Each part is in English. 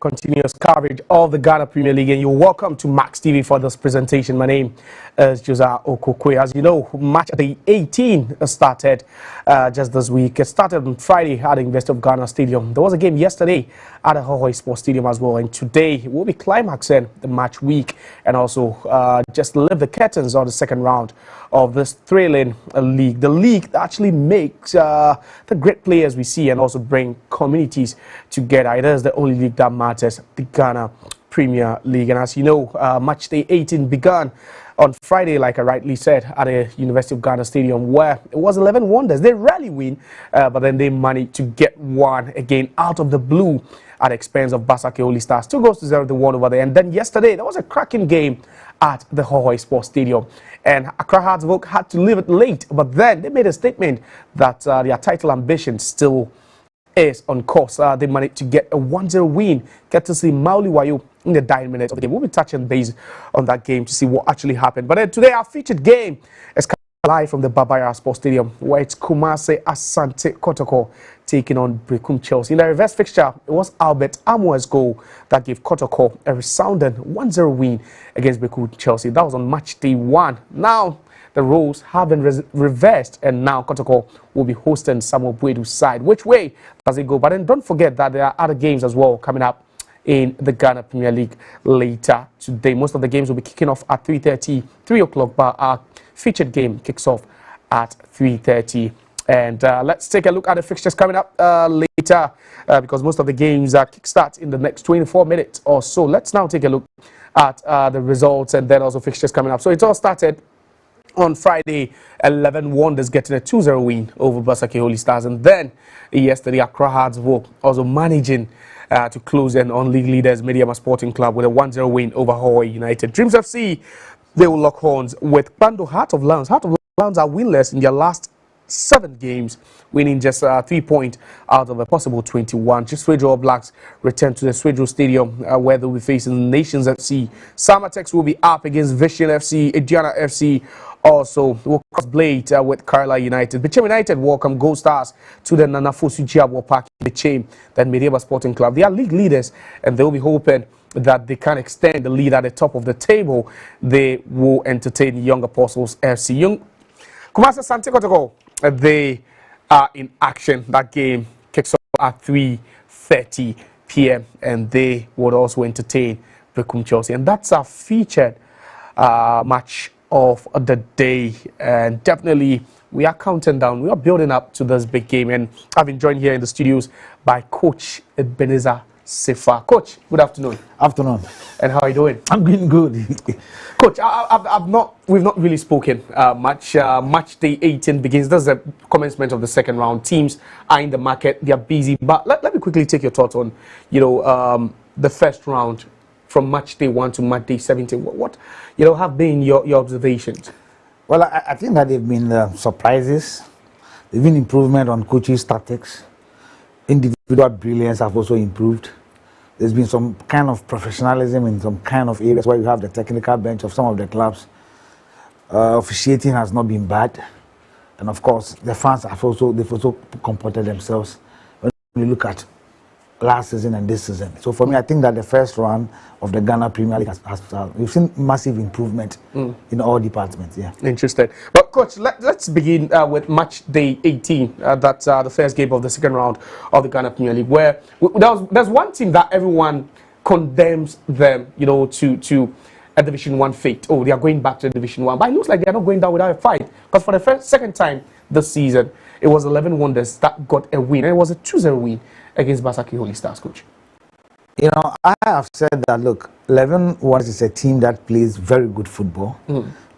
Continuous coverage of the Ghana Premier League, and you're welcome to Max TV for this presentation. My name is Josiah Okokwe. As you know, match day 18 started just this week. It started on Friday at the University of Ghana Stadium. There was a game yesterday at the Hohoi Sports Stadium as well, and today we'll be climaxing the match week and also just lift the curtains on the second round of this thrilling league. The league that actually makes the great players we see and also bring communities together. It is the only league that matters, the Ghana Premier League. And as you know, match day 18 began on Friday, like I rightly said, at the University of Ghana Stadium, where it was 11 wonders. They rarely win, but then they managed to get one again out of the blue at the expense of Asante Kotoko Stars. 2-0 they won over there. And then yesterday, there was a cracking game at the Hohoi Sports Stadium. And Accra Hearts had to leave it late, but then they made a statement that their title ambition still is on course. They managed to get a 1-0 win, courtesy Mauli Wayo in the dying minutes of the game. We'll be touching base on that game to see what actually happened. But then today, our featured game is live from the Babaya Sports Stadium, where it's Kumase Asante Kotoko taking on Berekum Chelsea. In the reverse fixture, it was Albert Amua's goal that gave Kotoko a resounding 1-0 win against Berekum Chelsea. That was on match day 1. Now, the roles have been reversed, and now Kotoko will be hosting Samuel Buedu's side. Which way does it go? But then don't forget that there are other games as well coming up in the Ghana Premier League later today. Most of the games will be kicking off at 3:30, 3 o'clock, but our featured game kicks off at 3:30. And let's take a look at the fixtures coming up later because most of the games kickstart in the next 24 minutes or so. Let's now take a look at the results and then also fixtures coming up. So it all started on Friday, 11 Wonders getting a 2-0 win over Asante Kotoko Stars. And then yesterday, Accra Hearts also managing to close in on league leaders Mediama Sporting Club with a 1-0 win over Hawaii United. Dreams FC, they will lock horns with Bando Heart of Lions. Heart of Lions are winless in their last 7 games, winning just 3 points out of a possible 21. Just Swedro Blacks return to the Swedro Stadium where they'll be facing Nations FC. Samatex will be up against Vision FC, Ediana FC. Also, will cross blade with Kerala United. Bicham United welcome Gold Stars to the Nanafosu Jiabo Park in the chain. Then Mediaba Sporting Club. They are league leaders, and they'll be hoping that they can extend the lead at the top of the table. They will entertain Young Apostles FC. Kumasi Asante Kotoko, they are in action. That game kicks off at 3:30 p.m. and they would also entertain Berekum Chelsea. And that's our featured match of the day, and definitely we are counting down. We are building up to this big game, and I've been joined here in the studios by Coach Ebenezer Sefa. Coach, good afternoon. Afternoon. And how are you doing? I'm doing good. Coach, we've not really spoken much. Match day 18 begins. That's the commencement of the second round. Teams are in the market. They are busy. But let me quickly take your thoughts on, the first round from match day 1 to match day 17. What have been your observations? Well, I think that they've been surprises. There've been improvement on coaches' tactics. Individual brilliance have also improved. There's been some kind of professionalism in some kind of areas where you have the technical bench of some of the clubs. Officiating has not been bad, and of course the fans they've also comported themselves when you look at last season and this season. So for me, I think that the first round of the Ghana Premier League we've seen massive improvement in all departments. Yeah. Interesting. But coach, let's begin with match day 18. That's the first game of the second round of the Ghana Premier League, where there's one team that everyone condemns them, to a Division 1 fate. Oh, they are going back to Division 1. But it looks like they are not going down without a fight. Because for the second time this season, it was 11 Wonders that got a win. And it was a 2-0 win against Asante Kotoko Stars, coach. I have said that, look, 11 Wonders is a team that plays very good football.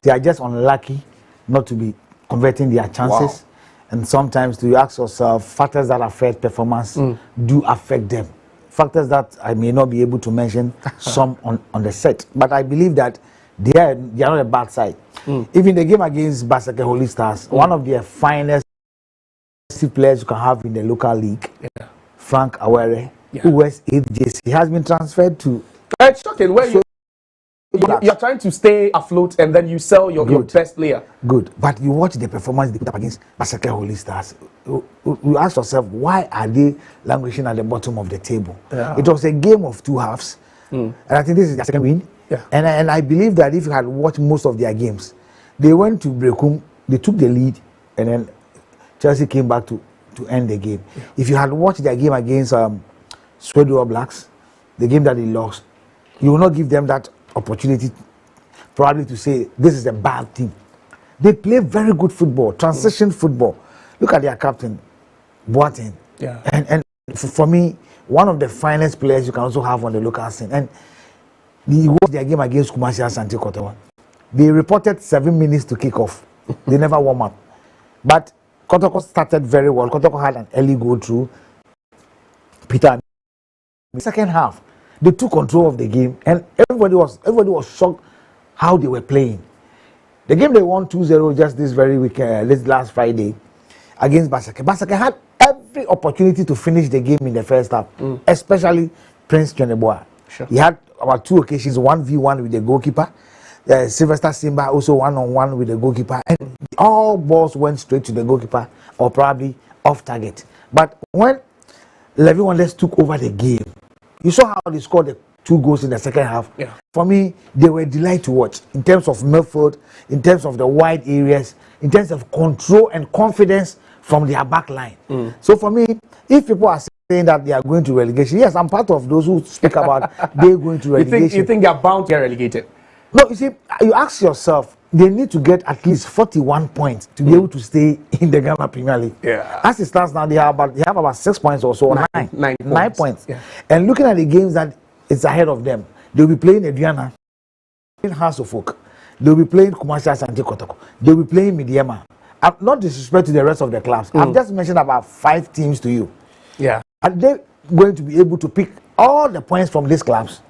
They are just unlucky not to be converting their chances. Wow. And sometimes you ask yourself, factors that affect performance do affect them. Factors that I may not be able to mention some on the set. But I believe that they are not a bad side. Even the game against Asante Kotoko Stars, one of their finest players you can have in the local league, Frank Awere, who was 8 JC, he has been transferred to. It's shocking. You're trying to stay afloat and then you sell your best player. Good. But you watch the performance they put up against Basaka Holy Stars. You ask yourself, why are they languishing at the bottom of the table? Yeah. It was a game of two halves. And I think this is their second win. Yeah. And I believe that if you had watched most of their games, they went to Berekum, they took the lead, and then Chelsea came back to end the game. Yeah. If you had watched their game against Sweden Blacks, the game that they lost, you will not give them that opportunity probably to say this is a bad team. They play very good football, transition football. Look at their captain, Boateng. Yeah. And for me, one of the finest players you can also have on the local scene. And they watched their game against Asante Kotoko. They reported 7 minutes to kick off. They never warm up. But Kotoko started very well. Kotoko had an early go through. Peter, the second half, they took control of the game, and everybody was shocked how they were playing. The game they won 2-0 just this very weekend, this last Friday, against Basaka. Basaka had every opportunity to finish the game in the first half, especially Prince Cheneboa. Sure. He had about 2 occasions, 1v1 with the goalkeeper. Sylvester Simba also 1-on-1 with the goalkeeper, and all balls went straight to the goalkeeper or probably off target. But when Levy Wonders took over the game, you saw how they scored the 2 goals in the second half. Yeah. For me, they were a delight to watch in terms of midfield, in terms of the wide areas, in terms of control and confidence from their back line. So for me, if people are saying that they are going to relegation, yes, I'm part of those who speak about they're going to relegation. You think they're bound to get relegated? No, you see, you ask yourself, they need to get at least 41 points to be able to stay in the Ghana Premier League. Yeah. As it stands now, they have about 6 points or so, nine points. Yeah. And looking at the games that it's ahead of them, they'll be playing Aduana, playing House of Folk, they'll be playing Asante Kotoko, they'll be playing Midiama. I'm not disrespect to the rest of the clubs. I've just mentioned about 5 teams to you. Yeah. Are they going to be able to pick all the points from these clubs?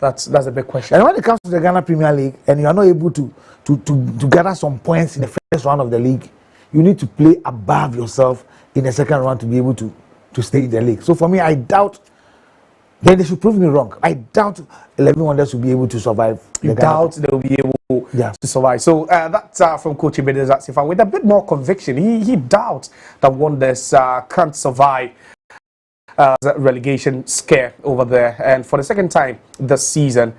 That's a big question. And when it comes to the Ghana Premier League, and you are not able to gather some points in the first round of the league, you need to play above yourself in the second round to be able to stay in the league. So for me, I doubt. Then they should prove me wrong. I doubt 11 Wonders will be able to survive. You doubt they will be able to survive. So that's from Coach Ibede Zatsifa with a bit more conviction. He doubts that Wonders can't survive relegation scare over there, and for the second time this season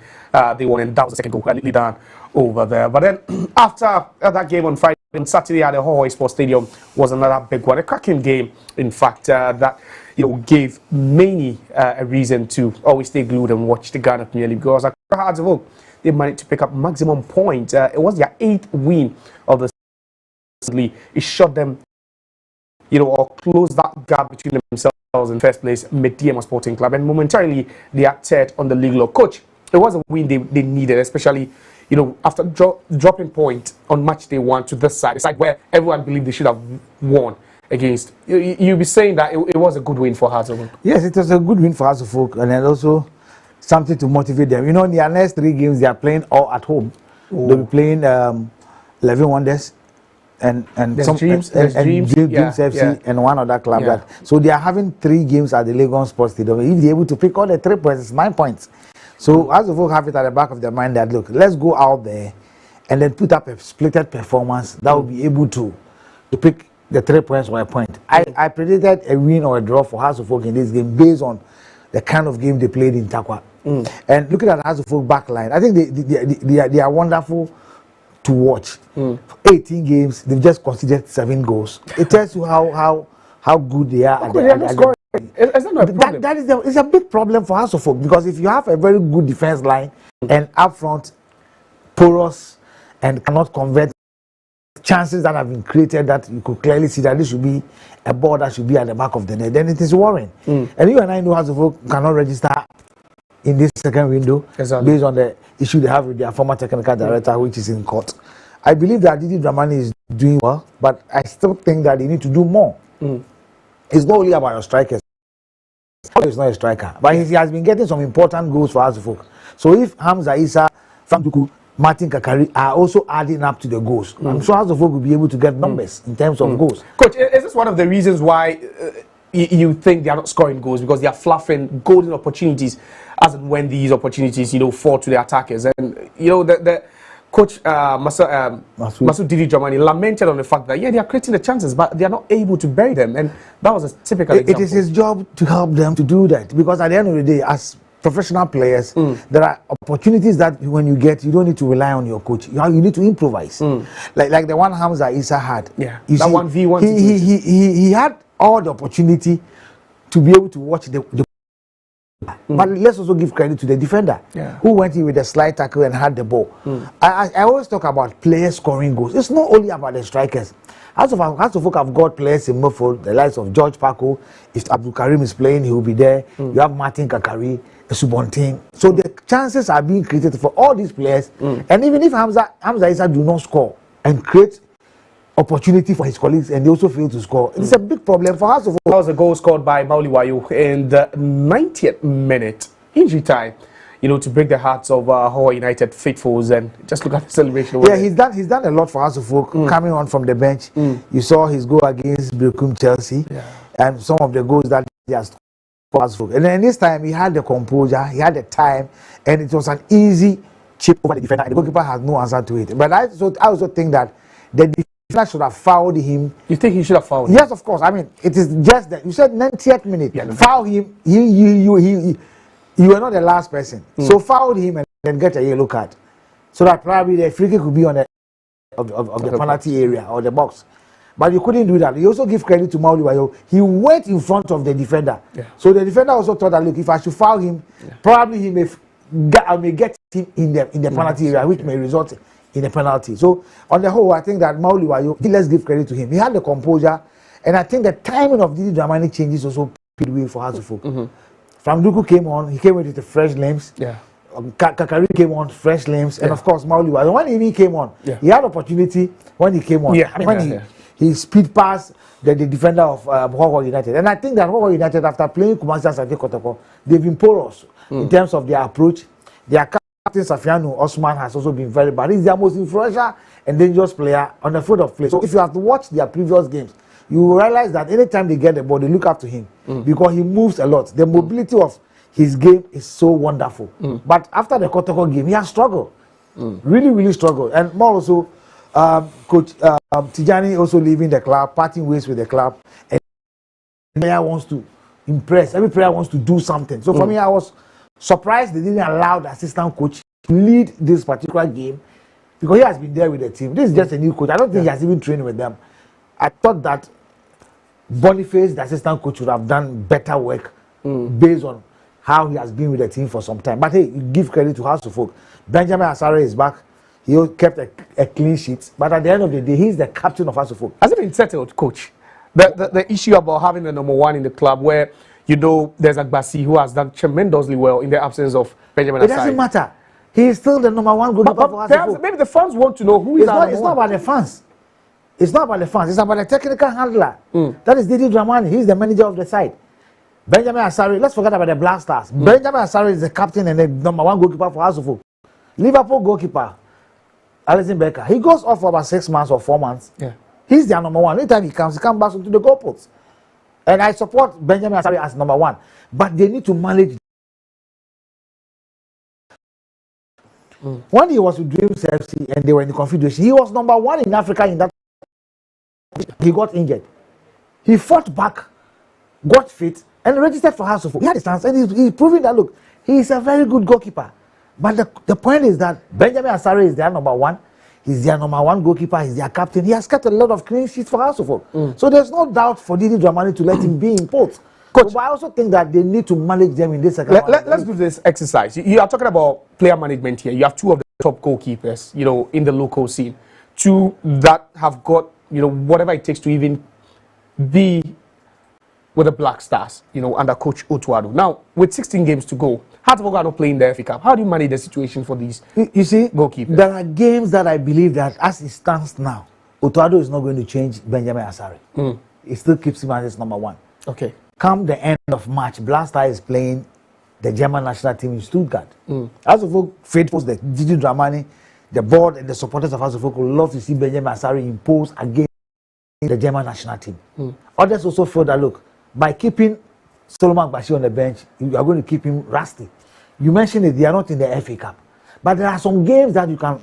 they won, and that was the second goal lead down over there. But then after that game on Friday and Saturday at the Hohoe Sports Stadium was another big one, a cracking game, in fact, that gave many a reason to always stay glued and watch the Ghana Premier League, because Hearts of Oak, they managed to pick up maximum points. It was their 8th win of the season. It shot them, or closed that gap between themselves in first place, Mediema Sporting Club, and momentarily they are third on the league law. Coach, it was a win they needed, especially after dropping point on match day 1 to this side, where everyone believed they should have won against. You'll be saying that it was a good win for Hearts of Oak. Yes, it was a good win for Hearts of Oak, and then also something to motivate them. In their next 3 games, they are playing all at home. They'll be playing 11 Wonders and some Dreams FC and one other club. So they are having 3 games at the Legon Sports Stadium. If they're able to pick all the 3 points, it's 9 points. So as the folk have it at the back of their mind that, look, let's go out there and then put up a splitted performance that will be able to pick the 3 points or a point. I predicted a win or a draw for House of Folk in this game based on the kind of game they played in Takwa. And looking at the House of Folk backline, I think they are wonderful to watch. 18 games, they've just conceded 7 goals. It tells you how good they are. Is that not a problem? It's a big problem for House of Folk, because if you have a very good defense line and up front porous and cannot convert chances that have been created, that you could clearly see that this should be a ball that should be at the back of the net, then it is worrying. And you and I know House of Folk cannot register in this second window based on the issue they have with their former technical director, which is in court. I believe that Didi Dramani is doing well, but I still think that they need to do more. It's not only about your strikers. He's not a striker, but he has been getting some important goals for House of Folk. So if Hamza Issa, Frank Duku, Martin Kakari are also adding up to the goals, I'm sure House of Folk will be able to get numbers in terms of goals. Coach, is this one of the reasons why you think they are not scoring goals because they are fluffing golden opportunities as and when these opportunities, fall to the attackers. And, the coach, Masoud Didi Dramani, lamented on the fact that, they are creating the chances, but they are not able to bury them. And that was a typical example. It is his job to help them to do that, because at the end of the day, as professional players, there are opportunities that when you get, you don't need to rely on your coach. You need to improvise. Like the one Hamza Issa had. Yeah, you that see, 1v1 he had all the opportunity to be able to watch the but let's also give credit to the defender who went in with a slide tackle and had the ball. I always talk about players scoring goals. It's not only about the strikers. House of Folk have got players in midfield, the likes of George Paco. If Abdul Karim is playing, he will be there. You have Martin Kakari, Subontin. So the chances are being created for all these players. And even if Hamza Issa do not score and create opportunity for his colleagues and they also fail to score, it's a big problem for House of Folk. That was a goal scored by Mauli Wayo in the 90th minute, injury time, to break the hearts of Hawaii United faithfuls. And just look at the celebration. Yeah, he's done a lot for House of Folk, coming on from the bench. You saw his goal against Berekum Chelsea and some of the goals that he has for House of Folk. And then this time he had the composure, he had the time, and it was an easy chip over the defender. The goalkeeper has no answer to it. But I also think that the defender should have fouled him. You think he should have fouled him? Yes, of course. I mean, it is just that you said 90th minute. Yeah, foul him. You were not the last person. So foul him and then get a yellow card, so that probably the free kick could be on the the penalty area or the box. But you couldn't do that. You also give credit to Mauli Wayo. He went in front of the defender. So the defender also thought that, look, if I should foul him, probably he may get him in the penalty area, which may result in a penalty. So on the whole, I think that Mauli Wayo, let's give credit to him. He had the composure, and I think the timing of these dramatic changes also paved way for House of Folk. Famduku came on, he came with the fresh limbs. Kakari came on, fresh limbs, and of course Mauli Wayo. When he came on, he had opportunity when he came on. He speed past the defender of Hawaii United. And I think that Hawaii United, after playing Kumasi Asante Kotoko, they've been porous in terms of their approach. Their captain Safianu Osman has also been very bad. He's their most influential and dangerous player on the field of play. So if you have to watch their previous games, you will realize that anytime they get the ball, they look up to him because he moves a lot. The mobility of his game is so wonderful. But after the Kotoko game, he has struggled. Really, really struggled. And more also, Coach Tijani also leaving the club, parting ways with the club. And every player wants to impress. Every player wants to do something. So for me, I was surprised they didn't allow the assistant coach to lead this particular game because he has been there with the team. This is just a new coach. I don't think he has even trained with them. I thought that Boniface, the assistant coach, would have done better work based on how he has been with the team for some time. But hey, you give credit to House of Folk. Benjamin Asare is back. He kept a clean sheet. But at the end of the day, he's the captain of House of Folk. Has it been settled, coach? The issue about having the number one in the club where, there's Agbasi who has done tremendously well in the absence of Benjamin Asare. It doesn't matter. He is still the number one goalkeeper for House of Folk. Maybe the fans want to know who is It's not about the fans. It's not about the fans. It's about the technical handler. That is Didi Dramani. He's the manager of the side. Benjamin Asare, let's forget about the Black Stars. Benjamin Asare is the captain and the number one goalkeeper for House of Folk. Liverpool goalkeeper, Alisson Becker, he goes off for about 6 months or 4 months. He's their number one. Anytime he comes back into the goalposts. And I support Benjamin Asare as number one. But they need to manage. When he was with Dreams FC and they were in the Confederation, he was number one in Africa in that. He got injured. He fought back, got fit, and registered for House of Folk. He had a chance, and he's proving that, look, he is a very good goalkeeper. But the point is that Benjamin Asare is their number one. He's their number one goalkeeper. He's their captain. He has kept a lot of clean sheets for House of Folk. So there's no doubt for Didi Dramani to let him be in port. Coach, but I also think that they need to manage them in this second Let's do this exercise. You are talking about player management here. You have two of the top goalkeepers, in the local scene. Two that have got, whatever it takes to even be with the Black Stars, under Coach Otuado. Now, with 16 games to go, Hearts of Oak are not playing the FA Cup. How do you manage the situation for these you see, goalkeepers? There are games that I believe that as it stands now, Otuado is not going to change Benjamin Asare. He still keeps him as his number one. Okay. Come the end of March, Black Star is playing the German national team in Stuttgart. House of Oak faithfuls, the Didi Dramani, the board and the supporters of House of Oak would love to see Benjamin Asare impose against the German national team. Others also feel that, look, by keeping Solomon Bashi on the bench, you are going to keep him rusty. You mentioned it, they are not in the FA Cup. But there are some games that you can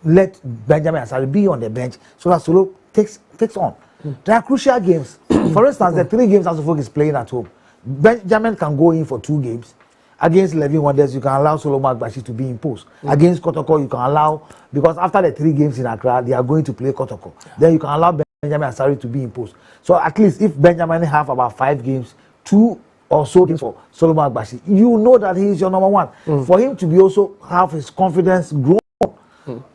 let Benjamin Asare be on the bench so that Solo takes on. There are crucial games. For instance, the 3 games Asofok is playing at home. Benjamin can go in for 2 games. Against 11 Wonders, you can allow Solomon Bashi to be imposed. Against Kotoko, you can allow, because after the 3 games in Accra, they are going to play Kotoko. Then you can allow Benjamin Asare to be imposed. So at least if Benjamin have about 5 games, 2 or so games for Solomon Bashi, you know that he is your number 1. For him to be also have his confidence grown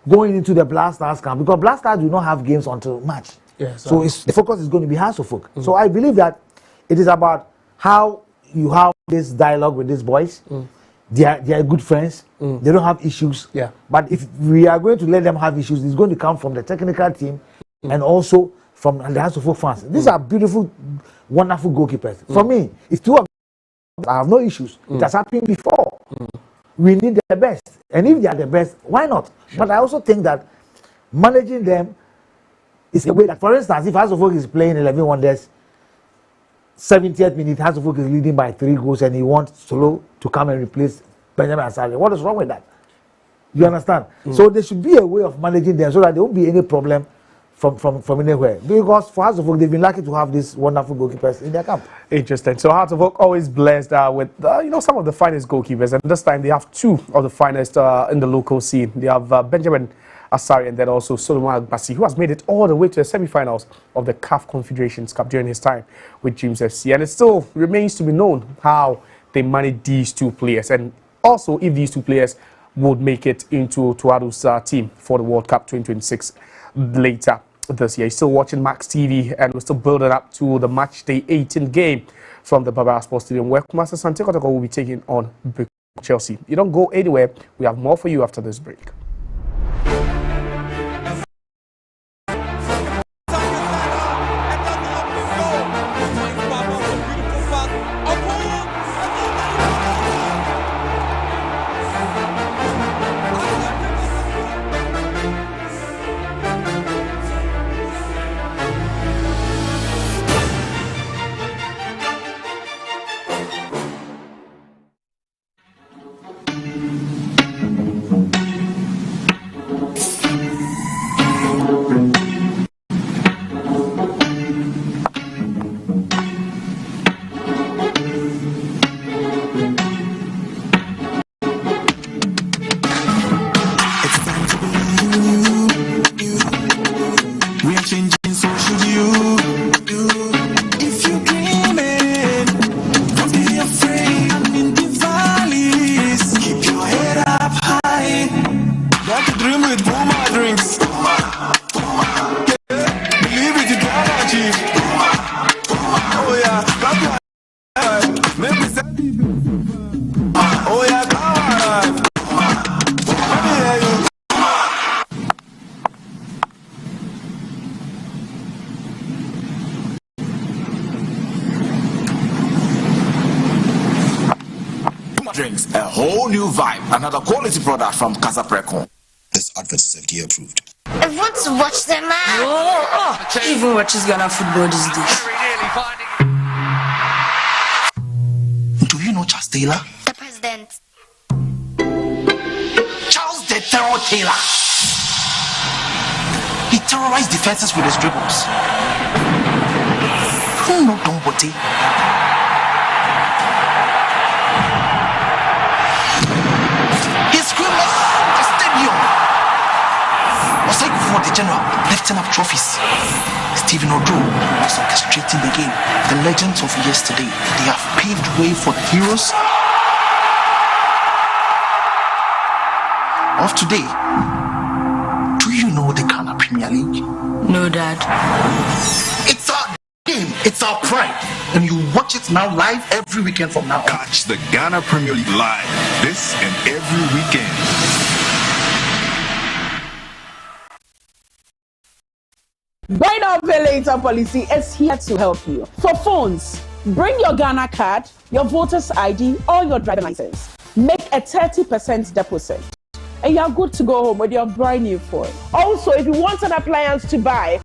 going into the Black Stars camp, because Black Stars do not have games until March. Yes, so the focus is going to be Hasselhoff. So I believe that it is about how you have this dialogue with these boys. They are good friends. They don't have issues. Yeah. But if we are going to let them have issues, it's going to come from the technical team and also from the Hasselhoff fans. These are beautiful, wonderful goalkeepers. For me, if 2 of them, I have no issues. It has happened before. We need the best. And if they are the best, why not? Sure. But I also think that managing them is a way that, for instance, if Hasselhoff is playing 11 Wonders, 70th minute, Hasselhoff is leading by 3 goals and he wants Solo to come and replace Benjamin Asare. What is wrong with that? You understand? So there should be a way of managing them so that there won't be any problem from anywhere. Because for Hasselhoff, they've been lucky to have these wonderful goalkeepers in their camp. Interesting. So Hasselhoff always blessed with some of the finest goalkeepers, and this time they have 2 of the finest in the local scene. They have Benjamin Asare and then also Solomon Bashi, who has made it all the way to the semi-finals of the CAF Confederations Cup during his time with Dreams FC. And it still remains to be known how they manage these 2 players, and also if these 2 players would make it into Tuadu's team for the World Cup 2026 later this year. You're still watching Max TV, and we're still building up to the match day 18 game from the Barbara Sports Stadium, where Asante Kotoko will be taking on Berekum Chelsea. You don't go anywhere. We have more for you after this break. Drinks, a whole new vibe. Another quality product from Berekum. This advert is FDA approved. I want to watch the match. Who even watches Ghana football these days? Do you know Charles Taylor? The president. Charles the Terror Taylor. He terrorized defenses with his dribbles. Who know Don Bote? For the general, lifting up trophies. Stephen Odo was orchestrating the game. The legends of yesterday, they have paved way for the heroes of today. Do you know the Ghana Premier League? No, Dad. It's our game, it's our pride, and you watch it now live every weekend from now on. Catch the Ghana Premier League live this and every weekend. Buy now, pay later policy is here to help you. For phones, bring your Ghana card, your voter's ID, or your driving license. Make a 30% deposit, and you're good to go home with your brand new phone. Also, if you want an appliance to buy,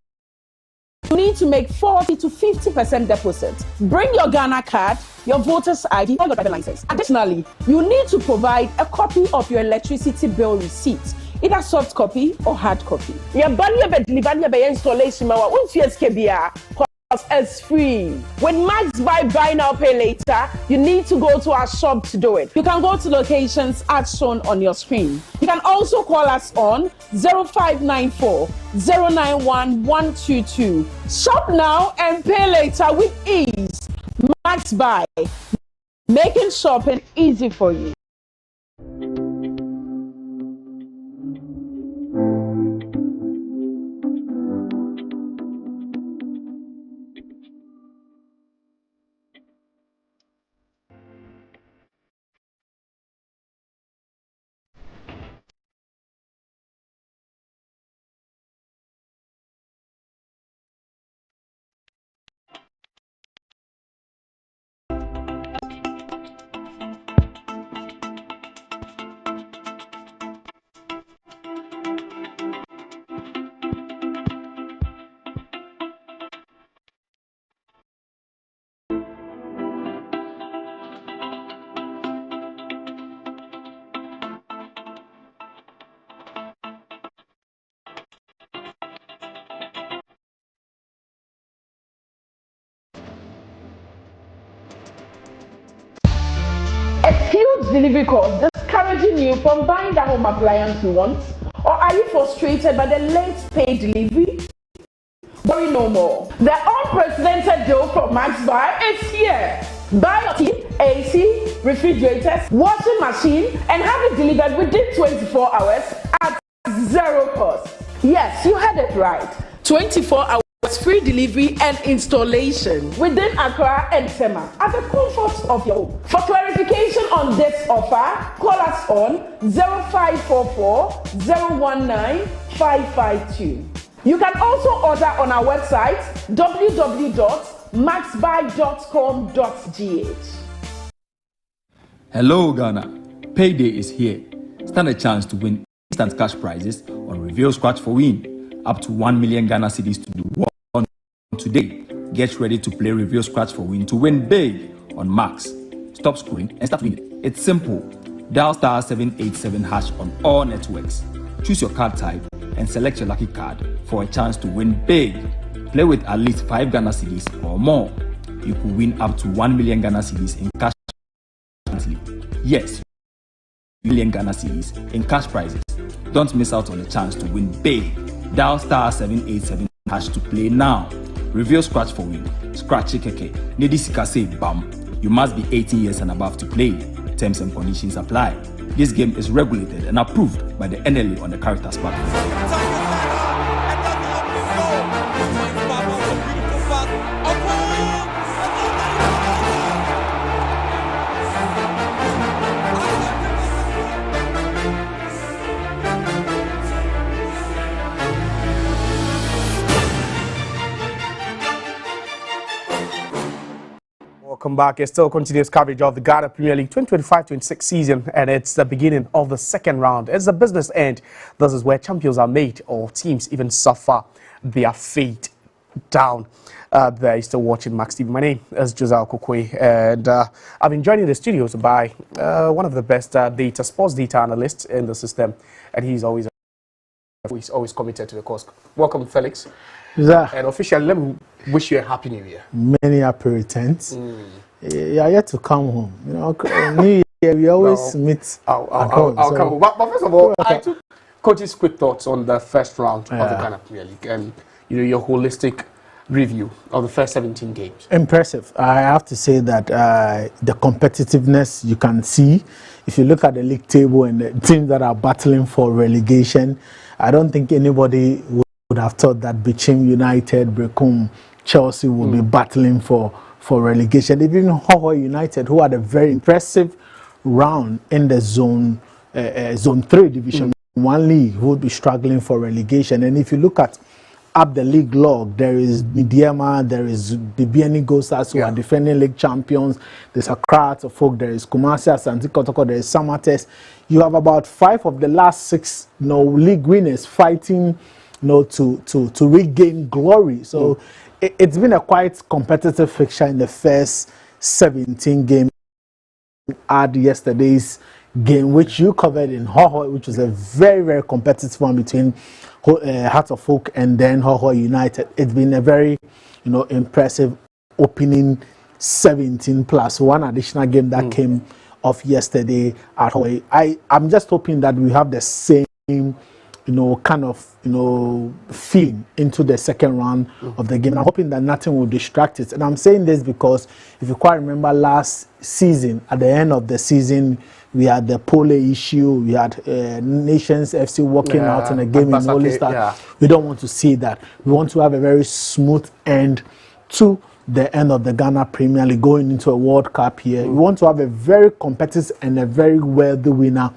you need to make 40 to 50% deposit. Bring your Ghana card, your voter's ID, or your driver license. Additionally, you need to provide a copy of your electricity bill receipt, either soft copy or hard copy. Your body delivery installation, it's free. With Max buy now, pay later, you need to go to our shop to do it. You can go to locations as shown on your screen. You can also call us on 0594 091 122. Shop now and pay later with ease. Max Buy, making shopping easy for you. A huge delivery cost discouraging you from buying that home appliance you want? Or are you frustrated by the late pay delivery? Worry no more. The unprecedented deal from Max Buy is here. Buy your TV, AC, refrigerators, washing machine, and have it delivered within 24 hours at zero cost. Yes, you heard it right. 24 hours free delivery and installation within Accra and Tema at the comfort of your home. For clarification on this offer, call us on 0544 019 552. You can also order on our website www.maxbuy.com.gh. Hello Ghana, payday is here. Stand a chance to win instant cash prizes on Reveal Scratch for Win. Up to 1 million Ghana cedis to do what on today. Get ready to play Reveal Scratch for Win to win big on Max. Stop scrolling and start winning. It's simple. Dial star 787 hash on all networks. Choose your card type and select your lucky card for a chance to win big. Play with at least 5 Ghana cedis or more. You could win up to 1 million Ghana cedis in cash. Yes, 1 million Ghana cedis in cash prizes. Don't miss out on the chance to win big. Dial star 787 hash to play now. Reveal Scratch for Win. Scratch keke. Nedi sika say bam. You must be 18 years and above to play. Terms and conditions apply. This game is regulated and approved by the NLA on the Characters platform. Welcome back. It's still continuous coverage of the Ghana Premier League 2025-26 season, and it's the beginning of the second round. It's the business end. This is where champions are made, or teams even suffer their fate down. There you're still watching Max TV. My name is Joseph Okokwe, and I've been joined in the studios by one of the best sports data analysts in the system, and he's always committed to the cause. Welcome, Felix. And officially, let me wish you a happy New Year. Many happy returns. You are yet to come home. You know, New Year we always meet. I'll come home. But first of all, I took Coach's quick thoughts on the first round of the Ghana Premier League, and your holistic review of the first 17 games. Impressive. I have to say that the competitiveness you can see. If you look at the league table and the teams that are battling for relegation, I don't think anybody would have thought that Berekum United, Berekum Chelsea would be battling for relegation. Even Ho United, who had a very impressive round in the zone 3 division 1 league, would be struggling for relegation. And if you look at up the league log, there is Midiama, there is Bibiani Gosas, who are defending league champions. There's Accra Folk, there is Kumasi, Asante Kotoko, there is Samates. You have about 5 of the last 6 league winners fighting to regain glory. So it's been a quite competitive fixture in the first 17 games. Add yesterday's game, which you covered in Hoho, which was a very, very competitive one between Hearts of Oak and then Hoho United. It's been a very, impressive opening 17 plus one additional game that came off yesterday at Hoho. I'm just hoping that we have the same, kind of, feeling into the second round of the game. I'm hoping that nothing will distract it. And I'm saying this because if you quite remember last season, at the end of the season, we had the pole issue, we had Nations FC walking out in a game in Holy Star. We don't want to see that. We want to have a very smooth end to the end of the Ghana Premier League, going into a World Cup here. We want to have a very competitive and a very worthy winner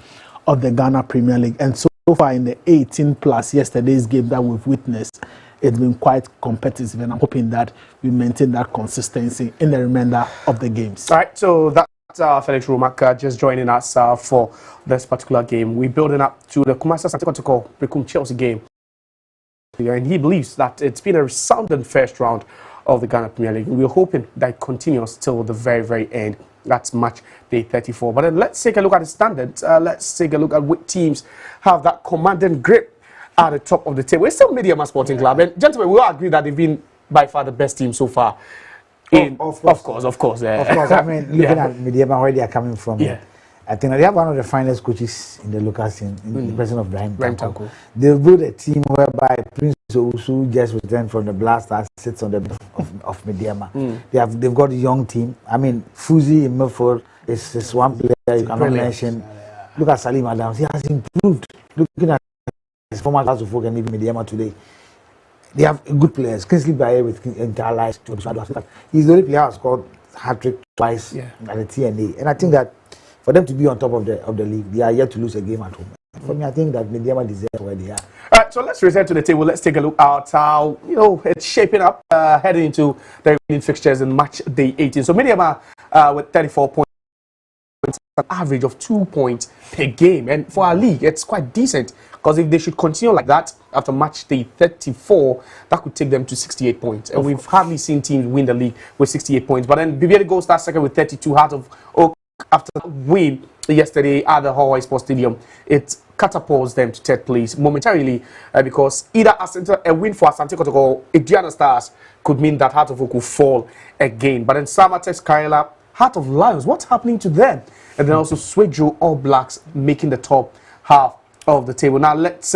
of the Ghana Premier League. And so far in the 18 plus yesterday's game that we've witnessed, it's been quite competitive, and I'm hoping that we maintain that consistency in the remainder of the games. All right, so that's Felix Romak just joining us for this particular game. We're building up to the Asante Kotoko Berekum Chelsea game, and he believes that it's been a resounding first round of the Ghana Premier League. We're hoping that it continues till the very, very end. That's match day 34. But then let's take a look at the standards. Let's take a look at which teams have that commanding grip at the top of the table. It's still Mediama Sporting Club. And gentlemen, we all agree that they've been by far the best team so far. Of course. Of course. I mean, looking at Mediama, where they are coming from, I think they have one of the finest coaches in the local scene, in the person of Brian Tanko. They've built a team whereby Prince Owusu just returned from the Blasters, sits on the of Mediama. They've got a young team. I mean, Fuzi in midfield is one player you cannot mention. Look at Salim Adams. He has improved. Looking at his former Hearts of Oak and even Mediama today, they have good players. Kingsley Baye with Interlife. He's the only player who has scored hat-trick twice at the TNA. And I think that for them to be on top of the league, they are yet to lose a game at home. For me, I think that Mediama deserves where they are. All right, so let's return to the table. Let's take a look at how it's shaping up heading into the remaining fixtures in match day 18. So Mediama with 34 points, an average of 2 points per game, and for our league, it's quite decent. Because if they should continue like that after match day 34, that could take them to 68 points. And we've hardly seen teams win the league with 68 points. But then BBL Gold starts second with 32. Heart of Oak, after that win yesterday at the Hawaii Sports Stadium, it catapults them to third place momentarily because either a win for Asante Kotoko or Indiana Stars could mean that Heart of Oak will fall again. But then Samatex Kaila, Heart of Lions, what's happening to them? And then also Swejo All Blacks making the top half of the table. Now let's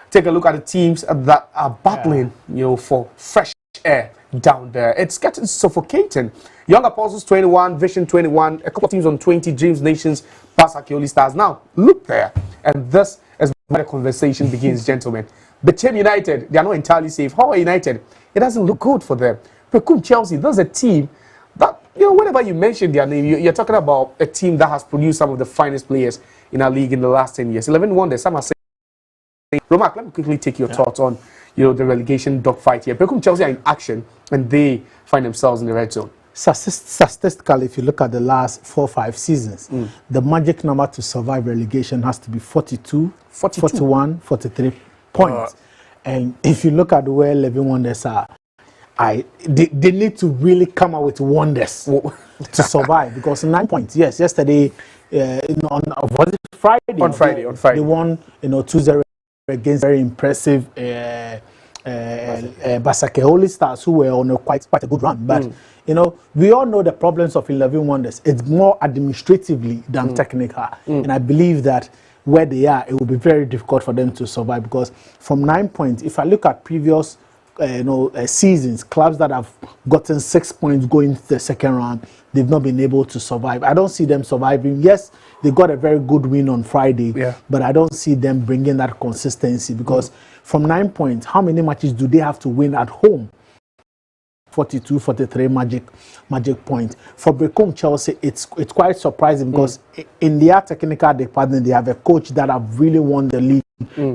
take a look at the teams that are battling, for fresh air down there. It's getting suffocating. Young Apostles 21, Vision 21, a couple of teams on 20, Dreams Nations, Pasaki Stars. Now look there, and this is where the conversation begins, gentlemen. Berekum United, they are not entirely safe. How are United? It doesn't look good for them. Berekum Chelsea, there's a team that, whenever you mention their name, you're talking about a team that has produced some of the finest players in our league in the last 10 years. 11 wonders, some are saying. Romak, let me quickly take your thoughts on, the relegation dogfight here. Berekum Chelsea are in action, and they find themselves in the red zone. Statistically, if you look at the last 4 or 5 seasons, the magic number to survive relegation has to be 42, 41, 43 points. And if you look at where 11 wonders are, they need to really come out with wonders to survive, because 9 points. Yes, yesterday, was it Friday? On Friday. They won, 2-0 against very impressive Basake Holy Stars, who were on quite a good run. But we all know the problems of 11 wonders. It's more administratively than technical, and I believe that where they are, it will be very difficult for them to survive, because from 9 points, if I look at previous seasons, clubs that have gotten 6 points going to the second round, they've not been able to survive. I don't see them surviving. Yes, they got a very good win on Friday, but I don't see them bringing that consistency, because from 9 points, how many matches do they have to win at home? 42, 43 magic points. For Berekum Chelsea, it's quite surprising, because in their technical department, they have a coach that have really won the league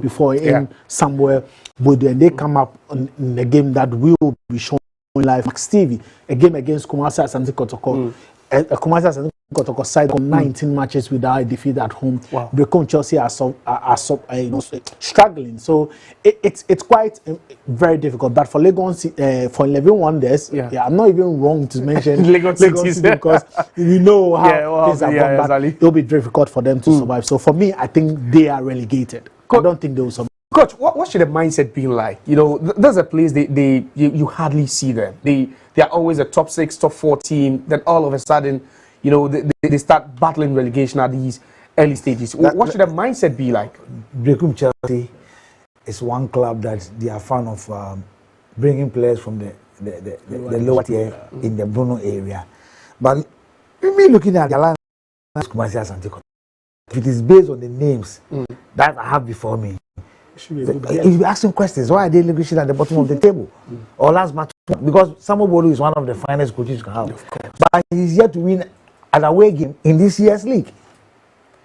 before in somewhere, but then they come up in a game that will be shown live. Max TV, a game against Kumasi Asante Kotoko. Kumasi Asante Kotoko side on 19 matches without a defeat at home. Wow. Berekum Chelsea are struggling. So it's quite very difficult. But for Legon, for 11 Wonders, I'm not even wrong to mention Legon City because we know how things have gone. But it'll be difficult for them to survive. So for me, I think they are relegated. I don't think they will survive. Coach, what should the mindset be like? You know, there's a place you hardly see them. They are always a top 6, top 4 team. Then all of a sudden, you know, they start battling relegation at these early stages. What should the mindset be like? Berekum Chelsea is one club that they are fan of bringing players from the lower tier in the Bruno area. But me looking at the line, Asante Kotoko, if it is based on the names that I have before me, if you ask them questions, why are they negotiating at the bottom of the table? Or last match, because Samuel Bodu is one of the finest coaches you can have. But he's yet to win an away game in this year's league.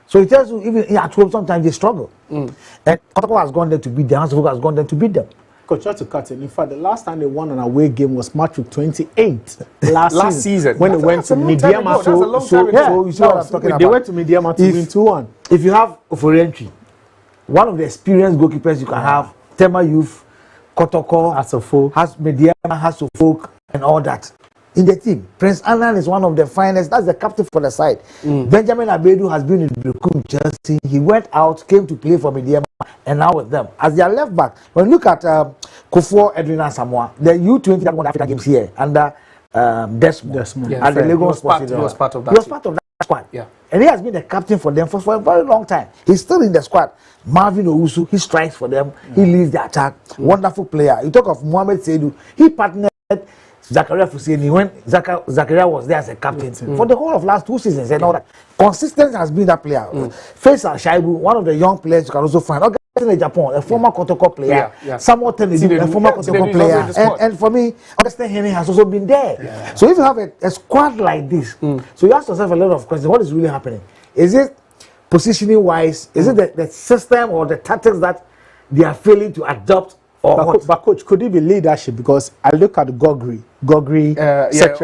So it tells you, even at home, sometimes they struggle. And Kotoko has gone there to beat them, Hans has gone there to beat them. Coach, just to cut in. In fact, the last time they won an away game was match week 28 last season when they went to Mediama. So you see what I'm talking about. They went to Mediama to win 2-1. If you have Oforenchi, one of the experienced goalkeepers you can have, Tema Youth, Kotoko, has Mediama, has Suffolk, and all that in the team. Prince Alan is one of the finest. That's the captain for the side. Benjamin Abedu has been in Berekum Chelsea. He went out, came to play for Mediama, and now with them as their left back. When you look at Kofo Edwin and Samoa, the U20 that won Africa games here under Desmond at the Lagos Sports. He was part of that. He was part of that squad. Yeah. And he has been the captain for them for a very long time. He's still in the squad. Marvin Owusu, he strikes for them. He leads the attack. Wonderful player. You talk of Mohamed Seidu. He partnered Zakaria Fuseni when Zakaria was there as a captain for the whole of last 2 seasons and all that. Consistency has been that player. Faisal Shaibu, one of the young players you can also find. In Japan, a former Kotoko player. Samuel Tenedi, a former Kotoko player. And for me, Augustine Henry has also been there. So if you have a squad like this, so you ask yourself a lot of questions. What is really happening? Is it positioning wise? Is it the system or the tactics that they are failing to adopt? But coach, could it be leadership? Because I look at Gogri,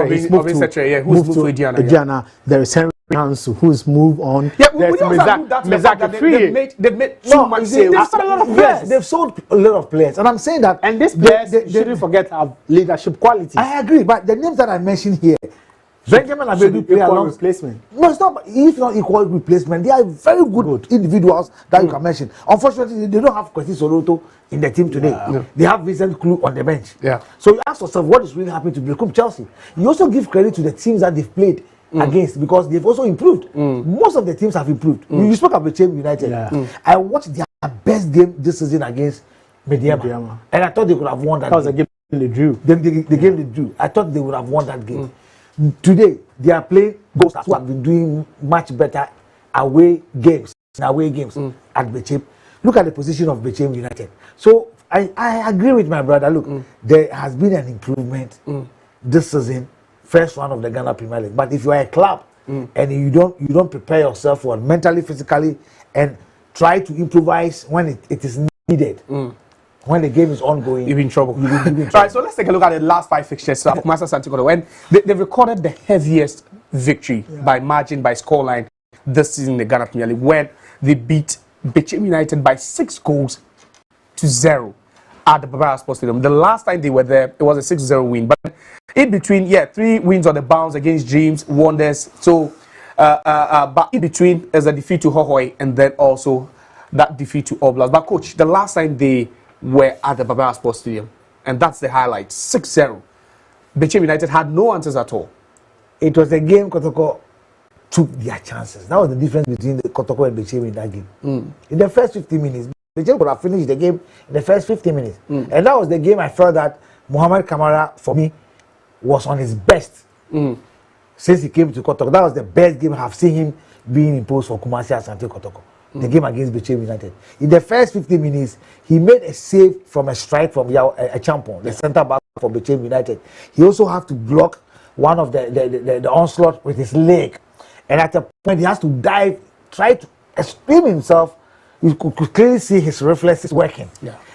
he's moved to Indiana. There is Henry Hansu, who's moved on. Yeah, we also have that they've made too much sales. They've sold a lot of players. Yes, they've sold a lot of players, and I'm saying that. And these players shouldn't forget have leadership qualities. I agree, but the names that I mentioned here, Benjamin Abedu play along replacement. No, it's not. If not equal replacement, they are very good individuals that you can mention. Unfortunately, they don't have Kwesi Soroto in the team today. They have Vincent Klu on the bench. So you ask yourself, what is really happening to Berekum Chelsea? You also give credit to the teams that they've played against because they've also improved. Most of the teams have improved. You spoke of Berekum United. I watched their best game this season against Mediama, and I thought they could have won that. That was a game they drew. The game they drew. I thought they would have won that game. Today, they are playing Ghosters who have been doing much better away games at Berekum. Look at the position of Berekum United. So I agree with my brother. Look, there has been an improvement this season, first round of the Ghana Premier League. But if you are a club and you don't prepare yourself for mentally, physically, and try to improvise when it is needed. When the game is ongoing, you'll be in trouble. Right, so let's take a look at the last 5 fixtures. So, Asante Kotoko, when they've recorded the heaviest victory by margin, by scoreline this season in the Ghana Premier League, when they beat Berekum United by 6-0 at the Barbara Sports Stadium. The last time they were there, it was a 6-0 win. But in between, 3 wins on the bounce against James Wonders. So, but in between is a defeat to Hohoi and then also that defeat to Oblast. But coach, the last time they were at the Barbara Sports Stadium, and that's the highlight, 6-0. Berekum United had no answers at all. It was a game Kotoko took their chances. That was the difference between the Kotoko and Berekum in that game. In the first 50 minutes, Berekum could have finished the game in the first 50 minutes. And that was the game I felt that Mohamed Kamara, for me, was on his best since he came to Kotoko. That was the best game I have seen him being imposed for Kumasi Asante Kotoko. The game against Berekum United. In the first 50 minutes, he made a save from a strike from a Champon, the centre back for Berekum United. He also had to block one of the onslaught with his leg. And at a point, he has to dive, try to extreme himself. You could clearly see his reflexes working.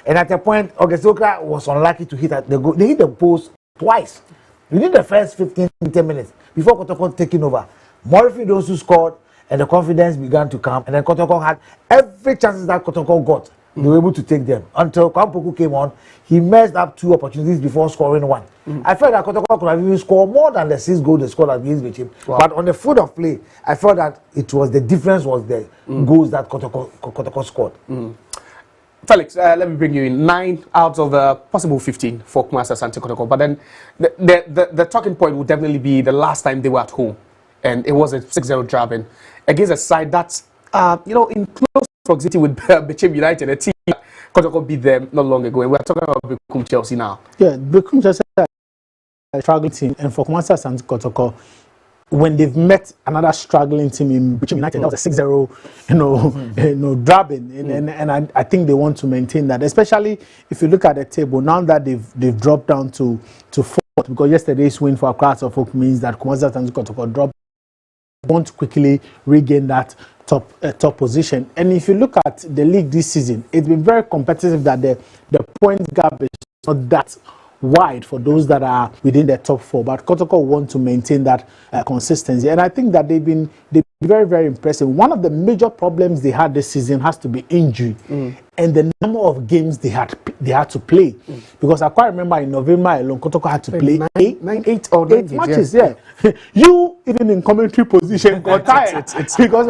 And at a point, Ogesoka was unlucky to hit the goal. They hit the post twice within the first 15 minutes before Kotoko taking over. Murphy those who scored, and the confidence began to come. And then Kotoko had every chances that Kotoko got. They were able to take them until Kwampoku came on. He messed up 2 opportunities before scoring 1. I felt that Kotoko could have even scored more than the 6 goals they scored against Berekum. Wow. But on the foot of play, I felt that the difference was the goals that Kotoko scored. Felix, let me bring you in. 9 out of possible 15 for Kumasi Asante Kotoko. But then the talking point would definitely be the last time they were at home, and it was a 6-0 drubbing against a side that's in close proximity with Berekum United, a team Kotoko beat them not long ago, and we're talking about Berekum Chelsea now. Yeah, Berekum Chelsea is a struggling team, and for Kumasi Asante Kotoko, when they've met another struggling team in Berekum United, that was a 6-0, drubbing, and I think they want to maintain that, especially if you look at the table now that they've dropped down to 4th, because yesterday's win for Accra Folk means that Kumasi Asante Kotoko dropped. Want to quickly regain that top position. And if you look at the league this season, it's been very competitive. That the point gap is not that wide for those that are within the top 4, but Kotoko want to maintain that consistency, and I think that they've been very, very impressive. One of the major problems they had this season has to be injury and the number of games they had to play, because I quite remember in November alone Kotoko had to play 8 matches. Yeah. You even in commentary position got tired because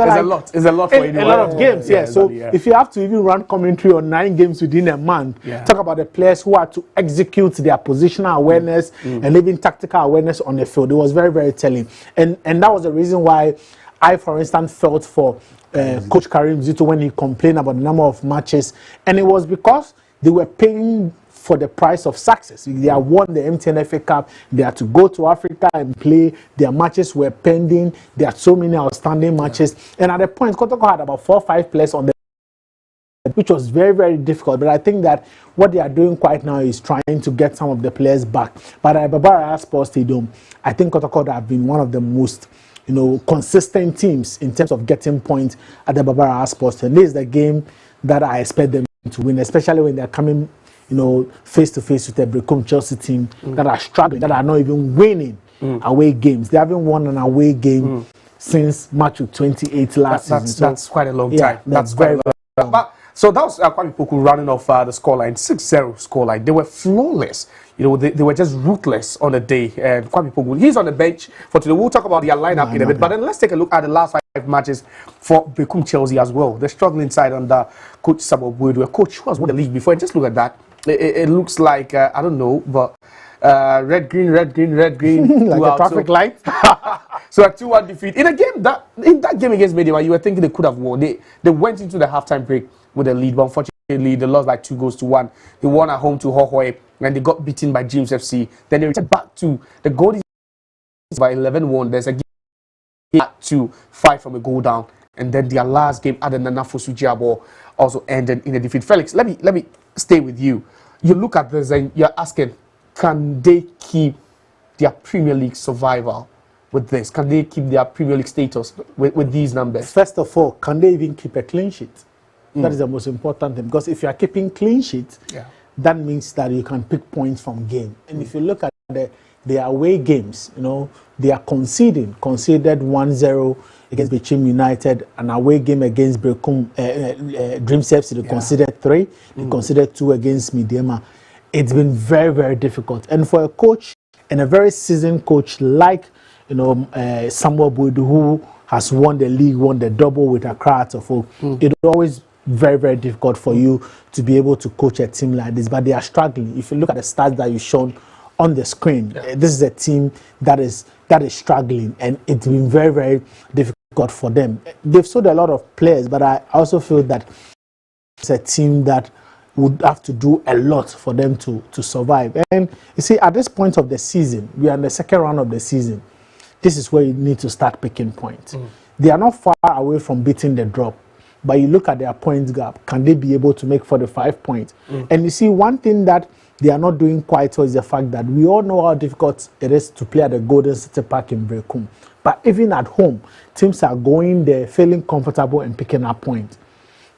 it's a lot for a lot of games. So if you have to even run commentary on 9 games within a month, talk about the players who had to execute their positional awareness and even tactical awareness on the field. It was very, very telling, and that was the reason why I, for instance, felt for Coach Karim Zito when he complained about the number of matches, and it was because they were paying for the price of success. They had won the MTN FA Cup, they had to go to Africa and play, their matches were pending, there are so many outstanding matches, and at the point, Kotoko had about 4 or 5 players on the, which was very, very difficult. But I think that what they are doing quite now is trying to get some of the players back. But at Babara Sports Stadium, I think Kotoko have been one of the most consistent teams in terms of getting points at the Babara Sports Stadium. This is the game that I expect them to win, especially when they're coming face to face with the Berekum Chelsea team that are struggling, that are not even winning away games. They haven't won an away game since March of 28 last season. That's quite a long time. That's very long. So that was Kwame Poku running off the scoreline, 6-0 scoreline. They were flawless. They were just ruthless on the day. And Kwame Poku, he's on the bench for today. We'll talk about their lineup in a bit. But then let's take a look at the last 5 matches for Berekum Chelsea as well. The struggling side under Coach Samuel Boyd, a coach who has won the league before. And just look at that. It looks like, I don't know, but red, green. Like a traffic light. So a 2-1 defeat. In that game against Medema, you were thinking they could have won. They went into the halftime break with a lead, but unfortunately they lost like 2-1. They won at home to Hohoe, and they got beaten by James FC. Then they returned back to the Golden by 11-1. There's a game back to 5 from a goal down, and then their last game at the Nanafosu Jiabo also ended in a defeat. Felix, let me stay with you. You look at this and you're asking, can they keep their Premier League survival with this? Can they keep their Premier League status with these numbers? First of all, can they even keep a clean sheet? That is the most important thing, because if you are keeping clean sheets, that means that you can pick points from game. And if you look at the away games, they are conceded 1-0 against Berekum United, an away game against Berekum Dreams FC, they conceded 3, they conceded 2 against Medema. It's been very, very difficult. And for a coach, and a very seasoned coach like Samuel Boyd, who has won the league, won the double with Accra Folk, it always very, very difficult for you to be able to coach a team like this, but they are struggling. If you look at the stats that you've shown on the screen, this is a team that is struggling, and it's been very, very difficult for them. They've sold a lot of players, but I also feel that it's a team that would have to do a lot for them to survive. And you see, at this point of the season, we are in the second round of the season. This is where you need to start picking points. They are not far away from beating the drop. But you look at their points gap, can they be able to make 45 points? And you see, one thing that they are not doing quite well is the fact that we all know how difficult it is to play at the Golden City Park in Berekum. But even at home, teams are going there feeling comfortable and picking up points.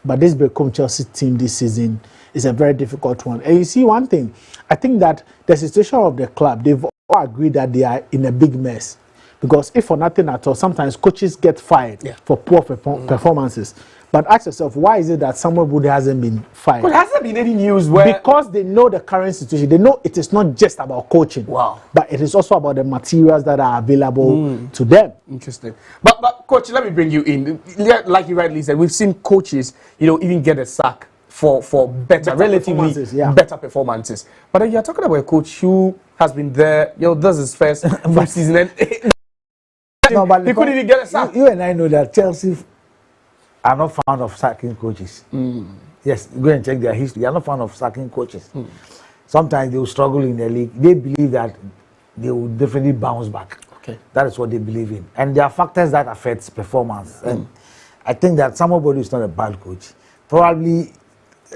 But this Berekum Chelsea team this season is a very difficult one. And you see one thing, I think that the situation of the club, they've all agreed that they are in a big mess. Because if for nothing at all, sometimes coaches get fired for poor performances. But ask yourself, why is it that Samuel Bude hasn't been fired? But hasn't been any news where... Because they know the current situation. They know it is not just about coaching. Wow. But it is also about the materials that are available to them. Interesting. But Coach, let me bring you in. Like you rightly said, we've seen coaches, even get a sack for better relatively better performances. But then you're talking about a coach who has been there, this is first full season. No, but he couldn't even get a sack. You and I know that Chelsea are not fond of sacking coaches. Yes, go and check their history. They are not fond of sacking coaches. Sometimes they will struggle in the league. They believe that they will definitely bounce back. Okay. That is what they believe in. And there are factors that affect performance. And I think that somebody is not a bad coach. Probably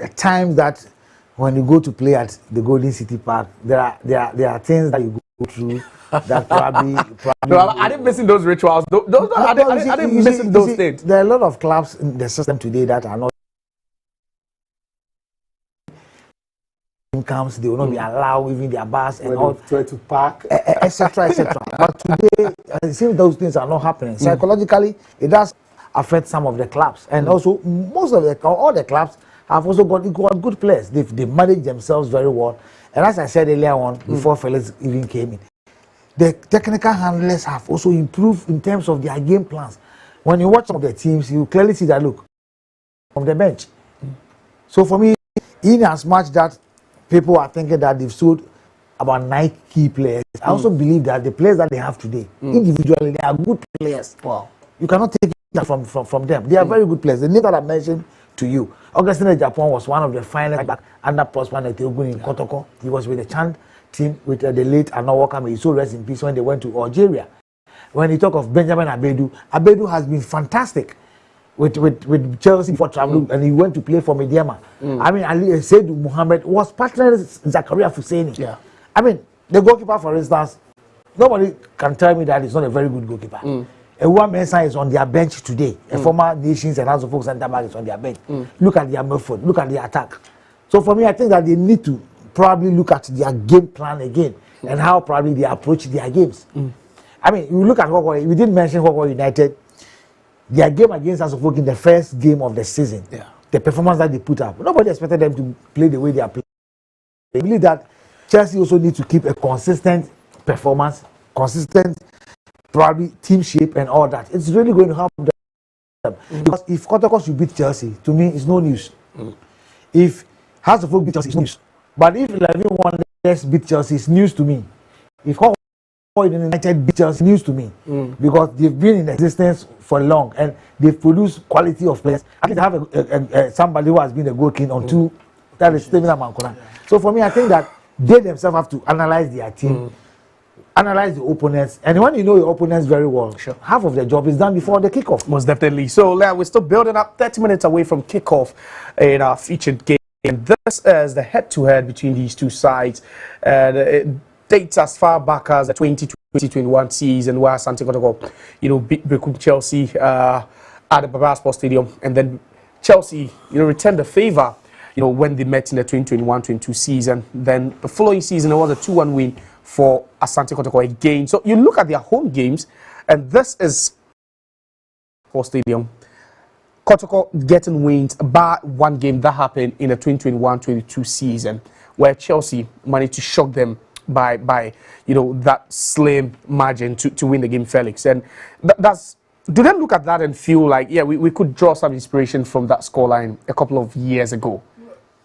at times that when you go to play at the Golden City Park, there are things that you go through that probably no, I didn't missing those rituals. I didn't missing those things. There are a lot of clubs in the system today that are not incomes. They will not be allowed even their bars and all try to park, etc. But today, it seems those things are not happening. Psychologically, it does affect some of the clubs, and also most of all the clubs have also got good players. They manage themselves very well. And as I said earlier on, before Felix even came in, the technical handlers have also improved in terms of their game plans. When you watch some of the teams, you clearly see that look from the bench. So for me, in as much that people are thinking that they've sold about 9 key players, I also believe that the players that they have today, individually, they are good players. Wow. You cannot take that from them. They are very good players. The name that I mentioned to you, Augustine Japan was one of the finest back under Prosper Neteogun in Kotoko. He was with the Chand team with the late Anowaka. He so rest in peace when they went to Algeria. When you talk of Benjamin Abedu has been fantastic with Chelsea before traveling, and he went to play for Mediama. I mean, Ali Seydou Mohamed was partnering Zakaria Fuseni. Yeah. I mean, the goalkeeper, for instance, nobody can tell me that he's not a very good goalkeeper. Ewa Mensah is on their bench today. A former Nations and House of Folk Center back is on their bench. Look at their midfield. Look at the attack. So for me, I think that they need to probably look at their game plan again and how probably they approach their games. I mean, you look at we didn't mention Hawkeye United. Their game against House of Folk in the first game of the season. Yeah. The performance that they put up. Nobody expected them to play the way they are playing. They believe that Chelsea also need to keep a consistent performance, consistent probably team shape and all that. It's really going to help them. Because if Kotoko should beat Chelsea, to me, it's no news. If House of Folk beat Chelsea, it's news. But if 11-1 let's beat Chelsea, it's news to me. If United beat Chelsea, news to me. Because they've been in existence for long and they've produced quality of players. I think they have somebody who has been a goal king on 2, that is Steven Amankona. So for me, I think that they themselves have to analyze their team, analyze the opponents, and when you know your opponents very well, half of the job is done before the kickoff. Most definitely. So we're still building up, 30 minutes away from kickoff in our featured game. And this is the head-to-head between these two sides. It dates as far back as the 2020-21 season, where Asante Kotoko, beat Berekum Chelsea at the Baba Sports Stadium, and then Chelsea, returned the favor, when they met in the 2021-22 season. Then the following season, it was a 2-1 win for Asante Kotoko again. So you look at their home games, and this is Sports Stadium. Kotoko getting wins by one game that happened in the 2021-22 season, where Chelsea managed to shock them by that slim margin to win the game, Felix. And do they look at that and feel like, yeah, we could draw some inspiration from that scoreline a couple of years ago?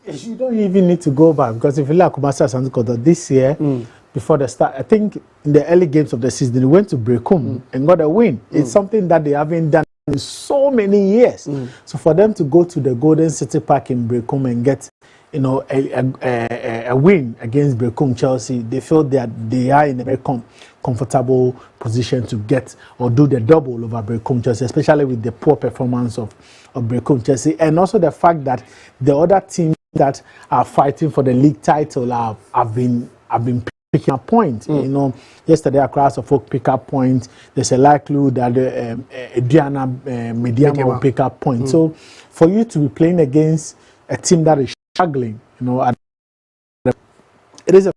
You don't even need to go back, because if you look at Kumasi Asante Kotoko this year, before the start, I think in the early games of the season, they went to Berekum and got a win. It's something that they haven't done in so many years. So for them to go to the Golden City Park in Berekum and get a win against Berekum Chelsea, they feel that they are in a very comfortable position to get or do the double over Berekum Chelsea, especially with the poor performance of Berekum Chelsea, and also the fact that the other teams that are fighting for the league title have been picking up points. Yesterday Accra House of Folk pick up points. There's a likelihood that Mediama will pick up points. So for you to be playing against a team that is struggling, it is a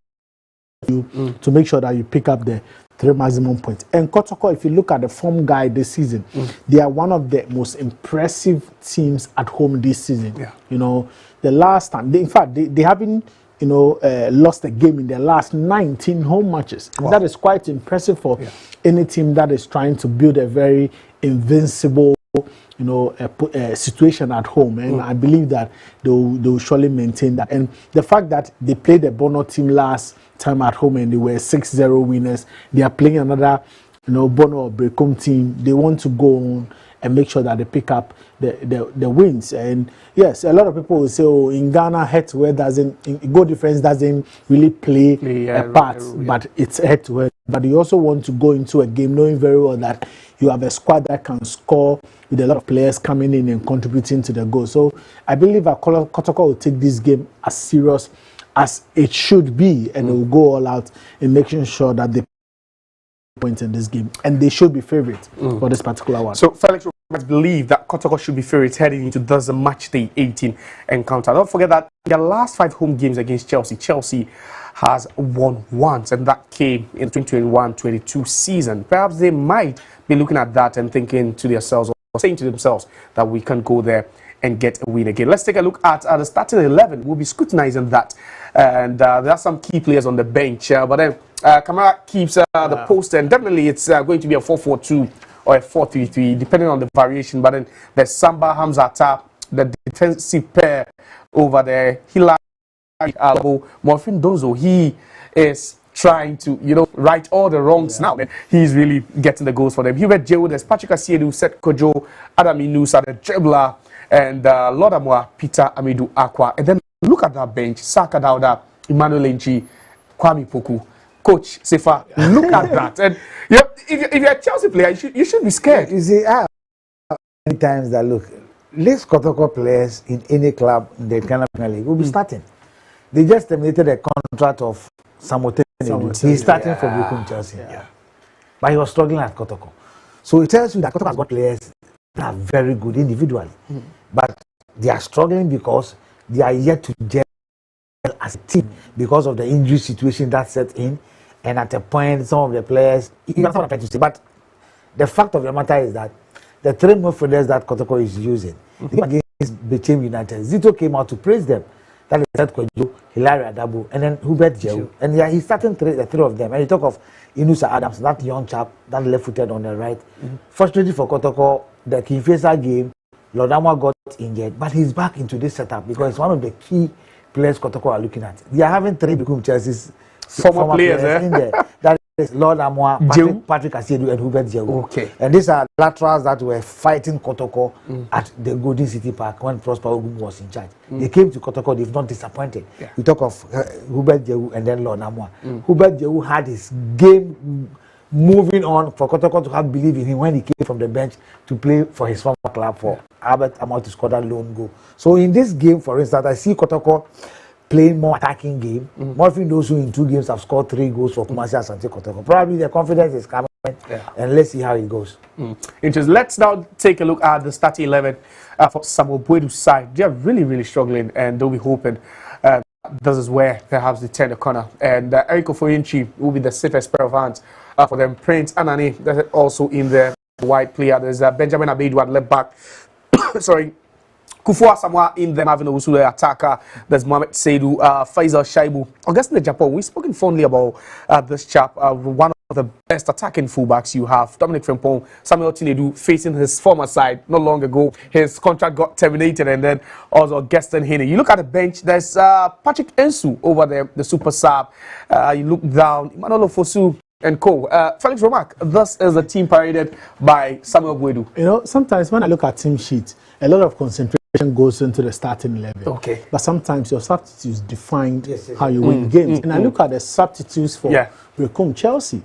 to make sure that you pick up the 3 maximum points. And Kotoko, if you look at the form guide this season, they are one of the most impressive teams at home this season. Yeah. You know, the last time, they haven't, lost a game in their last 19 home matches. Wow. That is quite impressive for any team that is trying to build a very invincible, situation at home. And I believe that they'll surely maintain that. And the fact that they played the Bono team last time at home and they were 6-0 winners, they are playing another, Bono or Berekum team. They want to go on and make sure that they pick up the wins. And yes, a lot of people will say, oh, in Ghana, head-to-head goal difference doesn't really play a part, but it's head-to-head. But you also want to go into a game knowing very well that you have a squad that can score with a lot of players coming in and contributing to the goal. So I believe that Kotoko will take this game as serious as it should be, and they will go all out in making sure that they point in this game, and they should be favorites for this particular one. So Felix Roberts believe that Kotoko should be favorites heading into this match day 18 encounter. Don't forget that their last 5 home games against Chelsea has won once, and that came in the 2021-22 season. Perhaps they might be looking at that and thinking to themselves or saying to themselves that we can go there and get a win again. Let's take a look at the starting 11. We'll be scrutinizing that, and there are some key players on the bench, but then Kamara keeps the post, and definitely it's going to be a 4-4-2 or a 4-3-3 depending on the variation. But then there's Samba Hamzata, the defensive pair over there. Hilary Morfin Donzo, he is trying to, right all the wrongs now. And he's really getting the goals for them. Hubert Jehu, there's Patrick Asiedu, Seth Kojo, Adam Inusa, the dribbler, and Lord Amwa, Peter Amidu Aqua. And then look at that bench: Saka Dauda, Emmanuel Enchi, Kwame Poku, Coach Sefa. Look at that. And if you're a Chelsea player, you should be scared. You see, many times that look, these Kotoko players in any club in the Ghana Premier League will be starting. They just terminated a contract of Samote. He's starting for Berekum Chelsea. But he was struggling at Kotoko. So it tells you that Kotoko has got players that are very good individually. But they are struggling because they are yet to gel as a team because of the injury situation that set in. And at a point, some of the players, you what I'm trying to say. But the fact of the matter is that the 3 midfielders that Kotoko is using, against Berekum United, Zito came out to praise them. That is Seth Kojo, Hilary Adabu, and then Hubert Jehu. And he's starting the 3 of them. And you talk of Inusa Adams, that young chap, that left-footed on the right. Fortunately for Kotoko, the Kinfesa game, Lodamwa got injured, but he's back into this setup because it's one of the key players Kotoko are looking at. They are having 3 Berekum Chelsea's former players in there. That is Lord Amwa, Patrick Asiedu, and Hubert Jehu. Okay. And these are laterals that were fighting Kotoko at the Golden City Park when Prosper Ogum was in charge. They came to Kotoko, they've not disappointed. We talk of Hubert Jehu and then Lord Amwa. Hubert Jehu had his game moving on for Kotoko to have belief in him when he came from the bench to play for his former club for Albert Amwa to score that lone goal. So in this game, for instance, I see Kotoko playing more attacking game. Morphing those who in 2 games have scored 3 goals for Kumasi Asante Kotoko. Probably the confidence is coming, and let's see how it goes. Interesting. Let's now take a look at the starting 11 for Samuel Boedu's side. They are really, really struggling, and they'll be hoping this is where perhaps they turn the corner. And Eric Ofoyinchi will be the safest pair of hands for them. Prince Anani, that's also in the wide player. There's Benjamin Abedu at left back. Sorry. Kufu Asamoah in them, having also the attacker. There's Mohamed Seidu, Faisal Shaibu. Augustine Japan, we've spoken fondly about this chap, one of the best attacking fullbacks you have. Dominic Frimpong, Samuel Tinedu facing his former side not long ago. His contract got terminated, and then also Augustine Hene. You look at the bench, there's Patrick Ensu over there, the super sub. You look down, Emmanuel Fosu and co. Felix Romak, this is the team paraded by Samuel Boedu. Sometimes when I look at team sheets, a lot of concentration goes into the starting 11. Okay. But sometimes your substitutes define how you win games. And I look at the substitutes for Berekum Chelsea.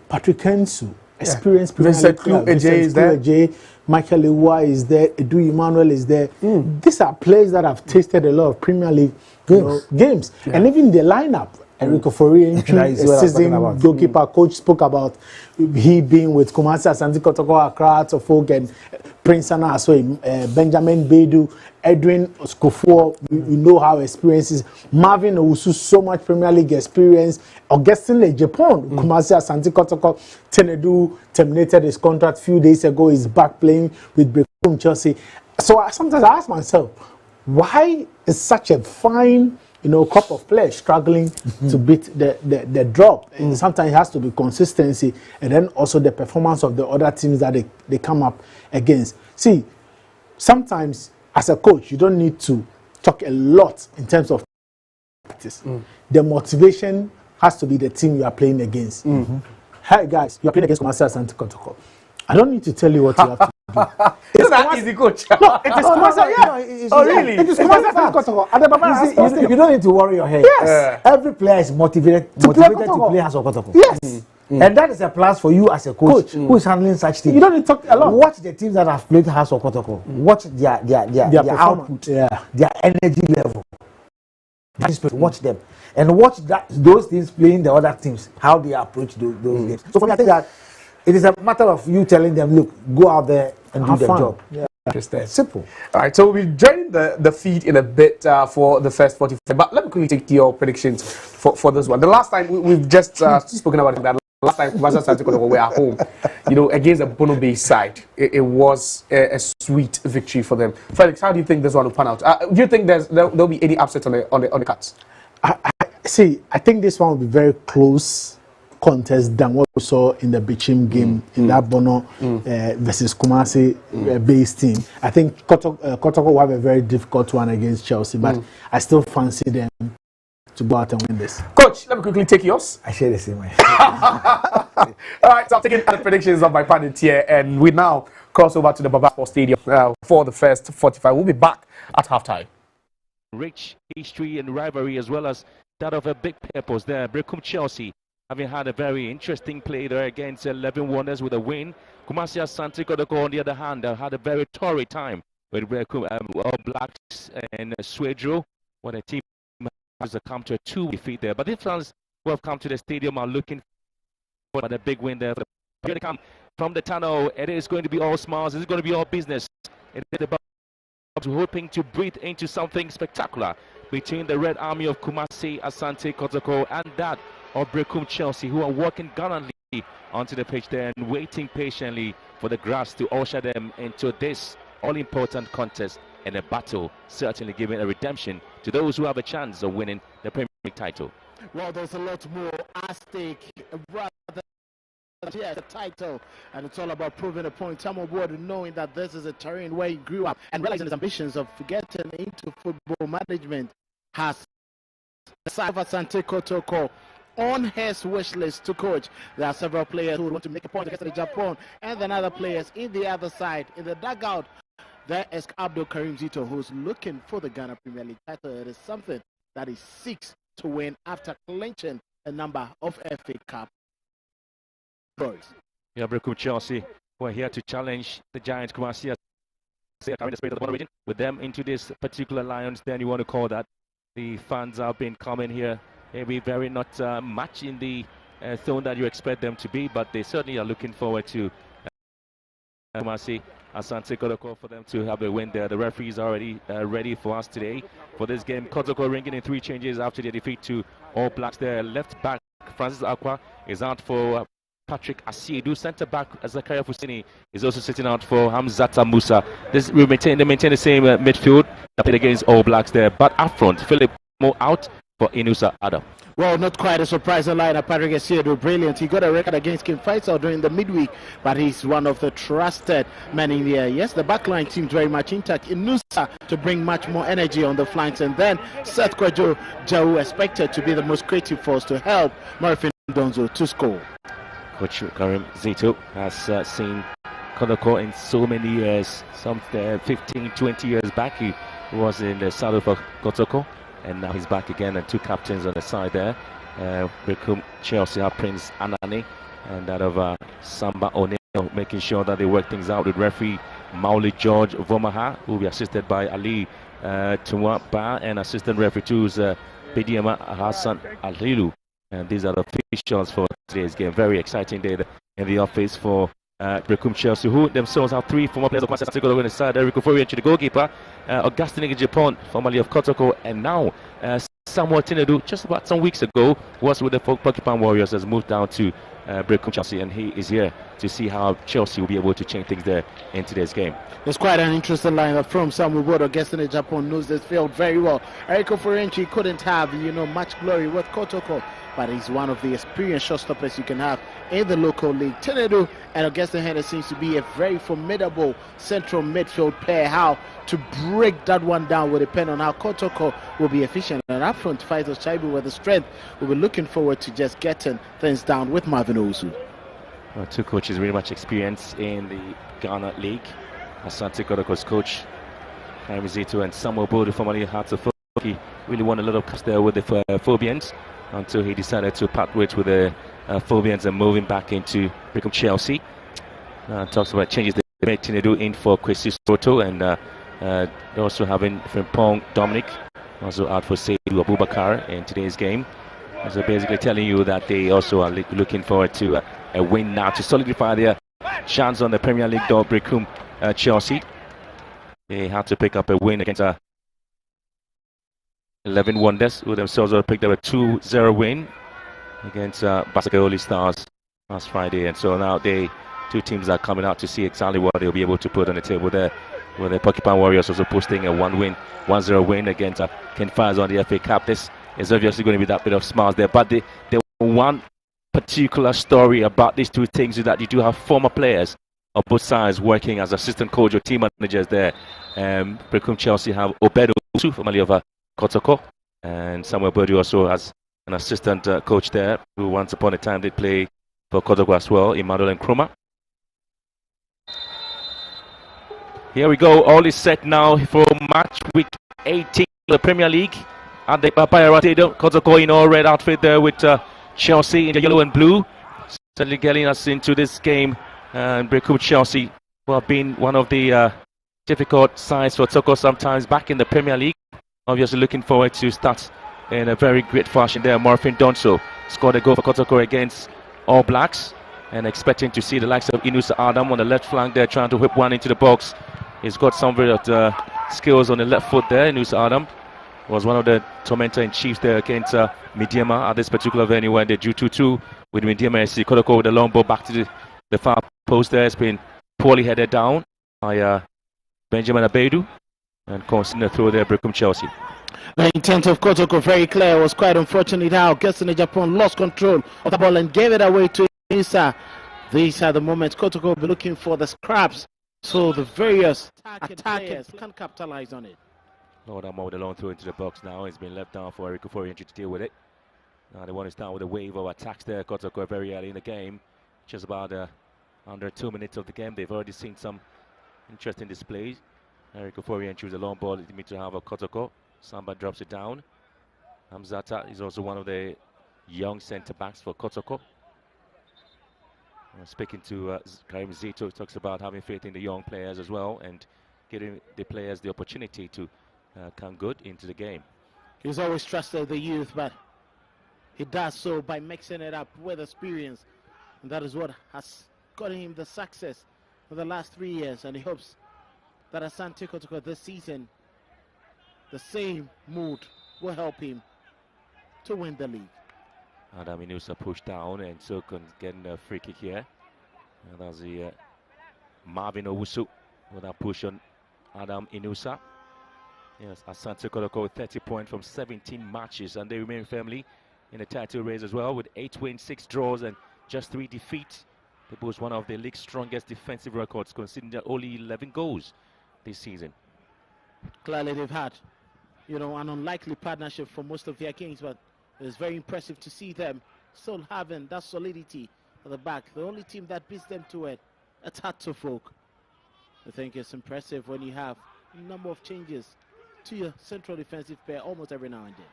Patrick Ensu, experienced Premier League club. is there. Michael Ewa is there. Edu Emmanuel is there. These are players that have tasted a lot of Premier League games. And even the lineup, Enrico Fori entry, That is what I was talking season about. goalkeeper. Coach spoke about he being with Kumasi Asante Kotoko, Accra, Folk, and Prince Anna as well. Benjamin Bedu, Edwin Skofo. We know how experience is. Marvin Owusu, so much Premier League experience. Augustine Le Japan, Kumasi Asante Kotoko. Tenedu terminated his contract a few days ago. He's back playing with Berekum Chelsea. So sometimes I ask myself, why is such a fine, crop of players struggling to beat the drop? Sometimes it has to be consistency, and then also the performance of the other teams that they come up against. See, sometimes as a coach, you don't need to talk a lot in terms of practice. The motivation has to be the team you are playing against. Hey guys, you are playing against Kumasi Asante Kotoko. I don't need to tell you what you have to do. It's that easy, coach. No, it is Kumasi. Really? It is Kumasi Asante Kotoko. You don't need to worry your head. Yes. Every player is motivated to play House of Kotoko. Yes. And that is a plus for you as a coach who is handling such things. You don't need to talk a lot. Watch the teams that have played House of Kotoko. Watch their output, their energy level. Watch them. And watch those teams playing the other teams, how they approach those games. So for me, I think that it is a matter of you telling them, look, go out there and do the job. Yeah. Interesting. Simple. All right, so we'll join the feed in a bit for the first 45. But let me quickly take your predictions for this one. The last time we've just spoken about it, that last time Kumasi Asante Kotoko were at home, against a Bono Bay side, it was a sweet victory for them. Felix, how do you think this one will pan out? Do you think there'll be any upset on the cards? I think this one will be very close contest than what we saw in the Bichim game in that Bono versus Kumasi based team. I think Kotoko will have a very difficult one against Chelsea, but I still fancy them to go out and win this. Coach, let me quickly take yours. I share the same way. All right, so I'm taking the predictions of my pundit here, and we now cross over to the Baba Sports Stadium for the first 45. We'll be back at halftime. Rich history and rivalry, as well as that of a big purpose there. Berekum Chelsea, having had a very interesting play there against 11 Wonders with a win. Kumasi Asante Kotoko, on the other hand, had a very torrid time with Berekum All Blacks and Swedro, when a team has come to a 2-way defeat there. But the fans who have come to the stadium are looking for a big win there. Here they come from the tunnel. It is going to be all smiles. It's going to be all business. It is about hoping to breathe into something spectacular between the Red Army of Kumasi Asante Kotoko and that of Berekum Chelsea, who are walking gallantly onto the pitch there and waiting patiently for the grass to usher them into this all-important contest and a battle, certainly giving a redemption to those who have a chance of winning the Premier League title. Well, there's a lot more at stake, rather the title, and it's all about proving a point. Tom Ward, knowing that this is a terrain where he grew up and realizing his ambitions of getting into football management, has Asante Kotoko on his wish list to coach. There are several players who want to make a point against Japan, and then other players in the other side, in the dugout. There is Abdul Karim Zito, who's looking for the Ghana Premier League title. It is something that he seeks to win after clinching a number of FA Cup boys. Yeah, Berekum Chelsea, we're here to challenge the Giants. Kumasi carrying the spirit of the region with them into this particular Lions, then you want to call that. The fans have been coming here, maybe very not much in the tone that you expect them to be, but they certainly are looking forward to Kumasi Asante Kotoko for them to have a win there. The referees are already ready for us today for this game. Kotoko ringing in 3 changes after their defeat to All Blacks. Their left back Francis Akwa is out for Patrick Asiedu. Centre back Zakaria Fusini is also sitting out for Hamzata Musa. They maintain the same midfield that played against All Blacks there. But up front, Philip Mo out for Inusa Adam. Well, not quite a surprising lineup. Patrick Asiedu, brilliant. He got a record against Kim Faisal during the midweek, but he's one of the trusted men in there. Yes, the backline seems very much intact. Inusa to bring much more energy on the flanks, and then Seth Kwajo Jau expected to be the most creative force to help Murphy Donzo to score. Coach Karim Zito has seen Kotoko in so many years, some 15, 20 years back. He was in the saddle for Kotoko, and now he's back again, and 2 captains on the side there. Berekum Chelsea have Prince Anani and that of Samba O'Neill, making sure that they work things out with referee Mauli George Vomaha, who will be assisted by Ali Tumwapa, and assistant referee too Bidiama Hassan Alilu. And these are the officials for today's game. Very exciting day in the office for Berekum Chelsea, who themselves have three former players of Asante Kotoko on the side. Eric Oforiachi, the goalkeeper, Augustine Japan, formerly of Kotoko, and now Samuel Tinedu, just about some weeks ago, was with the Porcupine Warriors, has moved down to Berekum Chelsea, and he is here to see how Chelsea will be able to change things there in today's game. There's quite an interesting lineup from Samuel Bodo. Augustine Japan knows this field very well. Eric Oforiachi couldn't have, much glory with Kotoko, but he's one of the experienced shotstoppers you can have in the local league. Tinedu and Augustine Henry seems to be a very formidable central midfield pair. How to break that one down will depend on how Kotoko will be efficient. And up front, Faitos Chaibu with the strength. We'll be looking forward to just getting things down with Marvin Owusu. Well, two coaches really much experienced in the Ghana League. Asante Kotoko's coach, Jaime Zito, and Samuel Bodo, formerly Hearts of Folk. He really won a lot of cups there with the Phobians until he decided to part ways with the Phobians and moving back into Berekum Chelsea. Talks about changes they made Tinedu in for Kwesi Soto, and they're also having Frimpong Dominic also out for Seydou Abubakar in today's game. So basically telling you that they also are looking forward to a win now to solidify their chance on the Premier League door. Berekum Chelsea, they had to pick up a win against 11 Wonders, who themselves have picked up a 2-0 win against Basakoli Stars last Friday, and so now two teams are coming out to see exactly what they'll be able to put on the table there, with the Porcupine Warriors also posting a 1-0 win against Ken Fires on the FA Cup. This is obviously going to be that bit of smiles there, but the one particular story about these two things is that you do have former players of both sides working as assistant coach or team managers there. Berekum Chelsea have Obedo, formerly of Kotoko, and Samuel Bodo also has an assistant coach there, who once upon a time did play for Kotoko as well, Emmanuel Nkrumah. Here we go, all is set now for match week 18 of the Premier League at the Papaya Stadium. Kotoko in all red outfit there with Chelsea in the yellow and blue, certainly getting us into this game. And Berekum Chelsea, who have been one of the difficult sides for Kotoko sometimes back in the Premier League. Obviously looking forward to start in a very great fashion there. Morfin Donso scored a goal for Kotoko against All Blacks, and expecting to see the likes of Inusa Adam on the left flank there, trying to whip one into the box. He's got some very skills on the left foot there. Inusa Adam was one of the tormentor in chiefs there against Midiama at this particular venue, when they drew 2-2 with Midiama SC. Kotoko with the long ball back to the far post there. It's been poorly headed down by Benjamin Abedu, and constant throw there, Berekum Chelsea. The intent of Kotoko very clear. It was quite unfortunate how Augustine Japan lost control of the ball and gave it away to Insa. These are the moments Kotoko will be looking for the scraps, so the various attackers can capitalize on it. Lord Amor with the long throw into the box now. It's been left down for Eric Oforiachi to deal with it. Now they want to start with a wave of attacks there. Kotoko very early in the game, just about under 2 minutes of the game. They've already seen some interesting displays. Eric Oforiachi chooses a long ball to have a Kotoko. Samba drops it down. Hamzata is also one of the young centre-backs for Kotoko. Speaking to Karim Zito, talks about having faith in the young players as well, and giving the players the opportunity to come good into the game. He's always trusted the youth, but he does so by mixing it up with experience, and that is what has gotten him the success for the last 3 years, and he hopes that Asante Kotoko this season, the same mood will help him to win the league. Adam Inusa pushed down, and so getting a free kick here. And that's the Marvin Owusu with that push on Adam Inusa. Yes, Asante Kotoko with 30 points from 17 matches, and they remain firmly in the title race as well, with 8 wins, 6 draws, and just 3 defeats. They boast one of the league's strongest defensive records, considering that only 11 goals this season. Clearly they've had, an unlikely partnership for most of their games, but it's very impressive to see them still having that solidity at the back. The only team that beats them to it, it's hard to folk. I think it's impressive when you have a number of changes to your central defensive pair almost every now and then.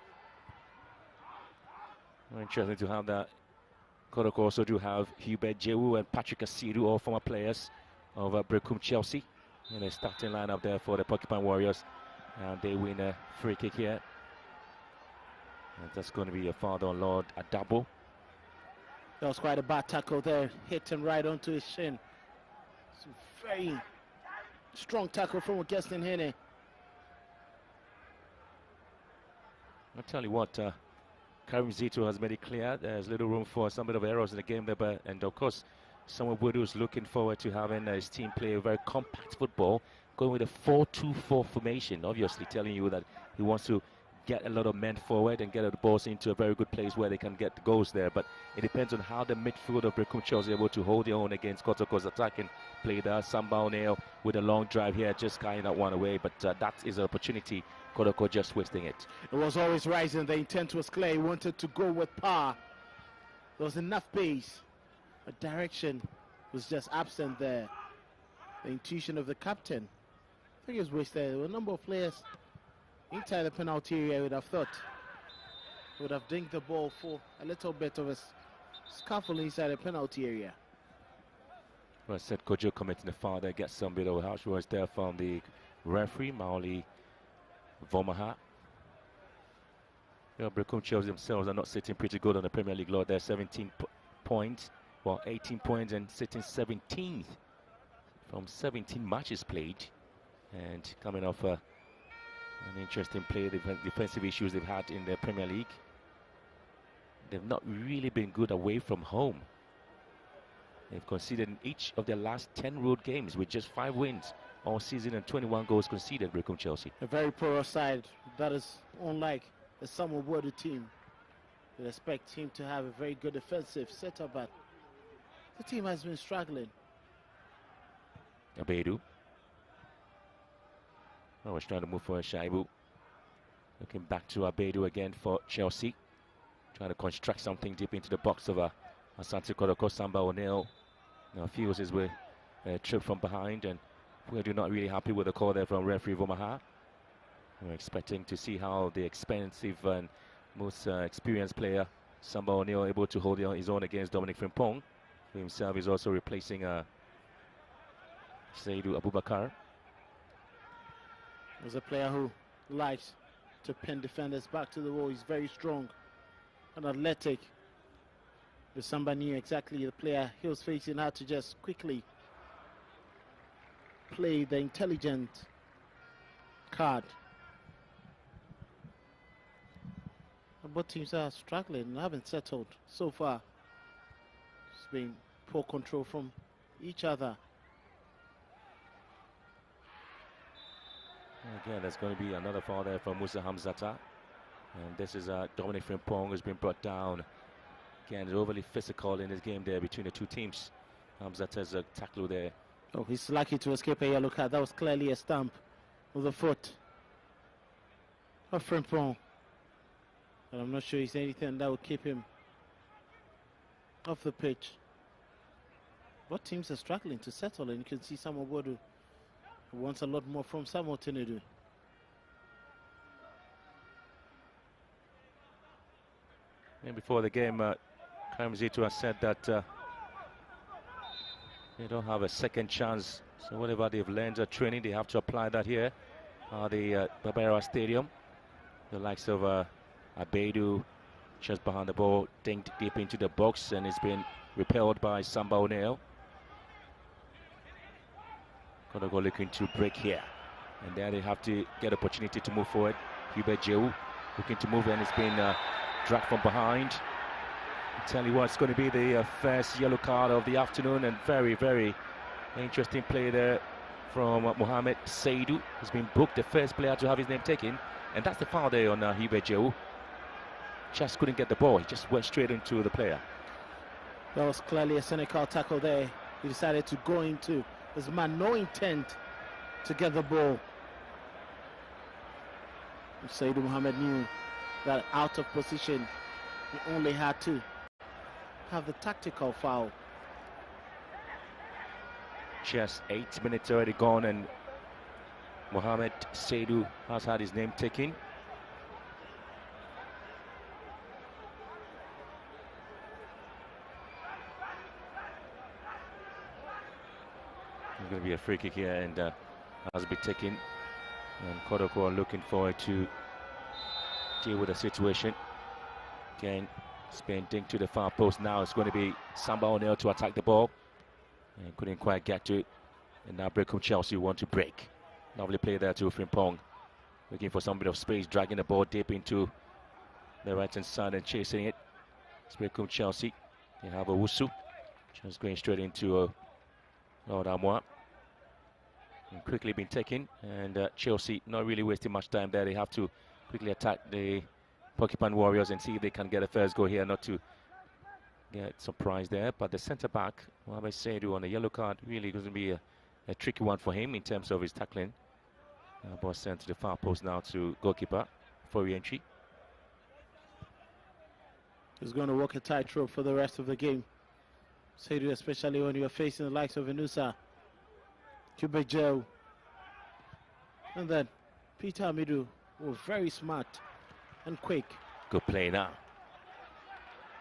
Well, interesting to have that. Kotoko also do have Hubert Jewu and Patrick Asidu, all former players of Berekum Chelsea, in the starting lineup there for the Porcupine Warriors. And they win a free kick here. And that's going to be a father on Lord Adabo. That was quite a bad tackle there. Hit him right onto his shin. It's a very strong tackle from Augustine Hene. I'll tell you what, Karim Zito has made it clear there's little room for some bit of errors in the game there, but, and of course, Samuel Boadu is looking forward to having his team play a very compact football, going with a 4-2-4 formation, obviously telling you that he wants to get a lot of men forward and get the balls into a very good place where they can get the goals there. But it depends on how the midfield of Berekum Chelsea are able to hold their own against Kotoko's attacking play there. Samba O'Neill with a long drive here, just carrying that one away. But that is an opportunity. Kotoko just wasting it. It was always rising. The intent was clear. He wanted to go with power. There was enough pace. But direction was just absent there. The intuition of the captain, I think it was wasted. There were a number of players inside the penalty area. I would have thought would have dinged the ball for a little bit of a scuffle inside the penalty area. Well, I said Kojo committing the foul there, gets some bit of harsh words there from the referee, Maoli Vomaha. You know, Berekum Chelsea themselves are not sitting pretty good on the Premier League load. They're 17 points, well, 18 points and sitting 17th from 17 matches played. And coming off an interesting play, the defensive issues they've had in the Premier League. They've not really been good away from home. They've conceded in each of their last 10 road games with just 5 wins all season and 21 goals conceded, Berekum Chelsea. A very poor side. That is unlike the Samuel Boadu team. We expect him to have a very good defensive setup, but the team has been struggling. Abedu. I was trying to move for Shaibu. Looking back to Abedu again for Chelsea. Trying to construct something deep into the box of Asante Kotoko. Samba O'Neill now feels his way a trip from behind, and we're not really happy with the call there from referee Vomaha. We're expecting to see how the expensive and most experienced player Samba O'Neill able to hold his own against Dominic Frimpong, who himself is also replacing Seydou Abubakar. Was a player who likes to pin defenders back to the wall. He's very strong and athletic. But Samba knew exactly the player he was facing had to just quickly play the intelligent card. Both teams are struggling and haven't settled so far. It's been poor control from each other. Again, there's going to be another foul there from Musa Hamzata. And this is Dominic Frimpong who's been brought down. Again, it's overly physical in this game there between the two teams. Hamzata's a tackle there. Oh, he's lucky to escape a yellow card. That was clearly a stamp with the foot of Frimpong. And I'm not sure he's anything that will keep him off the pitch. What teams are struggling to settle, and you can see Samuel Boadu who wants a lot more from Samuel Tinudu. And before the game, Karim Zito has said that they don't have a second chance. So whatever they've learned at training, they have to apply that here at the Barbera Stadium. The likes of Abedu just behind the ball, dinked deep into the box, and it's been repelled by Samba O'Neill. Kotoko looking to break here, and then they have to get opportunity to move forward. Hubert Jehu looking to move, and it's been dragged from behind. I tell you what, it's going to be the first yellow card of the afternoon, and very, very interesting play there from Mohamed Seydou. He's been booked, the first player to have his name taken, and that's the foul there on Hubert Jehu. Just couldn't get the ball, he just went straight into the player. That was clearly a cynical tackle there. He decided to go into his man, no intent to get the ball. Seydou Mohamed knew that out of position, he only had to have the tactical foul. Just 8 minutes already gone, and Mohamed Seydou has had his name taken. It's going to be a free kick here, and has been taken. And Kotoko are looking forward to deal with the situation. Again, Spain dink to the far post. Now it's going to be Samba O'Neill to attack the ball. And couldn't quite get to it. And now Berekum Chelsea want to break. Lovely play there to Frimpong. Looking for some bit of space, dragging the ball deep into the right-hand side and chasing it. It's Berekum Chelsea. They have a Wusu. Just going straight into Lord Amoa. And quickly been taken. And Chelsea not really wasting much time there. They have to quickly attack the Porcupine Warriors and see if they can get a first goal here, not to get surprised there. But the centre-back, Mohamed Seydou, on a yellow card, really going to be a tricky one for him in terms of his tackling. Ball sent to the far post now to goalkeeper for re-entry. He's going to walk a tightrope for the rest of the game. Seydou, especially when you're facing the likes of Inusa, Kubejo, and then Peter Amidu, were very smart and quick. Good play now.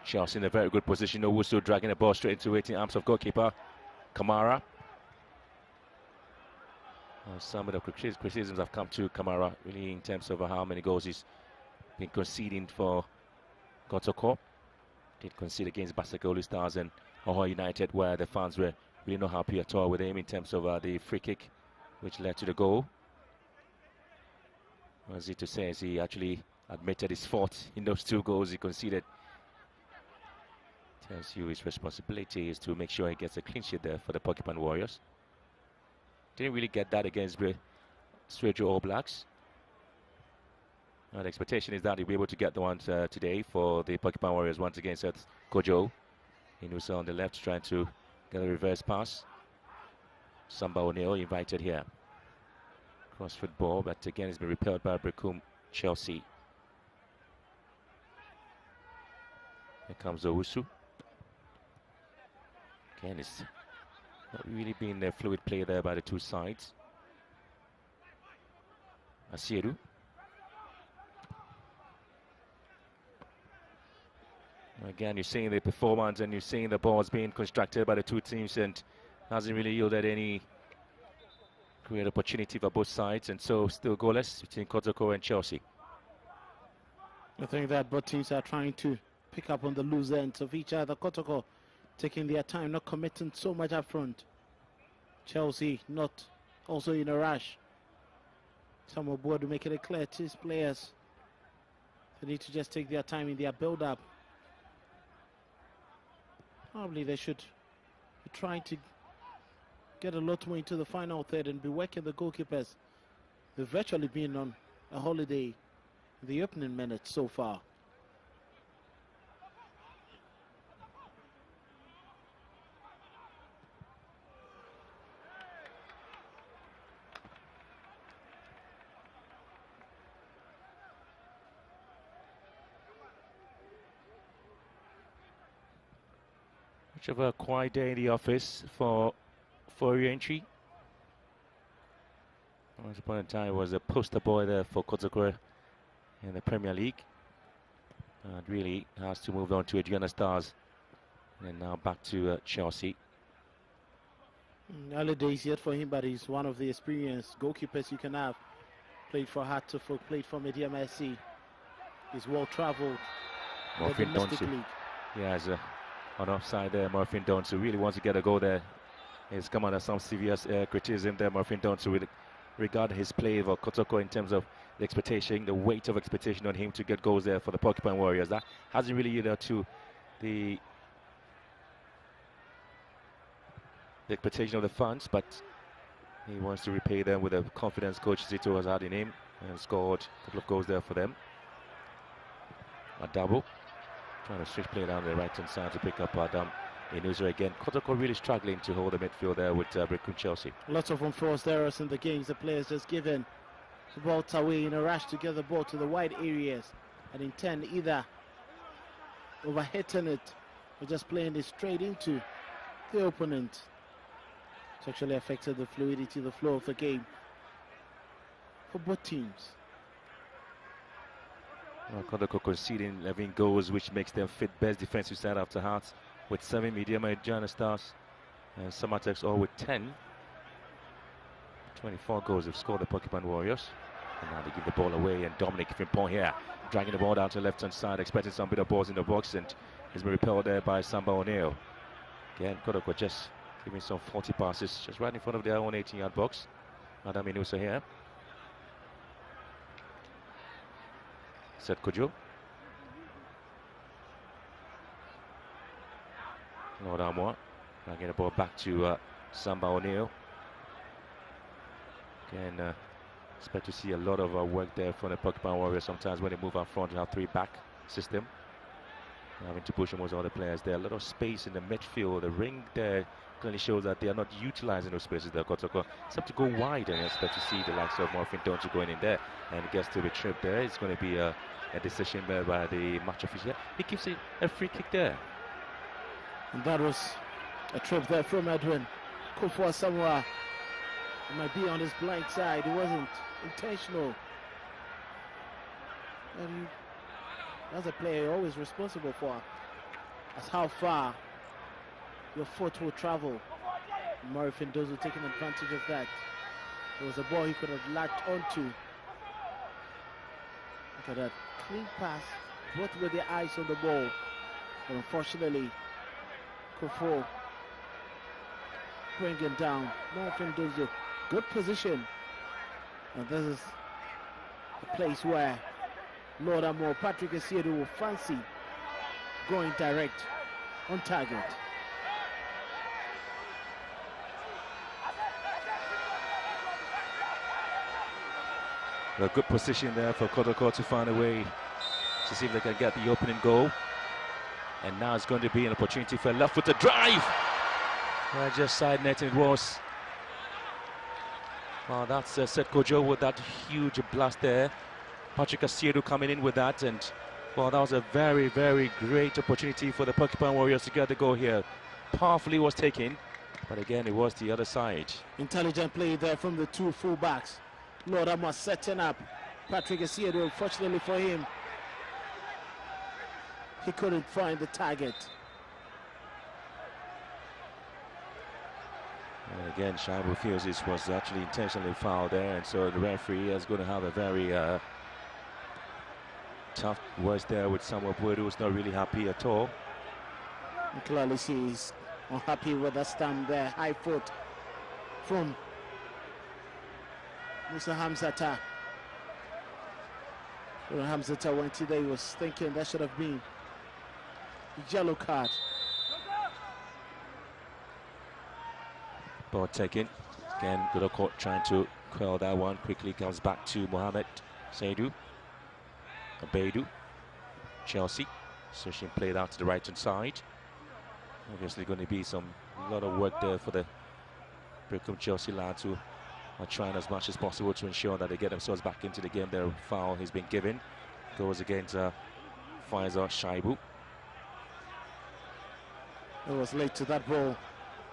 Chelsea in a very good position. Owusu dragging the ball straight into waiting arms of goalkeeper Kamara. Some of the criticisms have come to Kamara, really, in terms of how many goals he's been conceding for Kotoko. Did concede against Basakoli Stars and Oho United, where the fans were really not happy at all with him in terms of the free kick, which led to the goal. Was it to say, as he actually admitted his fault in those 2 goals he conceded. Tells you his responsibility is to make sure he gets a clean sheet there for the Porcupine Warriors. Didn't really get that against Srejo All Blacks. The expectation is that he'll be able to get the one today for the Porcupine Warriors once again. So it's Kojo Inusa on the left trying to get a reverse pass. Samba O'Neill invited here. Cross football, but again it's been repelled by Berekum Chelsea. Here comes Owusu. Again, it's not really been a fluid play there by the 2 sides. Asiedu. Again, you're seeing the performance and you're seeing the balls being constructed by the 2 teams, and hasn't really yielded any great opportunity for both sides, and so still goalless between Kotoko and Chelsea. I think that both teams are trying to pick up on the loose ends of each other. Kotoko taking their time, not committing so much up front. Chelsea not also in a rush. Some are bored to make it clear to his players. They need to just take their time in their build-up. Probably they should be trying to get a lot more into the final third and be working the goalkeepers. They've virtually been on a holiday in the opening minutes so far. Much of a quiet day in the office for re-entry. Once upon a time was a poster boy there for Kotoko in the Premier League. And really has to move on to Adriana Stars. And now back to Chelsea. Early days yet for him, but he's one of the experienced goalkeepers you can have. Played for Hartlepool, played for Media Messi. He's well travelled. Morfin Donsu. Yeah, on offside there, Morfin Donsu really wants to get a goal there. He's come under some serious criticism there, Morfin Donsu, with regard his play for Kotoko in terms of the expectation, the weight of expectation on him to get goals there for the Porcupine Warriors. That hasn't really yielded to the expectation of the fans, but he wants to repay them with the confidence Coach Zito has had in him and scored a couple of goals there for them. A double. Trying to switch play down the right-hand side to pick up Adam Inusa again. Kotoko really struggling to hold the midfield there with Berekum Chelsea. Lots of unforced errors in the games. The players just given the ball away in a rush to get the ball to the wide areas and intend either overhitting it or just playing it straight into the opponent. It's actually affected the fluidity, the flow of the game for both teams. Kotoko conceding 11 goals, which makes them fit best defensive side after Hearts with 7, Mediama, Adriana Stars and Samatex all with 10. 24 goals have scored the Porcupine Warriors. And now they give the ball away, and Dominic Frimpong here, dragging the ball down to the left-hand side, expecting some bit of balls in the box, and he's been repelled there by Samba O'Neill. Again, Kotoko just giving some 40 passes, just right in front of their own 18-yard box. Adam Inusa here. Set Kojo. Lord Armour, dragging the ball back to Samba O'Neill. Again, expect to see a lot of work there from the Porcupine Warriors. Sometimes when they move up front, you have 3-back system. Having to push almost all the players there. A lot of space in the midfield. The ring there clearly shows that they are not utilizing those spaces there. Kotoko. It's up to go wide, and you expect to see the likes of Morphin Donji going in there, and gets to be tripped there. It's going to be a decision made by the match official. He gives it a free kick there. And that was a trip there from Edwin Kofo Samoa. It might be on his blind side. It wasn't intentional. And that's a player you're always responsible for, as how far your foot will travel. Murray Findozo taking advantage of that. It was a ball he could have latched onto. Look at that clean pass, both with the eyes on the ball. But unfortunately, Kofo bringing down Murray Findozo. Good position. And this is a place where Lord Amor, Patrick Asiedu will fancy going direct on target. A good position there for Kotoko to find a way to see if they can get the opening goal. And now it's going to be an opportunity for a left-footed drive. Just side net it was. Well, that's Seth Kojo with that huge blast there. Patrick Asiedu coming in with that, and well, that was a very, very great opportunity for the Porcupine Warriors to get the goal here. Powerfully was taken, but again, it was the other side. Intelligent play there from the two fullbacks. Lord Amos setting up Patrick Asiedu. Unfortunately for him, he couldn't find the target. And again, Shaibu feels this was actually intentionally fouled there, and so the referee is going to have a very tough words there with Samuel Puedo, who's not really happy at all. You clearly see he's unhappy with the stand there. High foot from Musa Hamzata. When Hamzata went today, he was thinking that should have been a yellow card. Ball taken. Again, Kotoko trying to quell that one. Quickly comes back to Mohamed Saidu. Berekum Chelsea. Session played out to the right-hand side. Obviously going to be a lot of work there for the Berekum Chelsea lads who are trying as much as possible to ensure that they get themselves back into the game. Their foul has been given. Goes against Faisal Shaibu. It was late to that ball.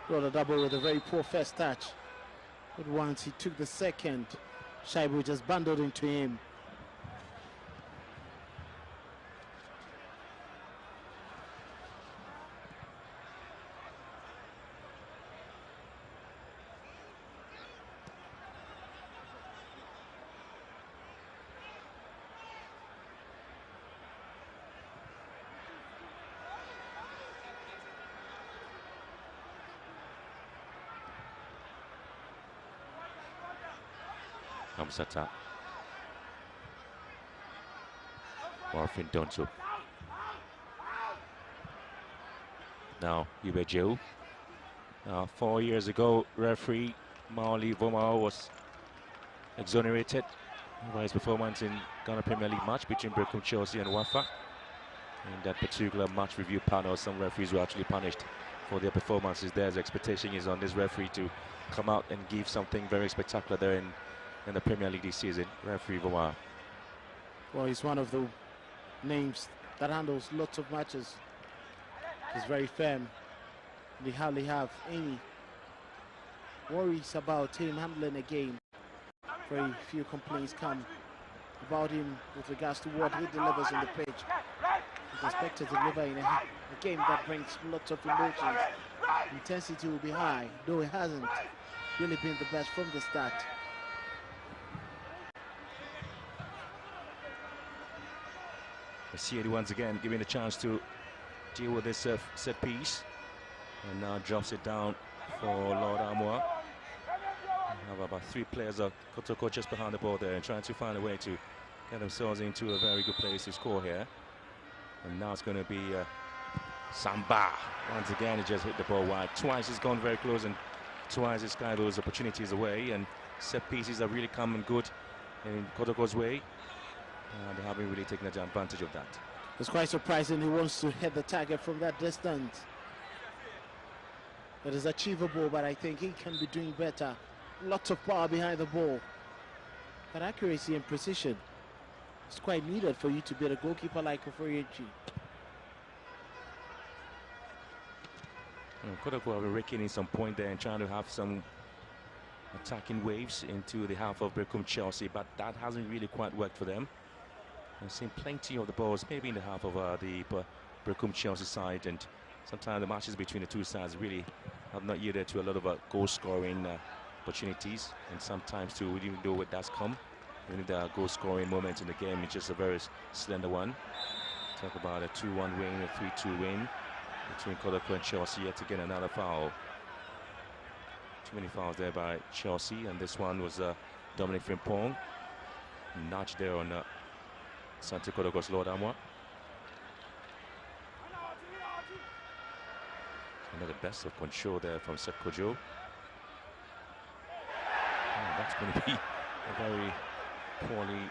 Got a double with a very poor first touch. But once he took the second, Shaibu just bundled into him. Hamzata. Morphin Donzo. Now Ubejeu. 4 years ago, referee Maoli Vomao was exonerated by his performance in Ghana Premier League match between Berekum Chelsea and Wafa. In that particular match review panel, some referees were actually punished for their performances. There's expectation is on this referee to come out and give something very spectacular there in the Premier League this season. Referee Vomao. Well, he's one of the names that handles lots of matches. He's very firm. They hardly have any worries about him handling a game. Very few complaints come about him with regards to what he delivers on the pitch. He's expected to deliver in a game that brings lots of emotions. Intensity will be high, though it hasn't really been the best from the start. Masiedi once again giving a chance to deal with this set piece. And now drops it down for Lord Armour. We have about 3 players of Kotoko just behind the ball there and trying to find a way to get themselves into a very good place to score here. And now it's going to be Samba. Once again, he just hit the ball wide. Twice he's gone very close and twice he's got those opportunities away. And set pieces are really coming good in Kotoko's way. They haven't really taken advantage of that. It's quite surprising he wants to hit the target from that distance. It is achievable, but I think he can be doing better. Lots of power behind the ball. But accuracy and precision is quite needed for you to be a goalkeeper like Oforiachi. Kotoko have been raking in some point there and trying to have some attacking waves into the half of Berekum Chelsea, but that hasn't really quite worked for them. I've seen plenty of the balls maybe in the half of the Berekum Chelsea side, and sometimes the matches between the two sides really have not yielded to a lot of goal scoring opportunities, and sometimes too, even though it does come, even if there are goal scoring moments in the game, it's just a very slender one. Talk about a 2-1 win, a 3-2 win between Kotoko and Chelsea. Yet again another foul. Too many fouls there by Chelsea, and this one was Dominic Frimpong. Notch there on Asante Kotoko's Lord Armour. Another best of control there from Seth Kojo. That's going to be a very poorly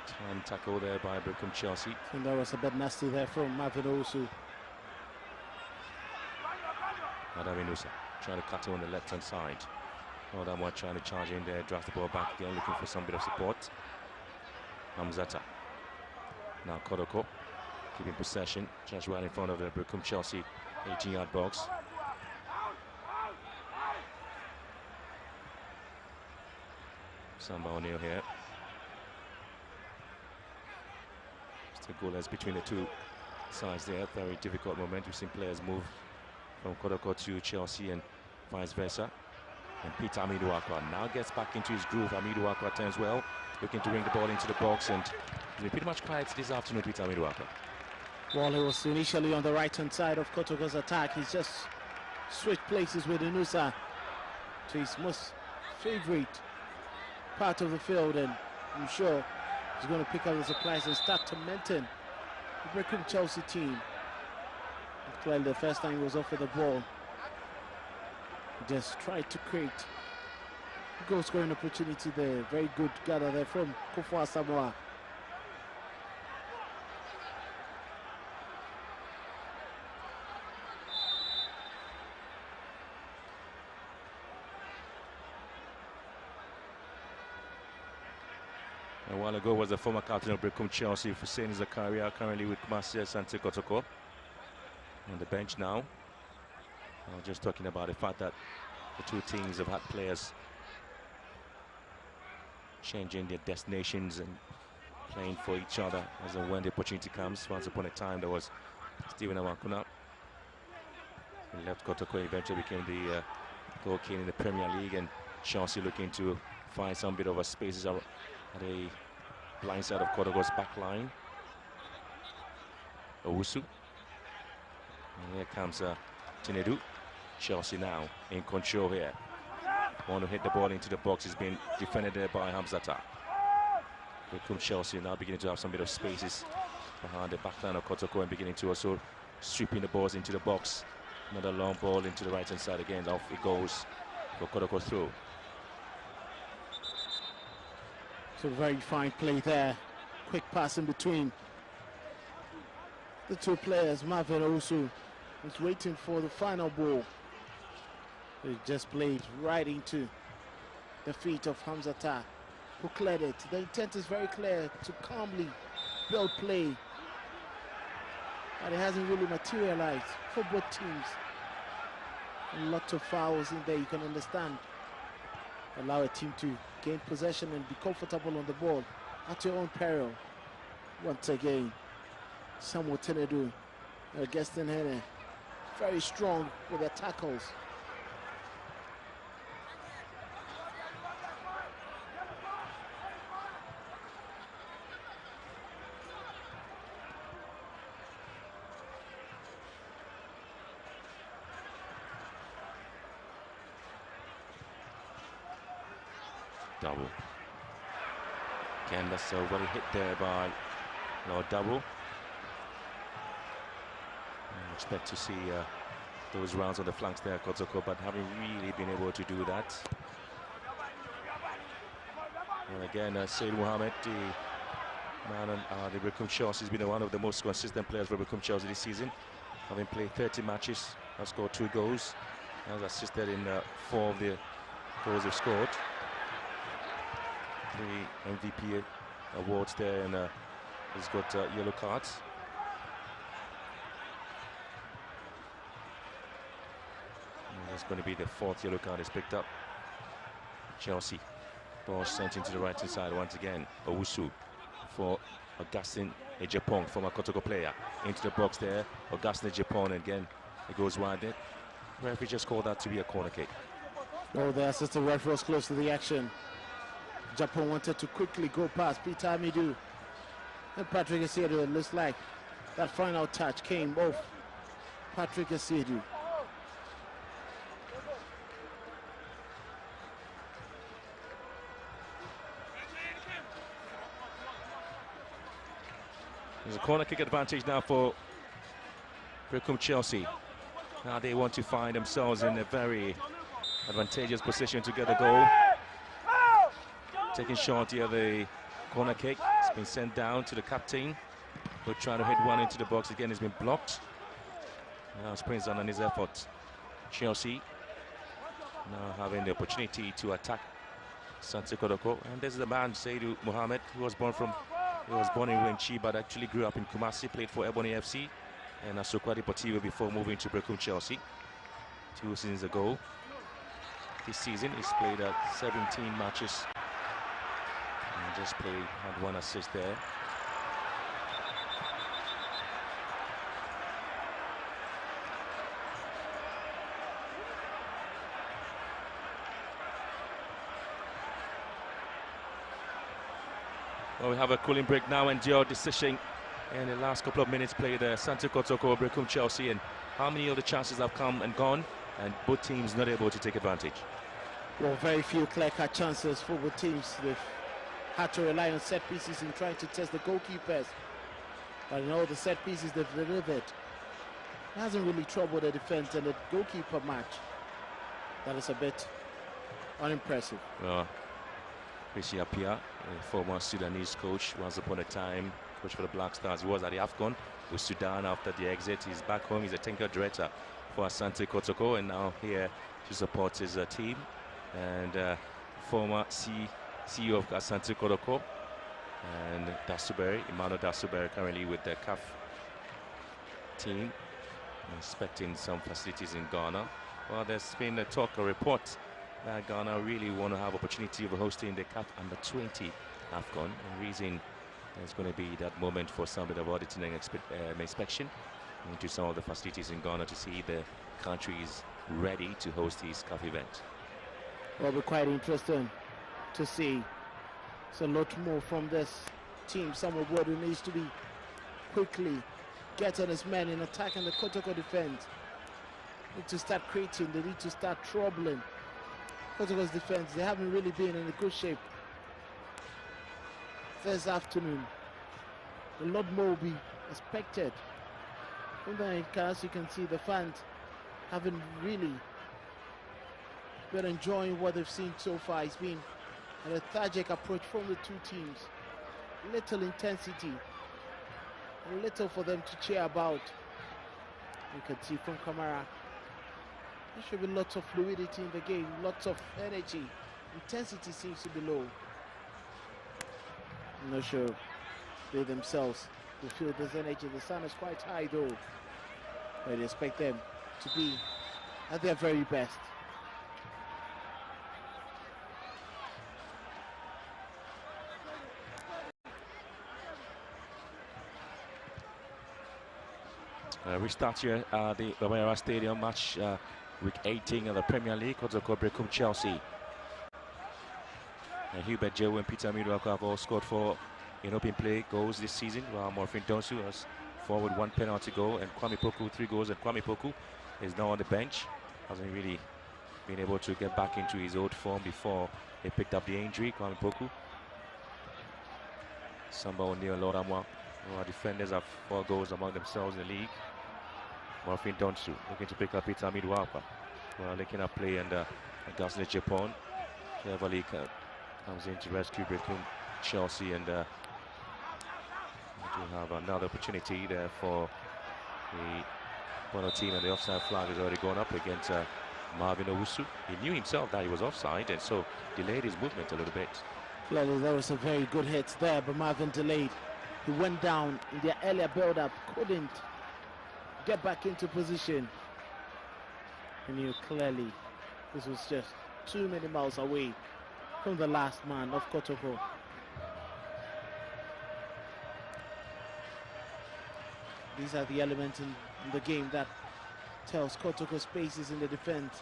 timed tackle there by Berekum Chelsea. And that was a bit nasty there from Marvin Osu. Adaminusa trying to cut it on the left hand side. Lord Armour trying to charge in there, draft the ball back again, looking for some bit of support. Hamzata. Now Kotoko keeping possession, just right in front of the Berekum Chelsea 18-yard box. Samba O'Neill here. Still goalless between the two sides there. Very difficult moment. We've seen players move from Kotoko to Chelsea and vice versa. And Peter Amiduakwa now gets back into his groove. Amiduakwa turns well, looking to bring the ball into the box, and he's been pretty much quiet this afternoon, Peter Amiduakwa. Well, he was initially on the right-hand side of Kotoko's attack. He's just switched places with Inusa to his most favorite part of the field, and I'm sure he's going to pick up the supplies and start tormenting the Berekum Chelsea team. Clearly, the first time he was off with the ball, he just tried to create a goal-scoring opportunity there. Very good gather there from Kofo Asamoah. A while ago was the former captain of Berekum Chelsea, Hussein Zakaria, currently with Asante Kotoko. On the bench now. Just talking about the fact that the two teams have had players changing their destinations and playing for each other as and when the opportunity comes. Once upon a time there was Stephen Awankuna. He left Kotoko, eventually became the goal king in the Premier League, and Chelsea looking to find some bit of a spaces at a blind side of Kotoko's back line. Owusu. And here comes Tinedu. Chelsea now in control here. Want to hit the ball into the box. It's been defended there by Hamzata. Berekum Chelsea now beginning to have some bit of spaces behind the back line of Kotoko and beginning to also sweeping the balls into the box. Another long ball into the right hand side again. Off it goes for Kotoko through. It's a very fine play there. Quick pass in between the two players. Marvin Osu was waiting for the final ball. He just played right into the feet of Hamzata, who cleared it. The intent is very clear to calmly build play, but it hasn't really materialized for both teams. A lot of fouls in there, you can understand. Allow a team to gain possession and be comfortable on the ball at your own peril. Once again, Samuel Tenedu, Augustin Hene, very strong with their tackles. Double. Again, that's a well hit there by Lord Double. I expect to see those rounds on the flanks there, Kotoko, but haven't really been able to do that. And again, Said Mohammed, the man on the Berekum Chelsea, has been one of the most consistent players for Berekum Chelsea this season. Having played 30 matches, has scored 2 goals, has assisted in 4 of the goals they've scored. 3 MVP awards there, and he's got yellow cards. And that's going to be the 4th yellow card he's picked up. Chelsea. Ball sent into the right-hand side once again. Owusu for Augustin Ejepong, former Kotoko player. Into the box there. Augustin Ejepong again. It goes wide there. Referee just called that to be a corner kick. Oh, the assistant referee was close to the action. Japan wanted to quickly go past Peter Amidou. And Patrick Asiedu, it looks like that final touch came off Patrick Asiedu. There's a corner kick advantage now for Berekum Chelsea. Now they want to find themselves in a very advantageous position to get a goal. Taking short here, the corner kick. It's been sent down to the captain. We're trying to hit one into the box again. It's been blocked. Now springs on his effort. Chelsea now having the opportunity to attack Asante Kotoko. And this is the man, Saidu Mohammed, who was born in Wenchi, but actually grew up in Kumasi, played for Ebony FC and Asokwa Deportivo before moving to Berekum Chelsea 2 seasons ago. This season he's played 17 matches and just had 1 assist there. Well, we have a cooling break now, and your decision in the last couple of minutes played Asante Kotoko, Berekum Chelsea, and how many of the chances have come and gone, and both teams not able to take advantage? Well, very few clear-cut chances for both teams. They've had to rely on set pieces in trying to test the goalkeepers. But in all the set pieces they've delivered, it hasn't really troubled the defense and the goalkeeper match. That is a bit unimpressive. Well, Chrissy Apia, a former Sudanese coach, once upon a time coach for the Black Stars. He was at the AFCON with Sudan after the exit. He's back home. He's a technical director for Asante Kotoko, and now here to support his team. And former CEO of Asante Kotoko, and Dasuberi, Emmanuel Dasuberi, currently with the CAF team, inspecting some facilities in Ghana. Well, there's been a report that Ghana really want to have opportunity of hosting the CAF Under-20 AFCON. And reason there's going to be that moment for some bit of auditing and inspection into some of the facilities in Ghana to see the country is ready to host this CAF event. Well, it'll be quite interesting to see. It's a lot more from this team. Samuel Boadu needs to be quickly getting his men in attacking the Kotoko defense. They need to start creating. They need to start troubling Kotoko's defense. They haven't really been in a good shape this afternoon. A lot more will be expected. From there, as you can see, the fans haven't really been enjoying what they've seen so far. It's been a lethargic approach from the two teams. Little intensity, a little for them to cheer about. You can see from Kamara, there should be lots of fluidity in the game, lots of energy. Intensity seems to be low. I'm not sure they themselves will feel this energy. The sun is quite high though. But I expect them to be at their very best. We start here at the Bamera Stadium, match week 18 of the Premier League. Kotoko Berekum Chelsea. Hubert Joe and Peter Amidou have all scored for in open play goals this season, while Morfin Donsu has forward 1 penalty goal, and Kwame Poku 3 goals, and Kwame Poku is now on the bench. Hasn't really been able to get back into his old form before he picked up the injury. Kwame Poku, Samba O'Neill, Loramwa, who are defenders, have 4 goals among themselves in the league. Morfin Donsu looking to pick up Peter Midwapa. Well, looking at play and Gasne Japan cleverly comes in to rescue Berekum Chelsea, and we do have another opportunity there for the Bono team, and the offside flag has already gone up against Marvin Owusu. He knew himself that he was offside and so delayed his movement a little bit. Clearly there was some very good hits there, but Marvin delayed. He went down in the earlier build-up, couldn't get back into position. He knew clearly this was just too many miles away from the last man of Kotoko. These are the elements in the game that tells Kotoko spaces in the defense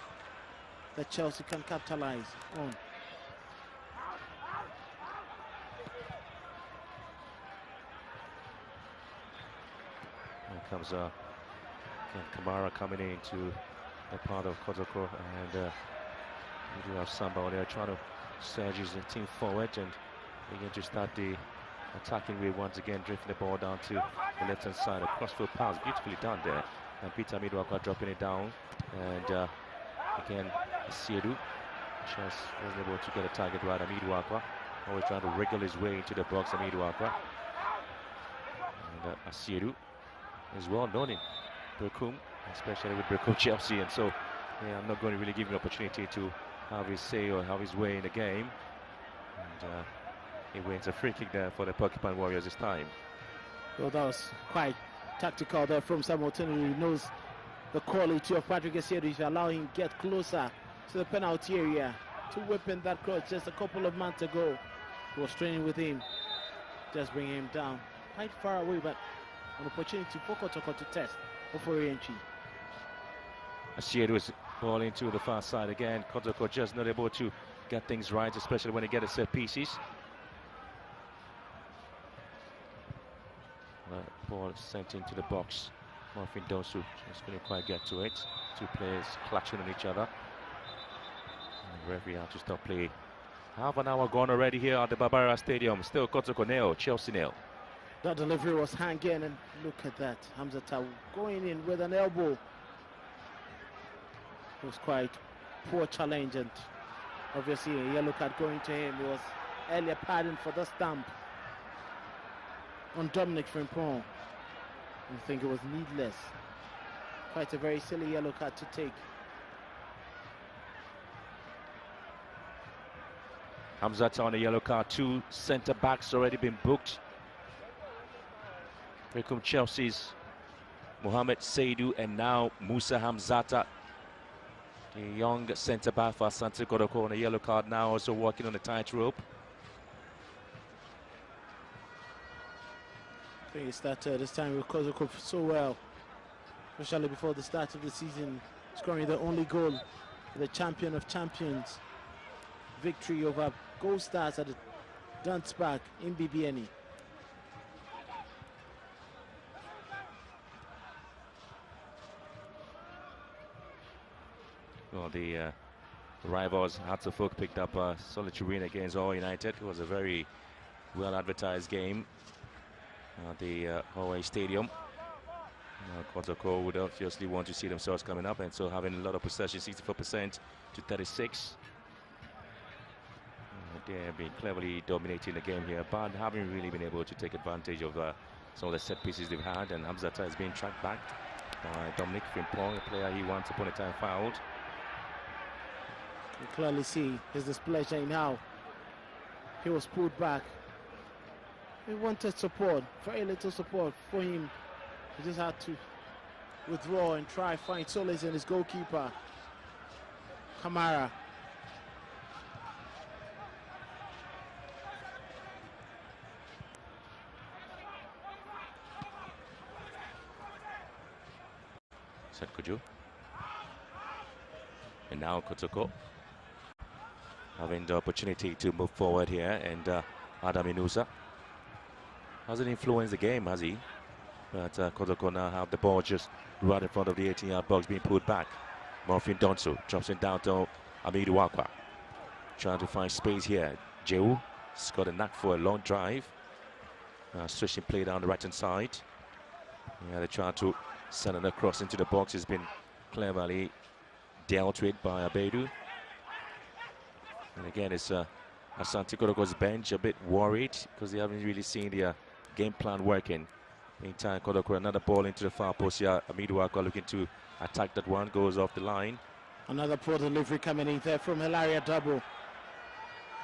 that Chelsea can capitalize on. Here comes Kamara coming into the part of Kotoko, and we do have Samba on there trying to surge his team forward and begin to start the attacking way once again, drifting the ball down to the left hand side. A crossfield pass, beautifully done there, and Peter Midwaka dropping it down, and again Siedu just wasn't able to get a target right. Midwaka always trying to wriggle his way into the box. Midwaka, and Siedu is well known in Berekum, especially with Berekum Chelsea, and so yeah, I'm not going to really give him an opportunity to have his say or have his way in the game. And he wins a free kick there for the Porcupine Warriors this time. Well, that was quite tactical there from Samuel Tenu. He knows the quality of Patrick Asiedu. If you allow him get closer to the penalty area to whip in that cross just a couple of months ago, he was training with him, just bringing him down quite far away, but an opportunity for Kotoko to test before re-entry. Asiedu is balling to the far side again. Kotoko just not able to get things right, especially when they get a set pieces. Ball sent into the box. Morfin Dosu just couldn't quite get to it. 2 players clutching on each other. And the referee had to stop play. Half an hour gone already here at the Barbara Stadium. Still Kotoko nil, Chelsea nil. That delivery was hanging, and look at that. Hamzata going in with an elbow. It was quite poor challenge, and obviously a yellow card going to him. It was earlier padding for the stamp on Dominic Frimpong. I think it was needless. Quite a very silly yellow card to take. Hamzata on a yellow card. 2 centre backs already been booked. Berekum Chelsea's Mohamed Seidu and now Musa Hamzata, the young centre back for Asante Kotoko, on a yellow card now, also walking on the tightrope. I think it started this time with Kotoko so well, especially before the start of the season, scoring the only goal for the champion of champions victory over Gold Stars at the Dunspark in BBNE. Well, the rivals Hatzefolk picked up a solitary win against All United. It was a very well advertised game at the Hallway Stadium. Kotoko would obviously want to see themselves coming up, and so having a lot of possession, 64% to 36. They've been cleverly dominating the game here, but haven't really been able to take advantage of some of the set pieces they've had. And Hamzata is being tracked back by Dominic Frimpong, a player he once upon a time fouled. You clearly see his displeasure in how he was pulled back. He wanted support, very little support for him. He just had to withdraw and try find solace in his goalkeeper, Kamara. Said Kuju. And now Kotoko having the opportunity to move forward here, and Adam Inusa hasn't influenced the game, has he? But Kotoko now have the ball just right in front of the 18-yard box, being pulled back. Morphin Donso drops it down to Amidu Wakwa. Trying to find space here. Jehu has got a knack for a long drive. Switching play down the right-hand side. Yeah, they try to send it across into the box. It's been cleverly dealt with by Abedu. And again, it's Asante Kotoko's bench a bit worried because they haven't really seen the game plan working. Meantime, Kotoko another ball into the far post here. Amidu Wakwa looking to attack that one, goes off the line. Another poor delivery coming in there from Hilaria Double.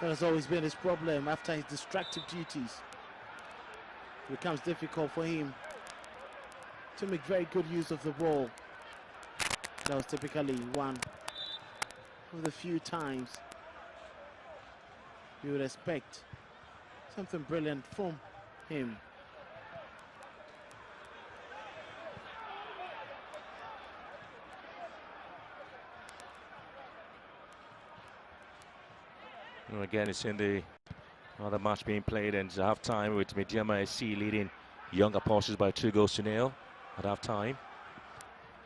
That has always been his problem after his distracted duties. It becomes difficult for him to make very good use of the ball. That was typically one of the few times you would expect something brilliant from him. Well, again, it's in the other match being played, and it's half-time with Mediama SC leading Young Apostles by 2-0 at half-time.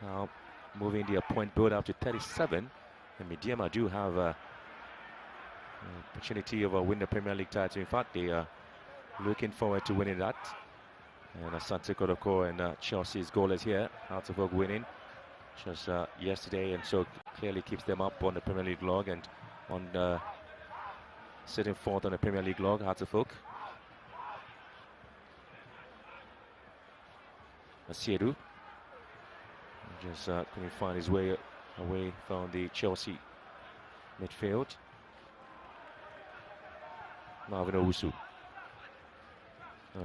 Now moving the point build up to 37, and Mediama do have an opportunity of winning the Premier League title. In fact, they are looking forward to winning that. And Asante Kotoko and Chelsea's goalless here, out of work winning just yesterday, and so clearly keeps them up on the Premier League log and on sitting fourth on the Premier League log. Hartlepool. Asiedu just couldn't find his way away from the Chelsea midfield. Marvin Owusu.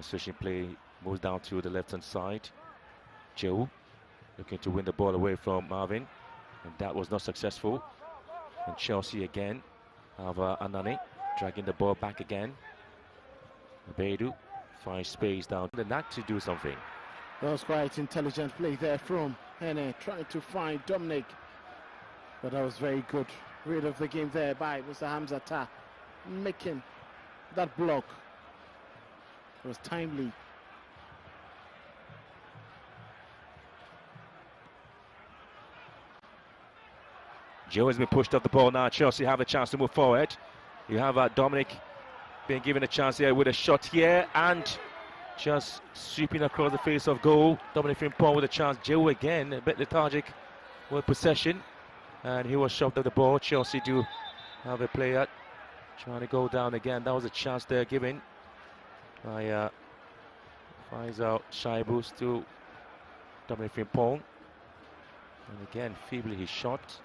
Switching play moves down to the left hand side. Joe looking to win the ball away from Marvin, and that was not successful. And Chelsea again have Anane dragging the ball back again. Abedu finds space down the knack to do something. That was quite intelligent play there from Hene, trying to find Dominic. But that was very good read of the game there by Mr. Hamzata, making that block. It was timely. Joe has been pushed off the ball now. Chelsea have a chance to move forward. You have Dominic being given a chance here with a shot here, and just sweeping across the face of goal. Dominic Frimpong with a chance. Joe again a bit lethargic with possession, and he was shoved off the ball. Chelsea do have a player trying to go down again. That was a chance there given by finds out Shaibus to Dominic Frimpong, and again feebly he shot,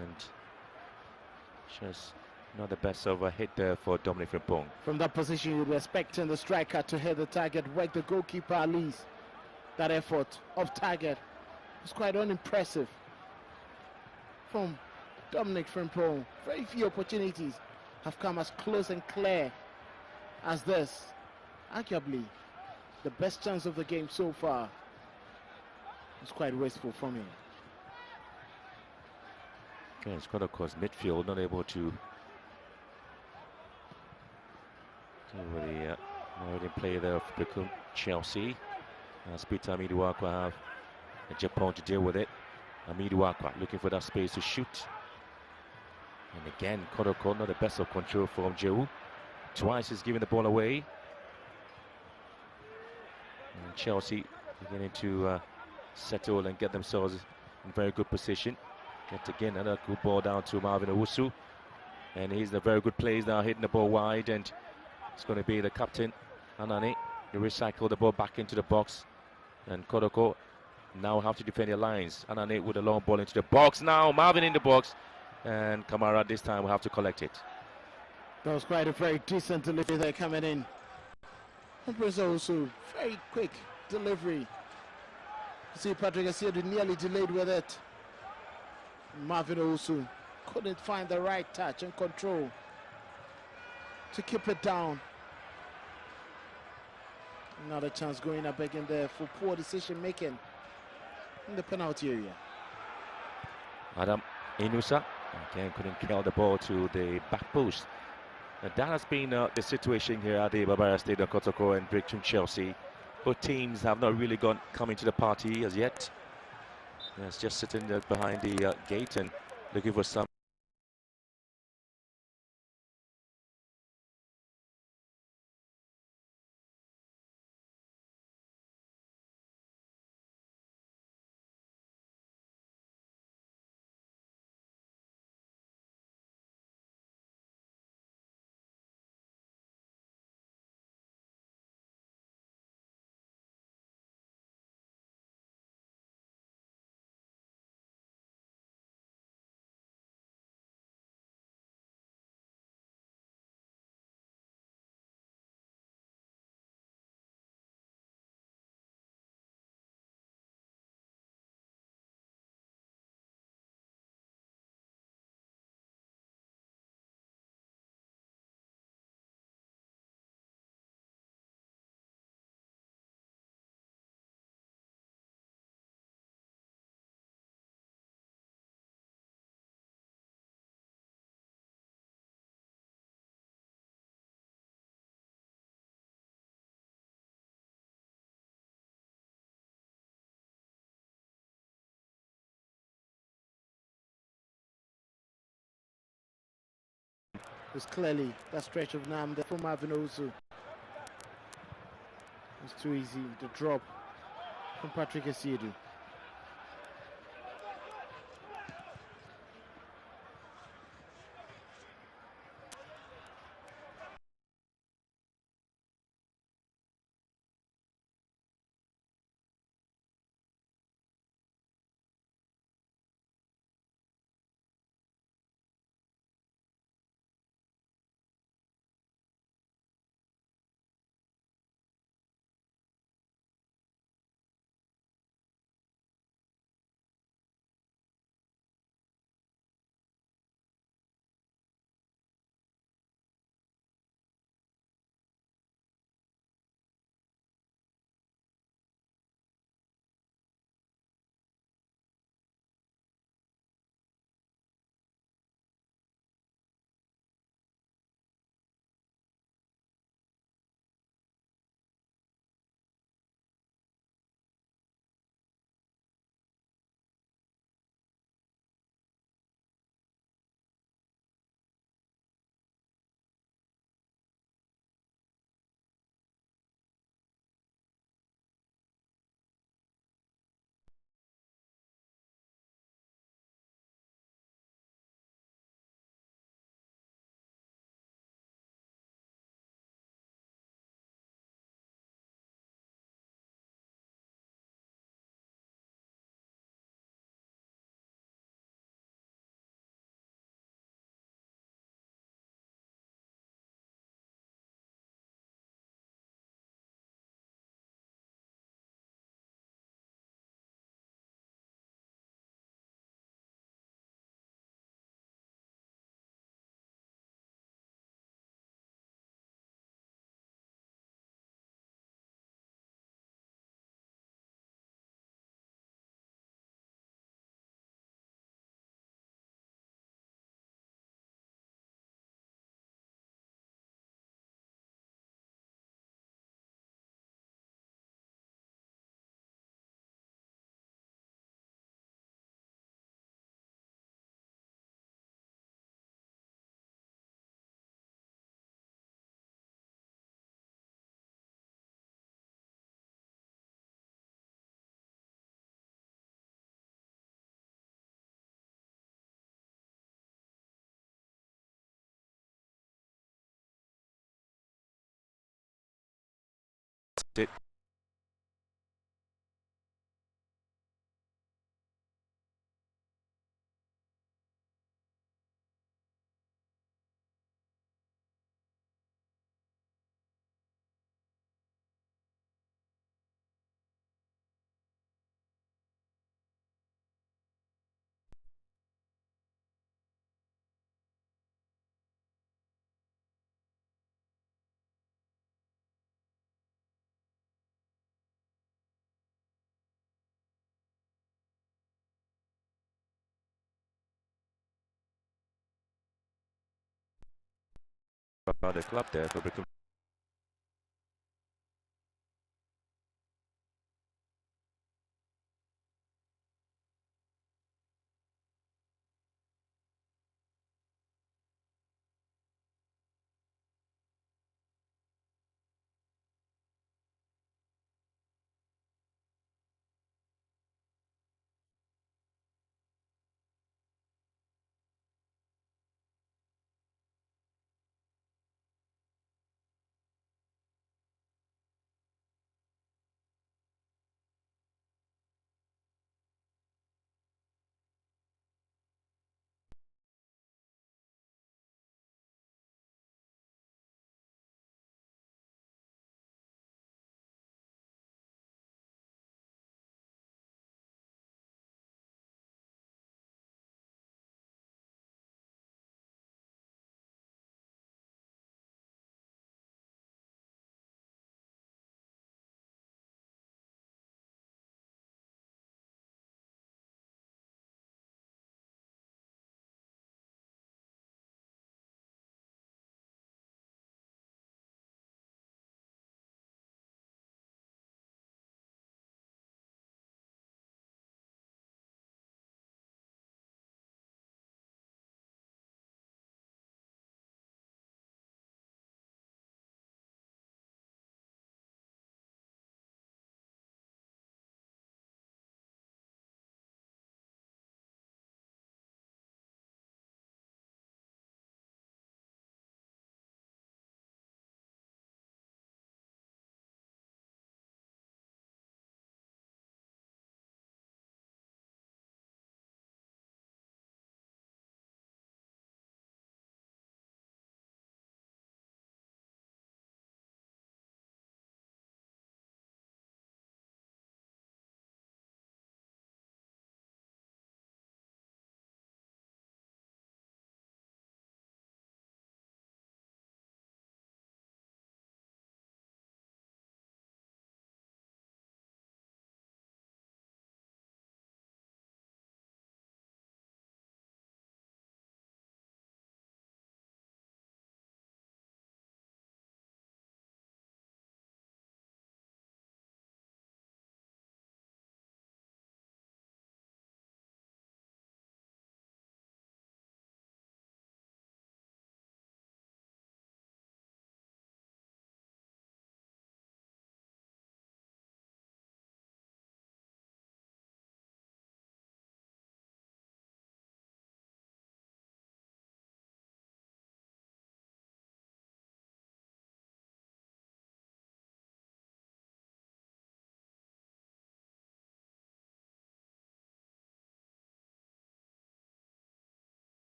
and just not the best of a hit there for Dominic Frimpong. From that position, you'd be expecting the striker to hit the target, wake the goalkeeper at least. That effort off target was quite unimpressive from Dominic Frimpong. Very few opportunities have come as close and clear as this. Arguably, the best chance of the game so far was quite wasteful from him. Okay, it's got, of course, midfield not able to really play there of Berekum Chelsea. As Peter Amidu Wakwa have Japan to deal with it. Amidu Wakwa looking for that space to shoot. And again, Kotoko not the best of control from Joe. Twice he's giving the ball away. And Chelsea beginning to settle and get themselves in very good position. Get again another good ball down to Marvin Owusu. And he's in a very good place now, hitting the ball wide, and it's going to be the captain, Anani, to recycle the ball back into the box. And Kotoko now have to defend their lines. Anani with a long ball into the box. Now Marvin in the box, and Kamara this time will have to collect it. That was quite a very decent delivery there coming in. Also very quick delivery. See Patrick Asiedu nearly delayed with it. Marvin Owusu couldn't find the right touch and control to keep it down. Another chance going up again there for poor decision making in the penalty area. Adam Inusa again couldn't kill the ball to the back post. And that has been the situation here at the Barbara Stadium, Kotoko and Berekum Chelsea. Both teams have not really come into the party as yet. Yes, just sitting there behind the gate and looking for some. It's clearly that stretch of Namde from Avinosu. It's too easy. The drop from Patrick Esiedu. It. About the club there for Berekum.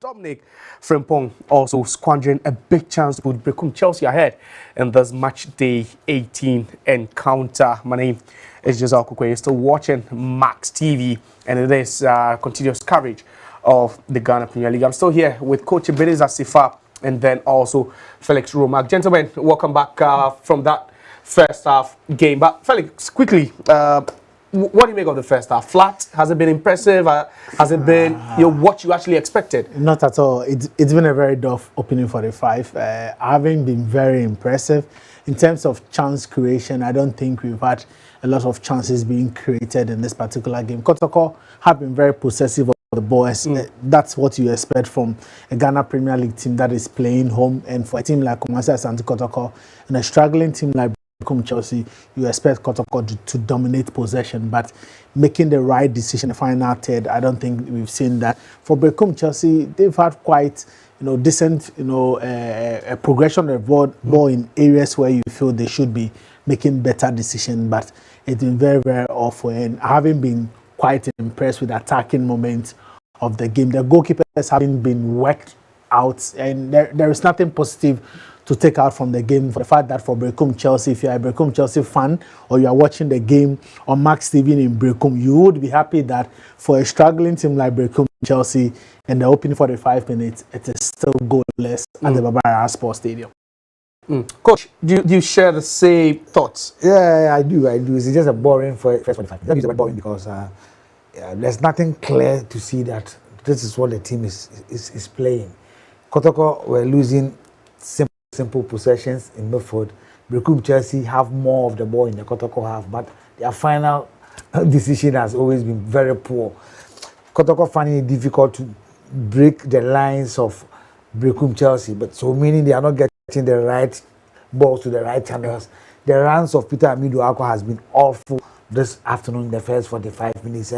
Dominic Frimpong also squandering a big chance to put Berekum Chelsea ahead in this match day 18 encounter. My name is Joseph Kukwe. You're still watching Max TV, and it is continuous coverage of the Ghana Premier League. I'm still here with Coach Ebenezer Sifa and then also Felix Romack. Gentlemen, welcome back from that first half game. But Felix, quickly, what do you make of the first half? Flat? Has it been impressive? Has it been what you actually expected? Not at all. It's been a very tough opening for the five. I haven't been very impressive. In terms of chance creation, I don't think we've had a lot of chances being created in this particular game. Kotoko have been very possessive of the ball. That's what you expect from a Ghana Premier League team that is playing home. And for a team like Asante Kotoko and a struggling team like Berekum Chelsea, you expect Kotoko to dominate possession, but making the right decision, the final third, I don't think we've seen that. For Berekum Chelsea, they've had quite decent a progression of the ball in areas where you feel they should be making better decisions, but it's been very, very awful. And I haven't been quite impressed with the attacking moments of the game. The goalkeepers haven't been worked out, and there is nothing positive to take out from the game. For the fact that for Berekum Chelsea, if you are a Berekum Chelsea fan or you are watching the game on Max TV in Berekum, you would be happy that for a struggling team like Berekum Chelsea in the opening 45 minutes, it is still goalless at the Barbara Sports Stadium. Coach, do you share the same thoughts? Yeah, I do. It's just a boring first 45. That is boring because there's nothing clear to see that this is what the team is playing. Kotoko were losing simple possessions in midfield. Berekum Chelsea have more of the ball in the Kotoko half, but their final decision has always been very poor. Kotoko finding it difficult to break the lines of Berekum Chelsea, but so meaning they are not getting the right balls to the right channels. The runs of Peter Amidu-Ako has been awful this afternoon in the first 45 minutes.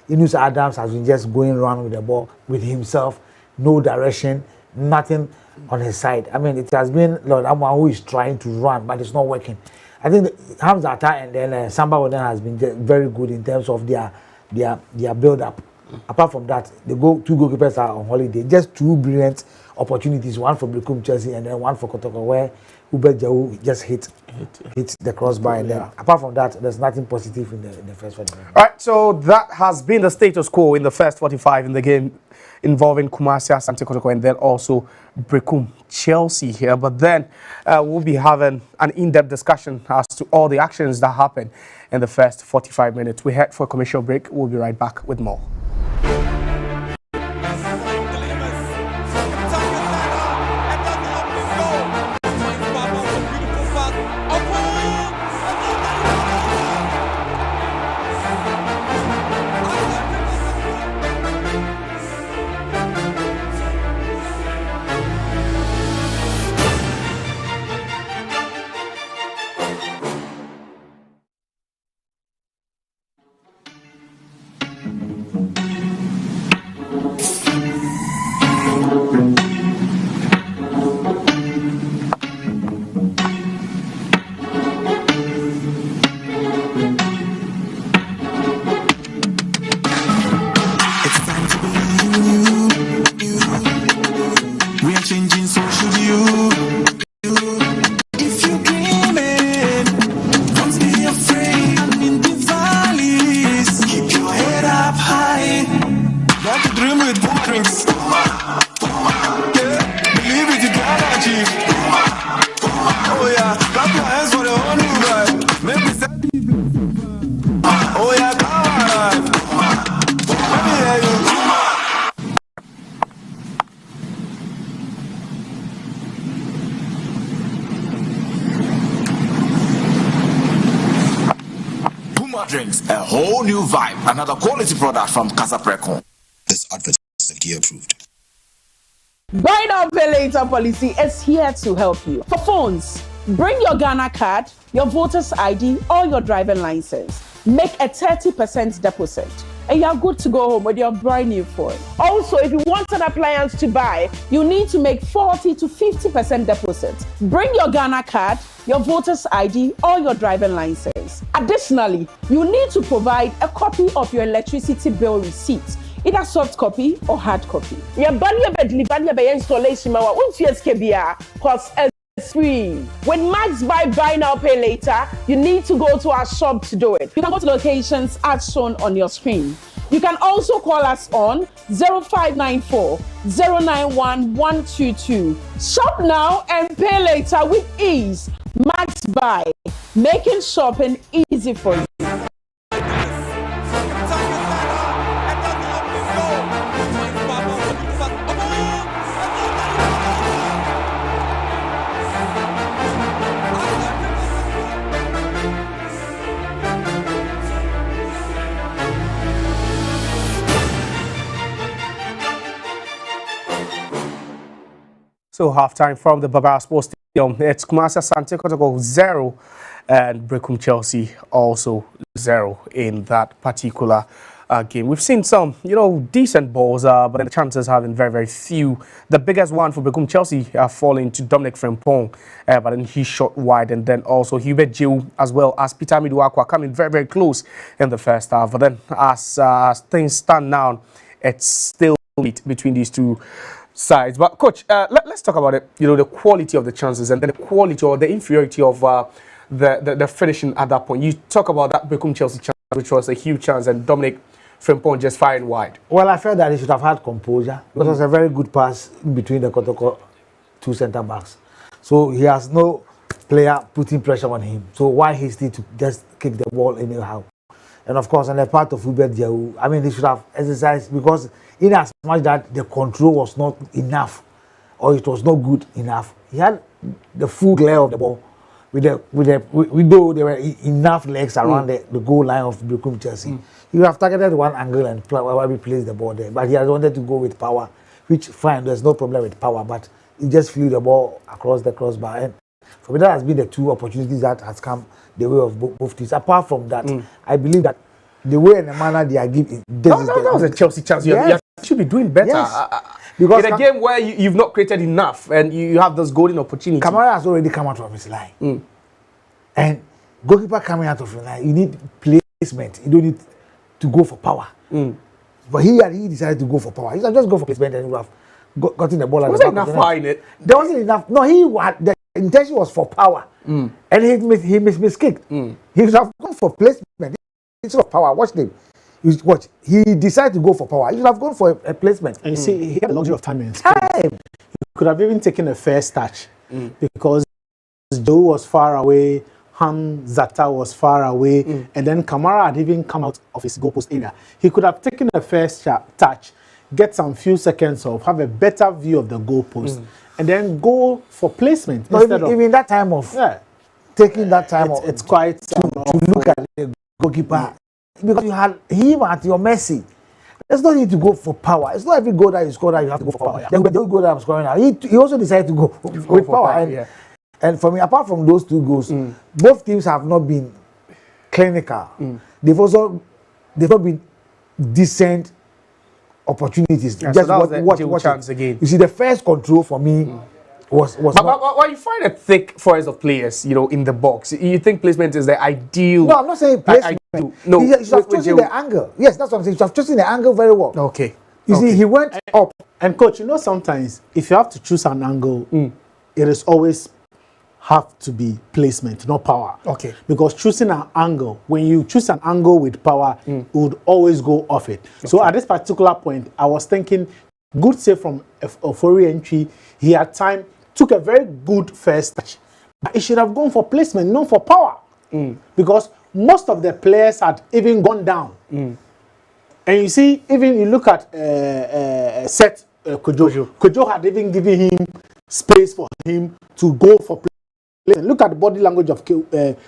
Inus Adams has been just going around with the ball with himself, no direction, nothing on his side. I mean, it has been Lord Amwa who is trying to run, but it's not working. I think Hamza Atta and then Samba Oden has been very good in terms of their build-up. Apart from that, the two goalkeepers are on holiday. Just two brilliant opportunities, one for Berekum Chelsea and then one for Kotoko, where Hubert Jau just hit the crossbar. And then, apart from that, there's nothing positive in the first 45. All right, so that has been the status quo in the first 45 in the game involving Kumasi Asante Kotoko and then also Berekum Chelsea here. But then we'll be having an in-depth discussion as to all the actions that happened in the first 45 minutes. We head for a commercial break. We'll be right back with more. Drinks, a whole new vibe. Another quality product from Berekum. This advert is FDA approved. Buy now, pay later policy is here to help you. For phones, bring your Ghana card, your voter's ID, or your driving license. Make a 30% deposit, and you're good to go home with your brand new phone. Also, if you want an appliance to buy, you need to make 40 to 50% deposit. Bring your Ghana card, your voter's ID, or your driving license. Additionally, you need to provide a copy of your electricity bill receipt. either soft copy or hard copy. Your body deliver by installation ma won't cause it's free. When Max buy now pay later, you need to go to our shop to do it. You can go to locations as shown on your screen. You can also call us on 0594 091 122. Shop now and pay later with ease. Max Buy, making shopping easy for you. So halftime from the Baba Sports Stadium. It's Kumasi Asante Kotoko 0 and Berekum Chelsea also 0 in that particular game. We've seen some, decent balls, but the chances have been very, very few. The biggest one for Berekum Chelsea falling to Dominic Frimpong, but then he shot wide, and then also Hubert Jiu as well as Peter Miduakwa coming very, very close in the first half. But then as things stand now, it's still between these two sides. But coach, let's talk about it. The quality of the chances and then the quality or the inferiority of the finishing at that point. You talk about that Berekum Chelsea chance, which was a huge chance, and Dominic Frimpong just firing wide. Well, I felt that he should have had composure. It was a very good pass in between the Kotoko two centre backs. So he has no player putting pressure on him. So why hasty to just kick the ball anyhow? And of course, on the part of Hubert Jiu, he should have exercised, because in as much that the control was not enough or it was not good enough, he had the full glare of the ball. Though there were enough legs around the goal line of Berekum Chelsea. He would have targeted one angle and probably placed the ball there. But he had wanted to go with power, which fine, there's no problem with power, but he just flew the ball across the crossbar. And for me, that has been the two opportunities that has come the way of both teams. Apart from that, I believe that the way and the manner they are giving, that was a Chelsea chance. Yes. You should be doing better. Yes. Because in a game where you've not created enough and you have those golden opportunities. Kamara has already come out of his line. And goalkeeper coming out of his line, you need placement. You don't need to go for power. But he decided to go for power. He said, just go for placement, and he would have gotten the ball at the back. Wasn't enough fine it? There wasn't enough. No, the intention was for power. And he miskicked. He should have gone for placement instead of power. Watch him. He decided to go for power. He should have gone for a placement. And you see, he had a luxury of time and space. He could have even taken a first touch because Joe was far away, Zata was far away, and then Kamara had even come out of his goalpost area. He could have taken a first touch, get some few seconds off, have a better view of the goalpost, and then go for placement. No, even that time off. Yeah. Taking that time off. It's quite to look at the goalkeeper. Because you had him at your mercy. There's no need to go for power. It's not every goal that you score that you have to go for power. The goal that I'm scoring now, he also decided to go with power. And for me, apart from those two goals, both teams have not been clinical. They've not been decent opportunities. Yeah, just so what chance again. You see, the first control for me was but you find a thick forest of players, in the box. You think placement is the ideal? No, I'm not saying placement. No, you should have chosen the angle. Yes, that's what I'm saying. You should have chosen the angle very well. Okay. You see, he went up. And coach, sometimes if you have to choose an angle, it is always have to be placement, not power. Okay. Because choosing an angle, when you choose an angle with power, it would always go off it. Okay. So at this particular point, I was thinking, good save from Ofori entry. He had time, took a very good first touch. But he should have gone for placement, not for power. Because most of the players had even gone down. And you see, even you look at Seth Kojo. Kojo had even given him space for him to go for placement. Look at the body language of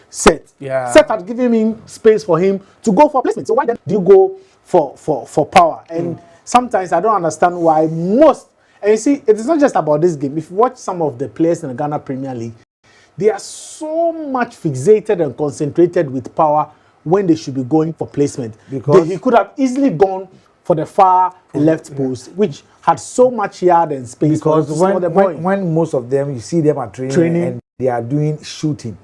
Seth. Yeah. Seth had given him space for him to go for placement. So why then do you go for power? And sometimes I don't understand why most. And you see, it is not just about this game. If you watch some of the players in the Ghana Premier League, they are so much fixated and concentrated with power when they should be going for placement. Because he could have easily gone for the far left post, which had so much yard and space. Because when most of them, you see them are training and they are doing shooting,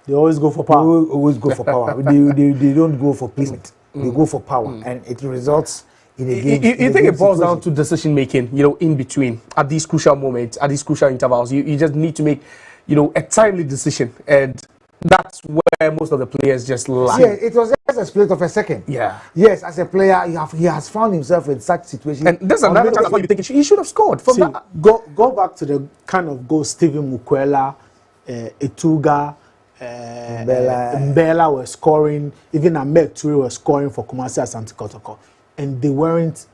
they always go for power. They always go for power. They don't go for placement. They go for power, and it results in a game. You think it boils down to decision making, in between, at these crucial moments, at these crucial intervals? You just need to make, a timely decision, and that's where most of the players just lie. Yeah, it was just a split of a second. Yeah. Yes, as a player, he has found himself in such situation. And there's another chance you think he should have scored. From that. Go back to the kind of goal Stephen Mukwela, Etuga, Mbella were scoring. Even Ahmed Toure was scoring for Kumasi Asante Kotoko, and they weren't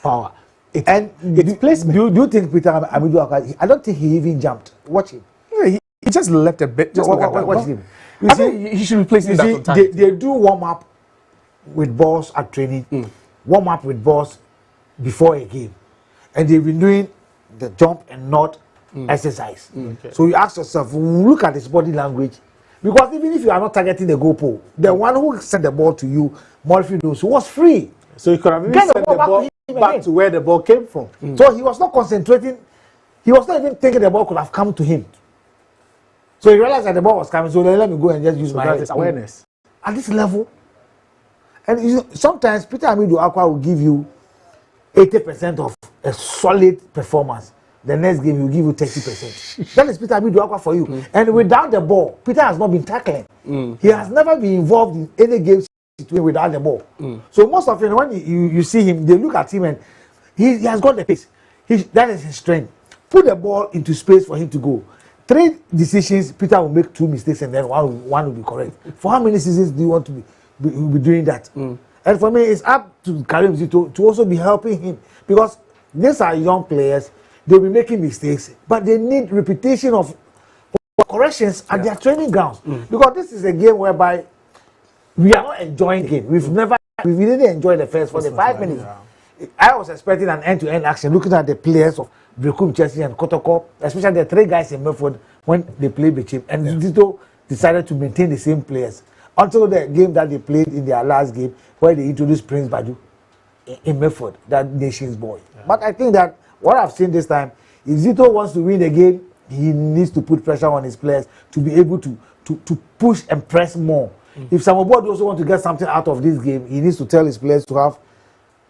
power. Do you think Peter Amidu? I don't think he even jumped. Watch him. Yeah, he just left a bit. Just watch him. I think he should replace him. They do warm up with balls at training, warm up with balls before a game, and they've been doing the jump and not exercise. Okay. So you ask yourself, look at his body language, because even if you are not targeting the goal pole, the one who sent the ball to you, Murphy knows, was free. So you could have even sent the ball back to where the ball came from. So he was not concentrating. He was not even thinking the ball could have come to him. So he realized that the ball was coming, so let me go and just use my awareness. At this level. And sometimes Peter Amidu Aqua will give you 80% of a solid performance. The next game he will give you 30%. That is Peter Amidu Aqua for you. And without the ball, Peter has not been tackling. He has never been involved in any game situation without the ball. So most often when you see him, they look at him and he has got the pace. That is his strength. Put the ball into space for him to go. 3 decisions, Peter will make 2 mistakes and then one will be correct. For how many seasons do you want to be doing that? And for me, it's up to Karim Zito to also be helping him, because these are young players. They'll be making mistakes, but they need repetition of corrections at their training grounds. Because this is a game whereby we are not enjoying game. We didn't enjoy the first 45 minutes. I was expecting an end-to-end action, looking at the players of Berekum Chelsea and Kotoko, especially the 3 guys in Medford when they played Berekum. And Zito decided to maintain the same players until the game that they played in their last game, where they introduced Prince Badu in Medford, that nation's boy. But I think that what I've seen this time, if Zito wants to win the game, he needs to put pressure on his players to be able to push and press more. If Samobodu also wants to get something out of this game, he needs to tell his players to have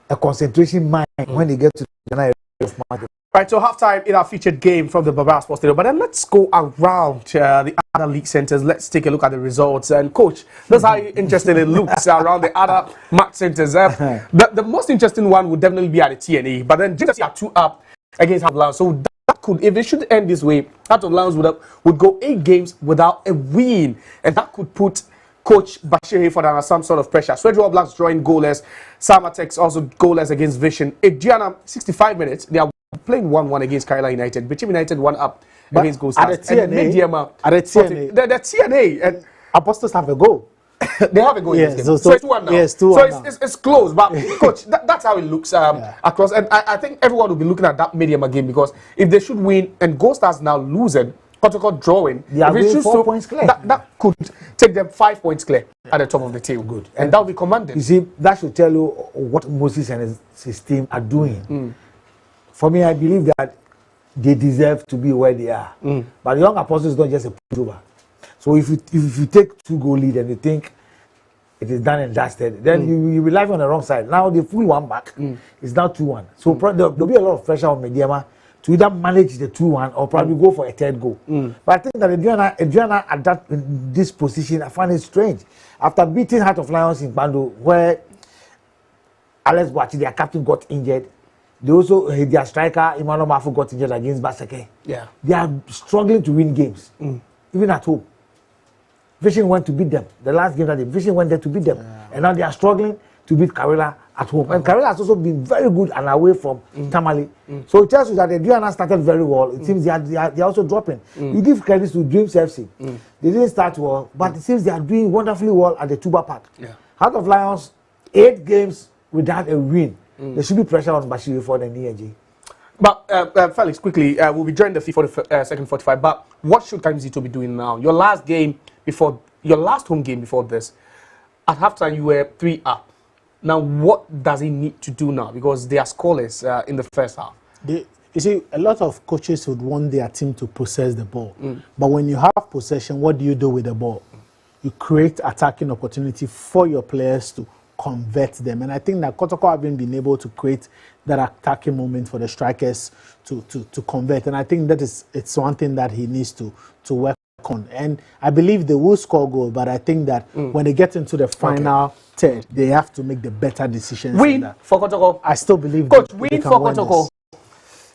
a concentration mind when they get to the night of market. Right, so halftime in our featured game from the Baba Sports Stadium. But then let's go around the other league centers. Let's take a look at the results. And coach, that's how interesting it looks around the other match centers. The most interesting one would definitely be at the TNA. But then JC are 2 up against Heart of Lions. So that could, if it should end this way, Heart of Lions would go 8 games without a win, and that could put Coach Bashir Hayford under some sort of pressure. Swedro Blacks drawing goalless. Samatex also goalless against Vision. Gianna, 65 minutes. They are playing 1-1 against Kerala United. Berekum United 1 up against Gold Stars. At the TNA, the TNA, and Apostles have a goal. They have a goal in this game. So it's 2-1 now. Yes, 2-1 so it's close. But coach, that's how it looks across. And I think everyone will be looking at that Mediama game, because if they should win and Gold Stars now losing, Kotoko drawing, they are winning 4 points clear. That could take them 5 points clear at the top of the table. Good. And that will be commanded. You see, that should tell you what Moses and his team are doing. For me, I believe that they deserve to be where they are. But Young Apostles is not just a pushover. So if you take 2-goal lead and you think it is done and dusted, then you will live on the wrong side. Now they pull 1 back. It's now 2-1. So there'll be a lot of pressure on Mediama to either manage the 2-1 or probably go for a 3rd goal. But I think that Adriana at in this position, I find it strange. After beating Heart of Lions in Bando, where Alex Boachi, their captain, got injured, they also, their striker, Emmanuel Mafu, got injured against Baseke. Yeah. They are struggling to win games, even at home. Vision went to beat them. The last game that Vision went there to beat them. And now they are struggling to beat Kerala at home. And Kerala has also been very good and away from Tamale. So it tells you that the Diana started very well. It seems they are also dropping. You give credit to Dreams FC. They didn't start well, but it seems they are doing wonderfully well at the Tuba Park. Heart of Lions, 8 games without a win. There should be pressure on Bashir for the ENG. But Felix, quickly, we'll be joined the second 45. But what should Karim Zito be doing now? Your last home game before this, at halftime you were 3 up. Now, what does he need to do now? Because they are scoreless in the first half. You see, a lot of coaches would want their team to possess the ball. But when you have possession, what do you do with the ball? You create attacking opportunity for your players to convert them. And I think that Kotoko haven't been able to create that attacking moment for the strikers to convert. And I think that it's one thing that he needs to work on. And I believe they will score goal, but I think that when they get into the final third, they have to make the better decisions. Win for Kotoko. I still believe Coach, win for Kotoko.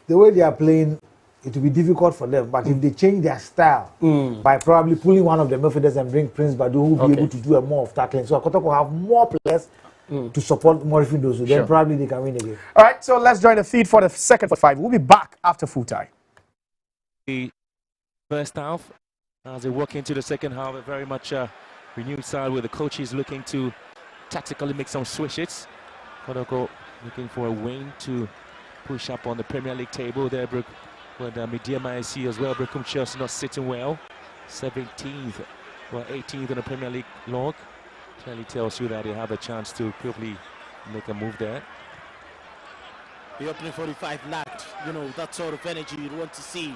The way they are playing, it will be difficult for them. But if they change their style by probably pulling one of the midfielders and bring Prince Badu, who will be able to do a more of tackling. So Kotoko have more players to support more midfielders. So then probably they can win again. All right, so let's join the feed for the second 45. We'll be back after full time. The first half, as they walk into the second half, a very much renewed side where the coach is looking to tactically make some switches. Kotoko looking for a win to push up on the Premier League table there, with Mediama I see as well. Berekum Chelsea not sitting well, 17th or 18th in the Premier League log. Clearly tells you that they have a chance to probably make a move there. The opening 45 lacked, that sort of energy you'd want to see.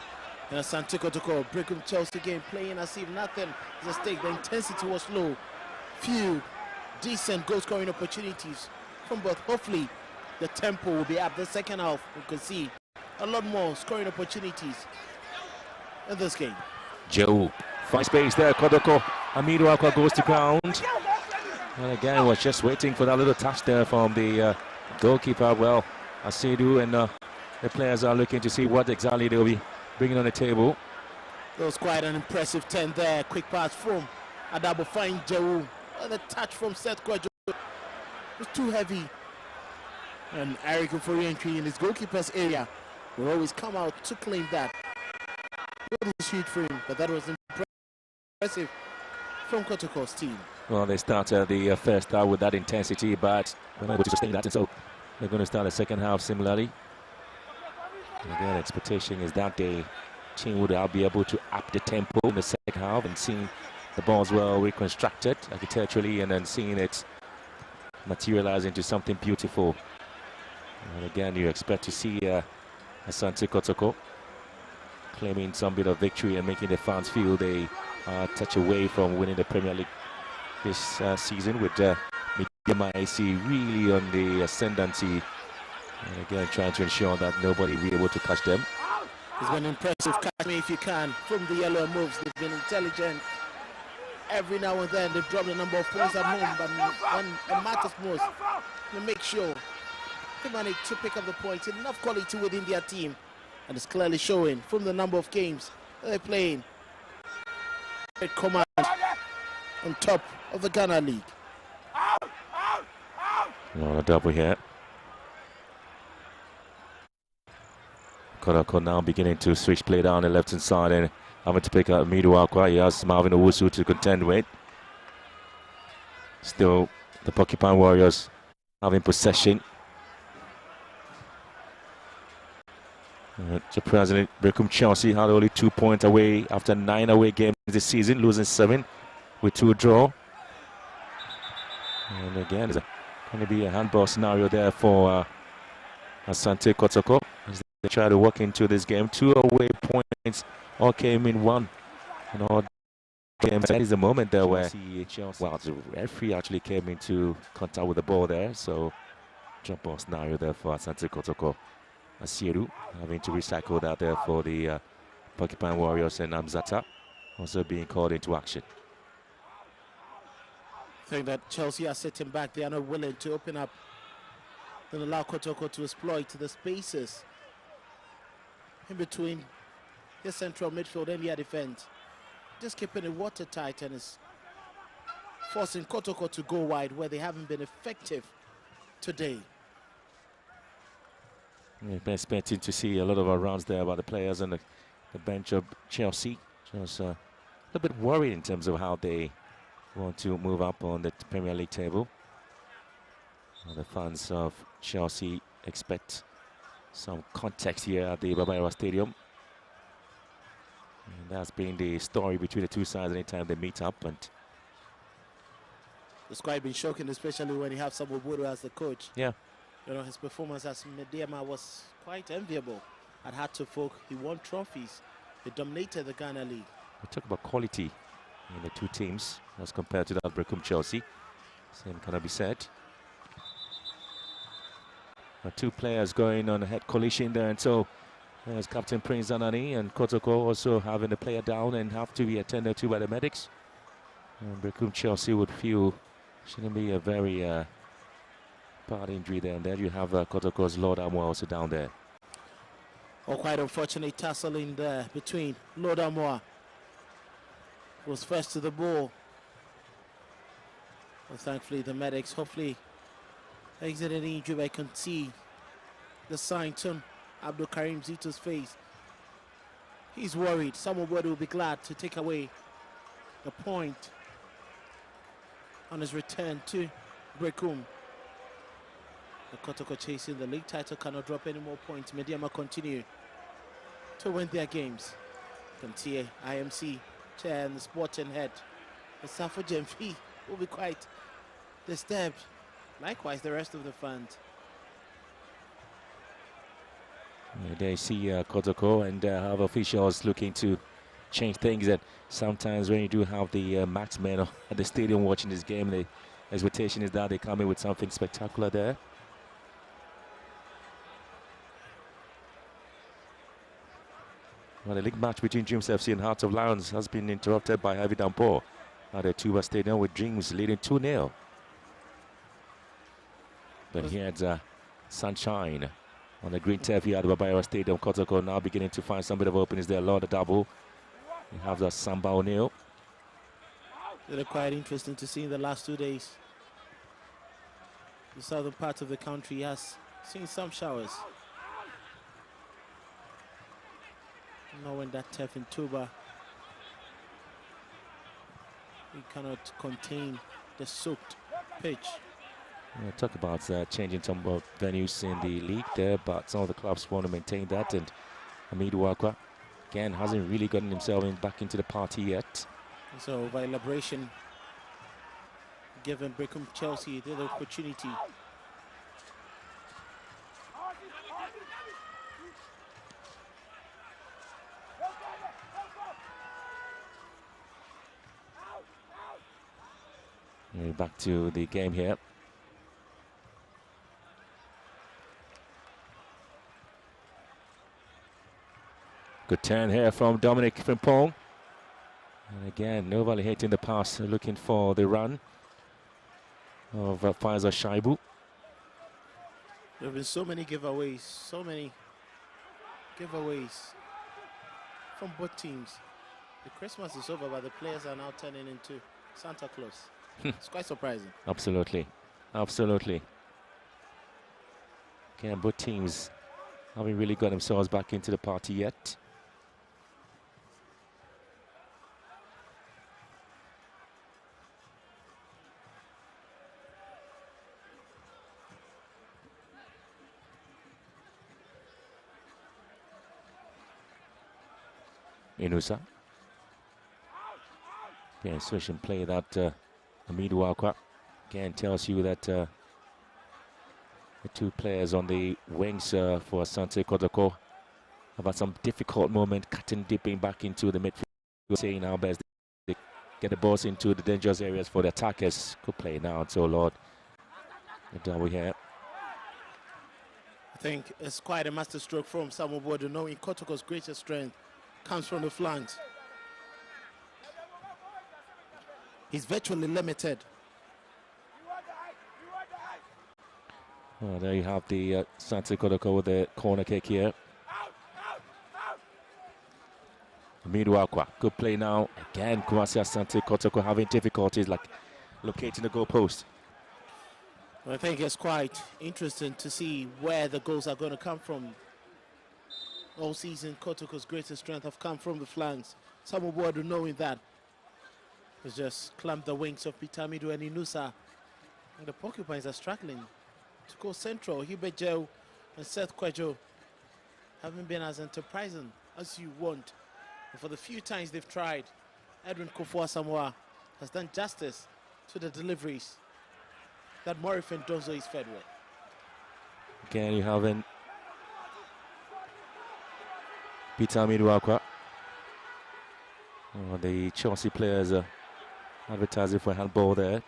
Asante Kotoko, Berekum Chelsea game playing as if nothing is at stake. The intensity was low. Few decent goal scoring opportunities from both. Hopefully the tempo will be up. The second half we could see a lot more scoring opportunities in this game. Joe, fine space there. Kotoko, Amidu Akwa goes to ground. And again, was just waiting for that little touch there from the goalkeeper. Well, Asidu and the players are looking to see what exactly they'll be bringing on the table. That was quite an impressive 10 there. Quick pass from Adabo, find Joe. And the touch from Seth Kwajo was too heavy. And Eric for re-entry in his goalkeeper's area will always come out to claim that. It was huge for him, but that was impressive from Kotoko's team. Well, they started the first half with that intensity, but we're not able to sustain that, and so they're going to start the second half similarly. And again, expectation is that the team would be able to up the tempo in the second half and seeing the balls well reconstructed architecturally, and then seeing it materialize into something beautiful. And again, you expect to see Asante Kotoko claiming some bit of victory and making the fans feel they are a touch away from winning the Premier League this season, with Mediama AC really on the ascendancy, and again trying to ensure that nobody will be able to catch them. It's been impressive. Catch me if you can from the yellow moves. They've been intelligent. Every now and then they've dropped a number of points at home, but when it matters most, they make sure they manage to pick up the points. Enough quality within their team, and it's clearly showing from the number of games that they're playing. Great command on top of the Ghana League. On a double here. Kotoko now beginning to switch play down the left hand side and having to pick up Midu Akwa. He has Marvin Owusu to contend with. Still the Porcupine Warriors having possession. Surprisingly, Berekum Chelsea had only 2 points away after 9 away games this season, losing 7 with 2 draw. And again, there's going to be a handball scenario there for Asante Kotoko as they try to walk into this game. 2 away points all came in 1 in all games. That is the moment there where the referee actually came into contact with the ball there. So jump ball scenario there for Asante Kotoko. Asiru having to recycle that there for the Porcupine Warriors, and Amzata also being called into action. I think that Chelsea are sitting back. They are not willing to open up and allow Kotoko to exploit the spaces in between the central midfield and their defense. Just keeping it watertight, and is forcing Kotoko to go wide where they haven't been effective today. We've been expecting to see a lot of runs there by the players on the bench of Chelsea. Just a little bit worried in terms of how they want to move up on the Premier League table. The fans of Chelsea expect some context here at the Babayara Stadium. And that's been the story between the two sides anytime they meet up. And it's quite been shocking, especially when you have Samobudu as the coach. Yeah. His performance as Mediama was quite enviable. At Hartlepool, he won trophies. He dominated the Ghana League. We talk about quality in the two teams as compared to that of Berekum Chelsea. Same cannot be said. Two players going on a head collision there, and so there's Captain Prince Anani and Kotoko also having the player down and have to be attended to by the medics. And Berekum Chelsea would feel shouldn't be a very bad injury there. And there you have Kotoko's Lord Amwa also down there. Oh, quite unfortunate tussling there between Lord Amwa, who was first to the ball. Well, thankfully the medics hopefully exited the injury. I can see the sign on Abdul Karim Zito's face. He's worried. Somebody will be glad to take away the point on his return to Berekum. The Kotoko chasing the league title cannot drop any more points. Mediama continue to win their games. Kantie, IMC, chair and the sporting head. The Safo Jemfi will be quite disturbed. Likewise, the rest of the fans. Yeah, they see Kotoko and have officials looking to change things. And sometimes when you do have the marksmen at the stadium watching this game, the expectation is that they come in with something spectacular there. Well, the league match between Dreams FC and Hearts of Lions has been interrupted by heavy downpour at the Tuba Stadium, with Dreams leading 2-0. But here's sunshine on the green turf here at the Babayara Stadium. Kotoko now beginning to find some bit of openings there. Lord the double. You have the Samba O'Neill. They're quite interesting to see in the last 2 days. The southern part of the country has seen some showers. Knowing that turf in Tuba, we cannot contain the soaked pitch. Yeah, talk about changing some venues in the league there, but some of the clubs want to maintain that. And Hamid Wakwa, again, hasn't really gotten himself back into the party yet. So by elaboration, given Berekum Chelsea the opportunity. Back to the game here. Good turn here from Dominic Frimpong. And again, nobody hitting the pass, looking for the run of Faiza Shaibu. There have been so many giveaways, from both teams. The Christmas is over, but the players are now turning into Santa Claus. It's quite surprising. Absolutely, absolutely. Again, both teams haven't really got themselves back into the party yet. Inusa. Yeah, switch and play that Hamid Wakwa. Again, tells you that the two players on the wings for Asante Kotoko have had some difficult moment, cutting, dipping back into the midfield. Saying how best they get the balls into the dangerous areas for the attackers. Good play now, so Lord. The double here. I think it's quite a masterstroke from Samuel Bodo, knowing Kotoko's greatest strength comes from the flanks. He's virtually limited. Well, there you have the Asante Kotoko with the corner kick here. Hamid Wakwa, good play now. Again, Kumasi Asante Kotoko having difficulties like locating the goalpost. Well, I think it's quite interesting to see where the goals are going to come from. All season, Kotoko's greatest strength have come from the flanks. Samuel Bodo, knowing that, has just clamped the wings of Pitamidu and Inusa. And the Porcupines are struggling to go central. Hubert Joe and Seth Kwejo haven't been as enterprising as you want. And for the few times they've tried, Edwin Kofua Samoa has done justice to the deliveries that Morifin Donzo is fed with. Again, you haven't Pitamidu Wakwa. Oh, the Chelsea players are advertising for handball there.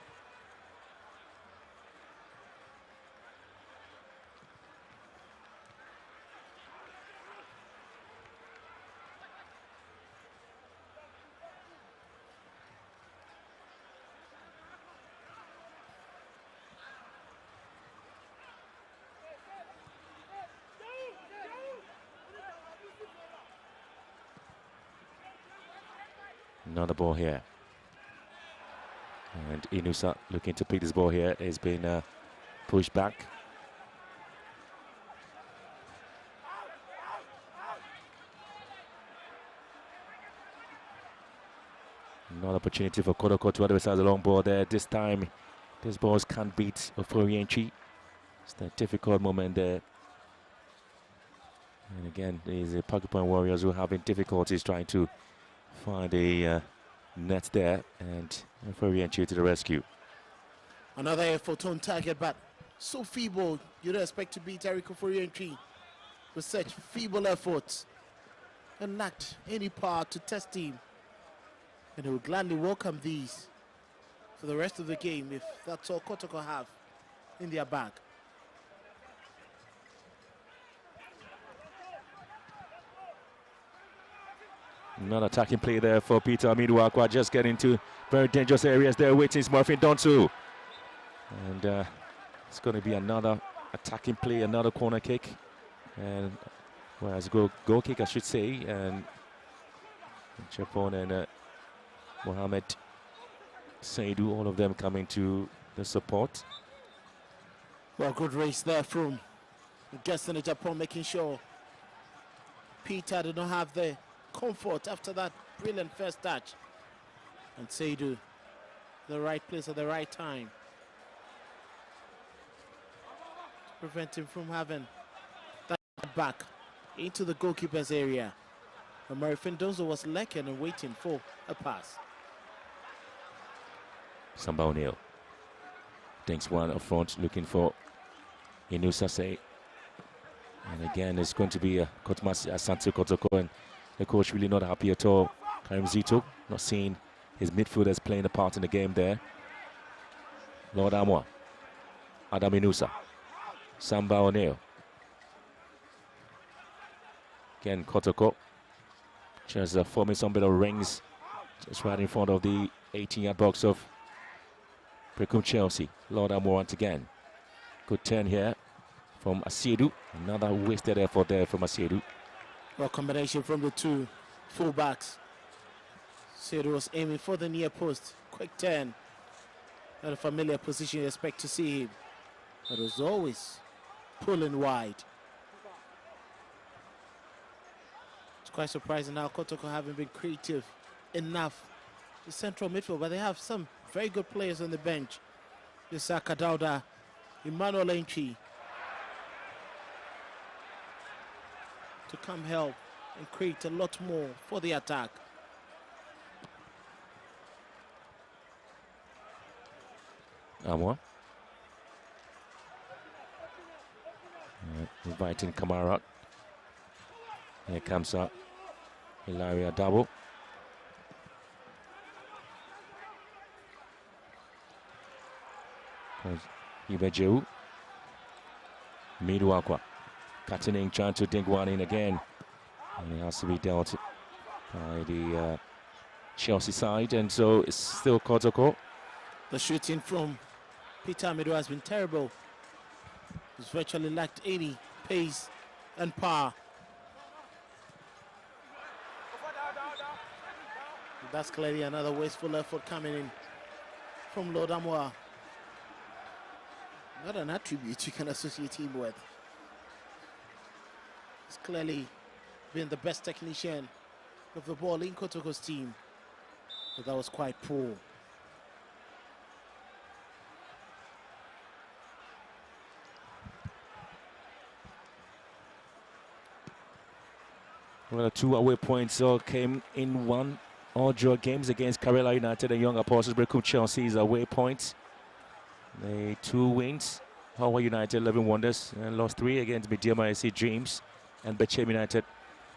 Another ball here. And Inusa looking to pick this ball here. Has been pushed back. Another opportunity for Kotoko to other side of the long ball there. This time, these balls can't beat Oforienchi. It's a difficult moment there. And again, these Pocket Warriors who are having difficulties trying to find a net there. And Oforienchi to the rescue. Another effort on target, but so feeble. You don't expect to beat Eric Oforienchi with such feeble efforts. And lacked any power to test him. And he will gladly welcome these for the rest of the game if that's all Kotoko have in their bag. Another attacking play there for Peter Amiduakwa, just getting into very dangerous areas there, waiting Smurfin Donsu. And it's going to be another attacking play, another corner kick. And whereas goal kick, I should say. And Japon and Mohamed Saidu, all of them coming to the support. Well, good race there from Gaston in Japan, making sure Peter did not have the comfort after that brilliant first touch. And Saidu, the right place at the right time to prevent him from having that back into the goalkeeper's area. And Murray Findozo was lacking and waiting for a pass. Samba O'Neill thinks one up front, looking for Inusase. And again, it's going to be Asante Kotoko, and the coach really not happy at all. Karim Zito not seeing his midfielders playing a part in the game there. Lord Amwa, Adam Inusa, Samba O'Neill. Again, Kotoko just forming some bit of rings just right in front of the 18-yard box of Berekum Chelsea. Lord Amwa once again. Good turn here from Asiedu. Another wasted effort there from Asiedu. Well, combination from the two fullbacks. Asiedu was aiming for the near post. Quick turn. Not a familiar position you expect to see him. But it was always pulling wide. It's quite surprising now Kotoko haven't been creative enough the central midfield, but they have some very good players on the bench. Isaka Dauda, Emmanuel Enchi to come help and create a lot more for the attack. Amwa. Inviting Kamara. Here comes up Hilaria Dabo. Ibejew. Miduakwa. Cutting, trying to dig one in again. And it has to be dealt by the Chelsea side. And so it's still Kotoko. The shooting from Peter Amidu has been terrible. He's virtually lacked any pace and power. That's clearly another wasteful effort coming in from Lord Amwa. Not an attribute you can associate him with. He's clearly been the best technician of the ball in Kotoko's team, but that was quite poor. Well, 2 away points came in one all draw games against Karela United and Young Apostles. Berekum Chelsea's away points. The 2 wins. Hawa United, 11 Wonders, and lost 3 against Mediama SC Dreams and Bechem United.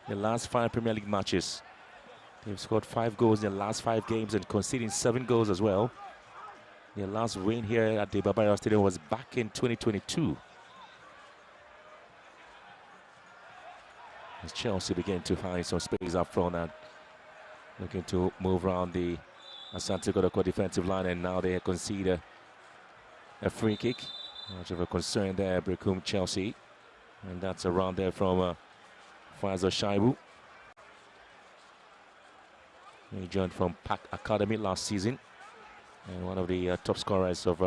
The last 5 Premier League matches. They've scored 5 goals in the last 5 games and conceding 7 goals as well. Their last win here at the Babaya Stadium was back in 2022. As Chelsea begin to find some space up front and looking to move around the Asante Kotoko defensive line, and now they concede a free kick. Much of a concern there, Berekum Chelsea. And that's around there from Faisal Shaibu. He joined from Pack Academy last season, and one of the top scorers of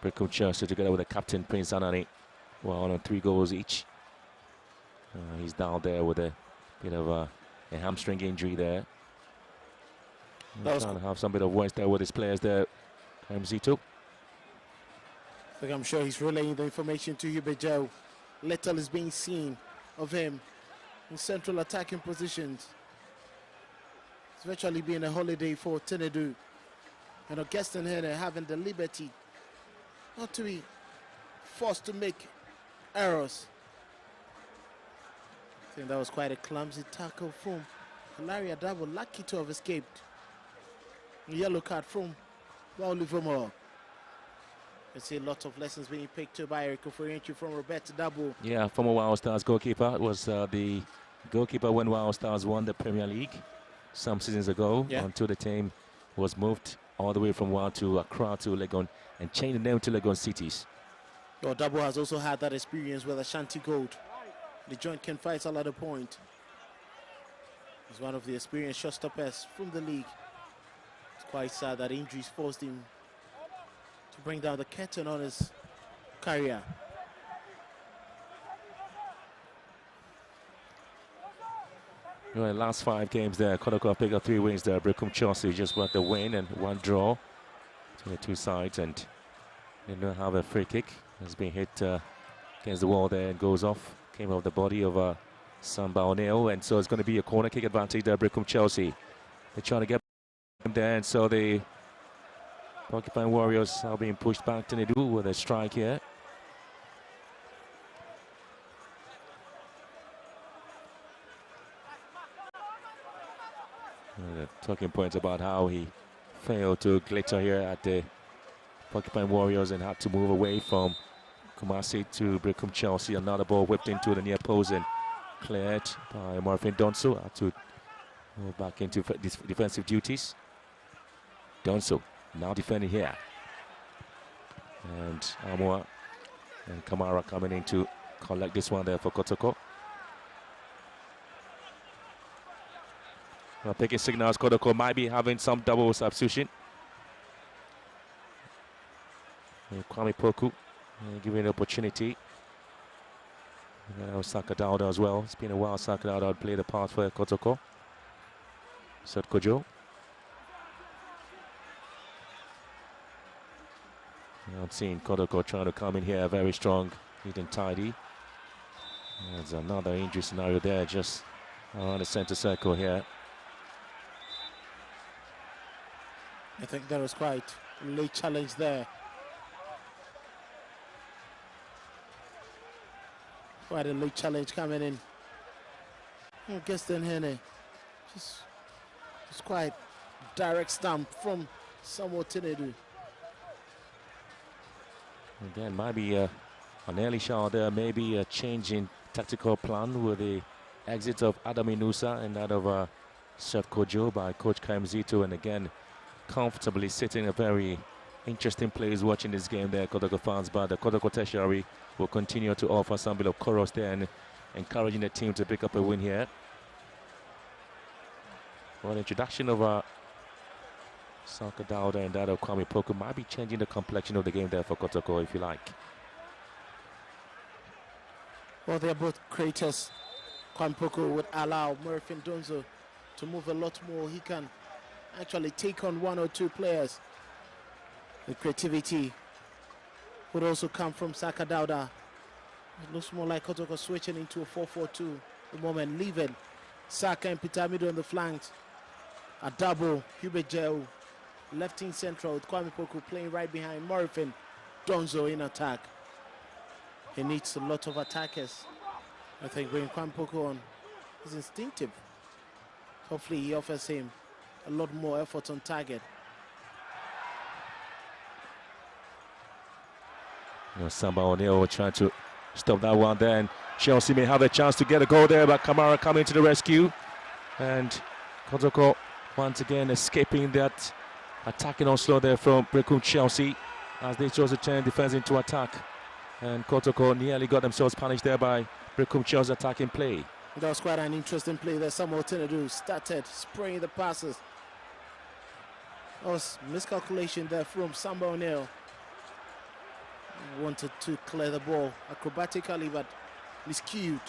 Berekum Chelsea, together with the captain Prince Anani, who are on 3 goals each. He's down there with a bit of a hamstring injury there. Trying to have some bit of words there with his players there. Zito. Look, I'm sure he's relaying the information to you, Bejo. Little is being seen of him in central attacking positions. It's virtually been a holiday for Tenedu. And Augustin Hene having the liberty not to be forced to make errors. I think that was quite a clumsy tackle from Hilary Adabo, lucky to have escaped. A yellow card from Oliver Moore. You see lots of lessons being picked up by Eric Oforienchi from Roberto Dabo. Yeah, former Wild Stars goalkeeper. It was the goalkeeper when Wild Stars won the Premier League some seasons ago, until the team was moved all the way from Wild to Accra to Legon and changed the name to Legon Cities. Well, Dabo has also had that experience with Ashanti Gold. The joint can fight all at a point. He's one of the experienced shot-stoppers from the league. It's quite sad that injuries forced him to bring down the curtain on his career. Well, last 5 games there, Kotoko picked up 3 wins there. Berekum Chelsea just got the win and 1 draw between the 2 sides, and they don't have a free kick. It's been hit against the wall there and goes off. Came off the body of Samba O'Neill, and so it's going to be a corner kick advantage there. Berekum Chelsea. They're trying to get him there, and so the Porcupine Warriors are being pushed back to Nedu with a strike here. Talking points about how he failed to glitter here at the Porcupine Warriors and had to move away from Kumasi to Berekum Chelsea. Another ball whipped into the near post and cleared by Morfin Donso. Had to move back into defensive duties. Donso now defending here. And Amwa and Kamara coming in to collect this one there for Kotoko. Well, picking signals, Kotoko might be having some double substitution. And Kwame Poku giving an opportunity. Saka Dauda as well. It's been a while Saka Dauda played a part for Kotoko. Seth Kojo. I'm seeing Kotoko trying to come in here very strong, neat and tidy. There's another injury scenario there, just around the center circle here. I think there was quite a late challenge there. Quite a late challenge coming in. Augustin Hene. Just quite direct stamp from Samuel Tinedu. Again, might be an early shot there, maybe a change in tactical plan with the exit of Adam Inusa and that of Seth Kojo by Coach Zito, and again, comfortably sitting a very interesting place watching this game there, Kotoko fans, but the Kotoko Tertiary will continue to offer some bit of chorus there and encouraging the team to pick up a win here. Well, the introduction of Saka Dauda and that of Kwame Poku might be changing the complexion of the game there for Kotoko, if you like. Well, they're both creators. Kwame Poku would allow Murphy Donzo to move a lot more. He can actually take on 1 or 2 players. The creativity would also come from Saka Dauda. It looks more like Kotoko switching into a 4-4-2 the moment, leaving Saka and Pitamido on the flanks. A double, Hubert Jeo, left in central with Kwame Poku playing right behind Morrison Donzo in attack. He needs a lot of attackers. I think bringing Kwame Poku on is instinctive. Hopefully he offers him a lot more effort on target. Samba O'Neill trying to stop that one there, and Chelsea may have a chance to get a goal there, but Kamara coming to the rescue, and Kotoko once again escaping that attacking onslaught there from Berekum Chelsea as they chose to turn defense into attack, and Kotoko nearly got themselves punished there by Berekum Chelsea attacking play. That was quite an interesting play there. Samuel Tinedu started spraying the passes. That was miscalculation there from Samba O'Neill. Wanted to clear the ball acrobatically, but miscued.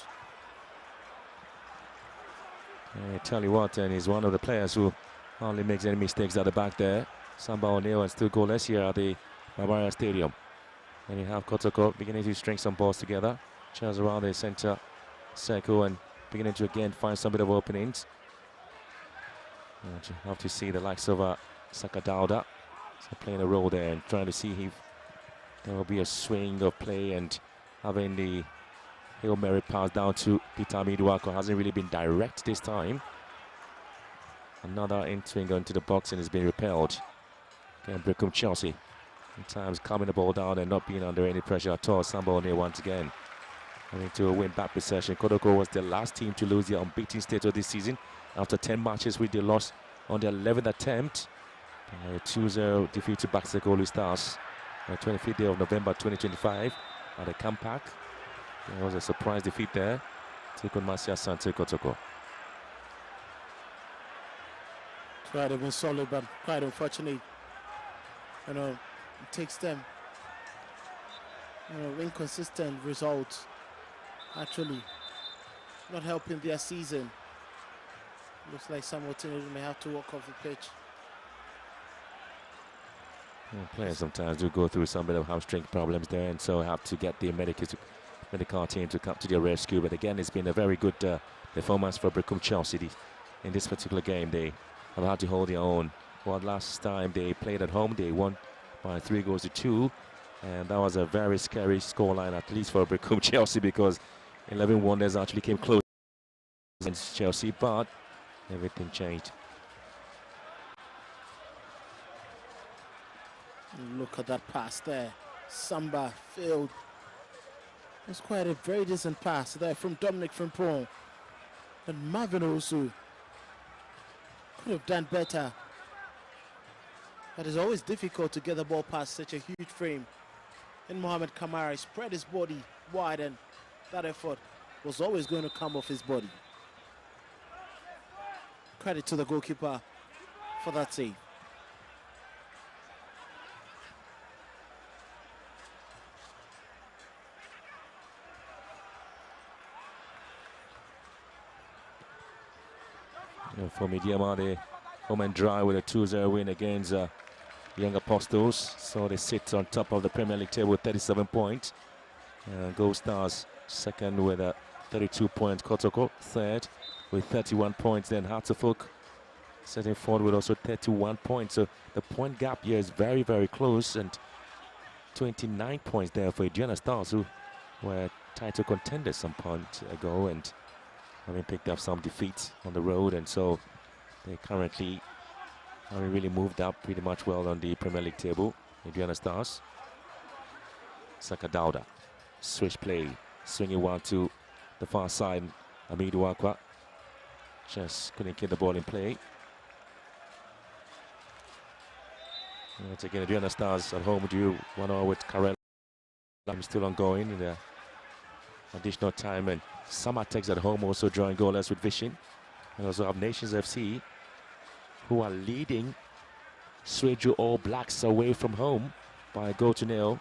I tell you what, and he's one of the players who hardly makes any mistakes at the back there. Samba O'Neill is still goalless here at the Bavaria Stadium. And you have Kotoko beginning to string some balls together. Chairs around the center circle and beginning to again find some bit of openings. And you have to see the likes of Saka Dauda playing a role there and trying to see if there will be a swing of play, and having the Hail Mary pass down to Peter Miduako hasn't really been direct this time. Another in-swing into the box and has been repelled. Again, Berekum Chelsea sometimes calming the ball down and not being under any pressure at all. Samba O'Neill once again going to a win-back possession. Kotoko was the last team to lose their unbeaten status this season after 10 matches, with the loss on their 11th attempt. A 2-0 defeat to Baxter Stars on the 25th day of November 2025 at the Campak. There was a surprise defeat there to Asante Kotoko. Tried to have been solid, but quite unfortunate. You know, it takes them, inconsistent results actually not helping their season. Looks like Samuel Tinedu may have to walk off the pitch. Players sometimes do go through some bit of hamstring problems there, and so have to get the medical team to come to their rescue. But again, it's been a very good performance for Berekum Chelsea. In this particular game, they have had to hold their own. Well, last time they played at home, they won by 3-2, and that was a very scary scoreline, at least for Berekum Chelsea, because 11 Wonders actually came close against Chelsea, but everything changed. Look at that pass there. Samba failed. It was quite a very decent pass there from Dominic Frimpong. And Marvin also could have done better. But it's always difficult to get the ball past such a huge frame. And Mohamed Kamara spread his body wide, and that effort was always going to come off his body. Credit to the goalkeeper for that save. For Midyama, they home and dry with a 2-0 win against Young Apostles. So they sit on top of the Premier League table with 37 points. Gold Stars second with 32 points. Kotoko third with 31 points. Then Hearts of Oak sitting fourth with also 31 points. So the point gap here is very, very close. And 29 points there for Indiana Stars, who were title contenders some point ago and having picked up some defeats on the road, and so they currently haven't really moved up pretty much well on the Premier League table. Indiana Stars. Saka Dauda, switch play, swinging one to the far side. Amidu Akwa just couldn't get the ball in play. Once again, Indiana Stars at home do 1-0 with Karel. I'm still ongoing in the additional time, and Samatex at home also drawing goalless with Vision. And also have Nations FC, who are leading Sweju All Blacks away from home by a 0-0.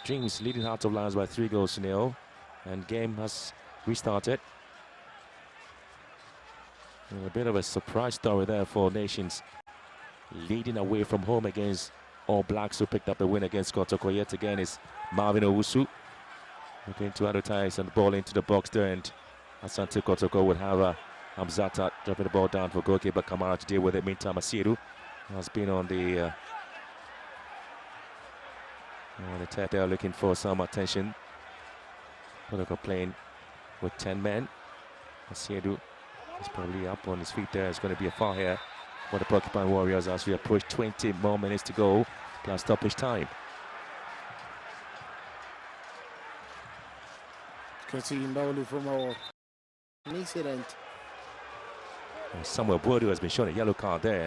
Dreams leading Hearts of Lions by 3-0, and game has restarted. And a bit of a surprise story there for Nations, leading away from home against All Blacks, who picked up the win against Kotoko. Yet again is Marvin Owusu looking to advertise and the ball into the box there, and Asante Kotoko would have Hamzata dropping the ball down for goalkeeper Kamara to deal with it. Meantime, Asiru has been on the attack there, looking for some attention. Kotoko playing with 10 men. Asiru is probably up on his feet there. It's going to be a foul here for the Porcupine Warriors as we approach 20 more minutes to go, plus stoppage time. Conceding only from our incident. Samuel Boadu has been shown a yellow card there,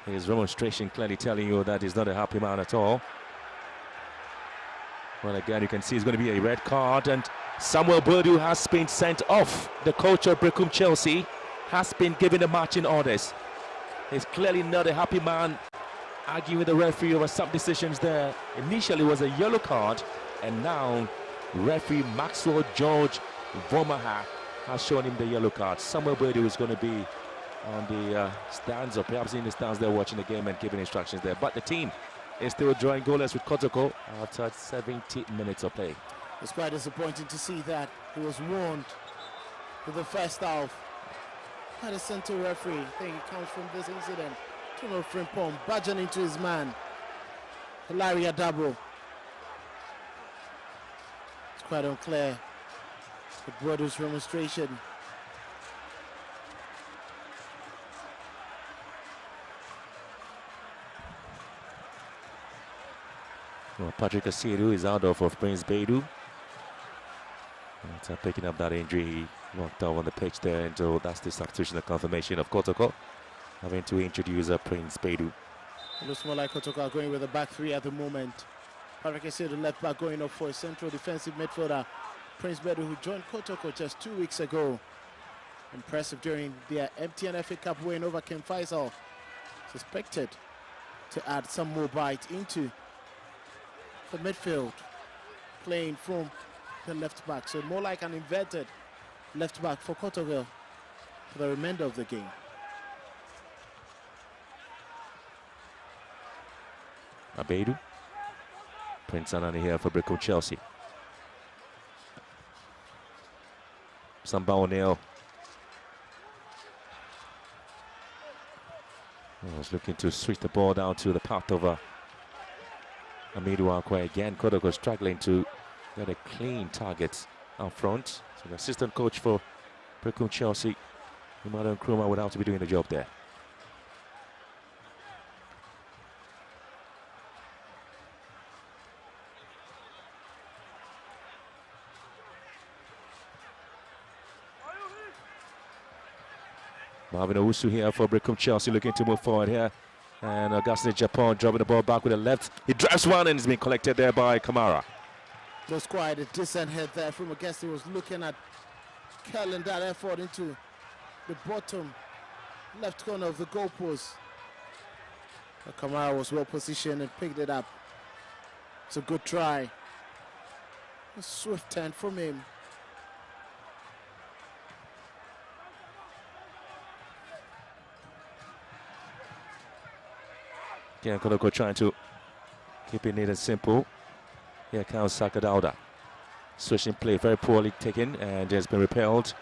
and his demonstration clearly telling you that he's not a happy man at all. Well, again, you can see it's going to be a red card, and Samuel Boadu has been sent off. The coach of Berekum Chelsea has been given the marching orders. He's clearly not a happy man, arguing with the referee over some decisions there. Initially it was a yellow card, and now referee Maxwell George Vomaha has shown him the yellow card. Samuel Boadu is going to be on the stands, or perhaps in the stands there watching the game and giving instructions there. But the team is still drawing goalless with Kotoko after 70 minutes of play. It's quite disappointing to see that he was warned with the first half by the centre referee. I think it comes from this incident. Tuno Frimpong badging into his man, Larry Adabo. It's quite unclear with Boadu's demonstration. Well, Patrick Asiru is out of Prince Beidou. After picking up that injury, he knocked out on the pitch there, and so that's the substitution and confirmation of Kotoko having to introduce Prince Beidou. It looks more like Kotoko are going with a back three at the moment. Patrick Asiru, left back, going up for a central defensive midfielder, Prince Beidou, who joined Kotoko just 2 weeks ago. Impressive during their MTN FA Cup win over Ken Faisal. Suspected to add some more bite into the midfield, playing from the left back. So more like an inverted left back for Kotoko for the remainder of the game. Abedu. Prince Anani here for Berekum Chelsea. Samba O'Neill. Was looking to switch the ball down to the path of Amidou Akwa again. Kotoko struggling to get a clean target out front. So the assistant coach for Berekum Chelsea, Imadu Nkrumah, would have to be doing the job there. Marvin Owusu here for Berekum Chelsea, looking to move forward here. And Augustine Japan dropping the ball back with a left. He drives one and it's been collected there by Kamara. It was quite a decent head there from Augustine. Was looking at curling that effort into the bottom left corner of the goalpost. Kamara was well positioned and picked it up. It's a good try. A swift turn from him. Again, Kotoko trying to keep it neat and simple. Here comes Sakadauda. Switching play, very poorly taken, and has been repelled.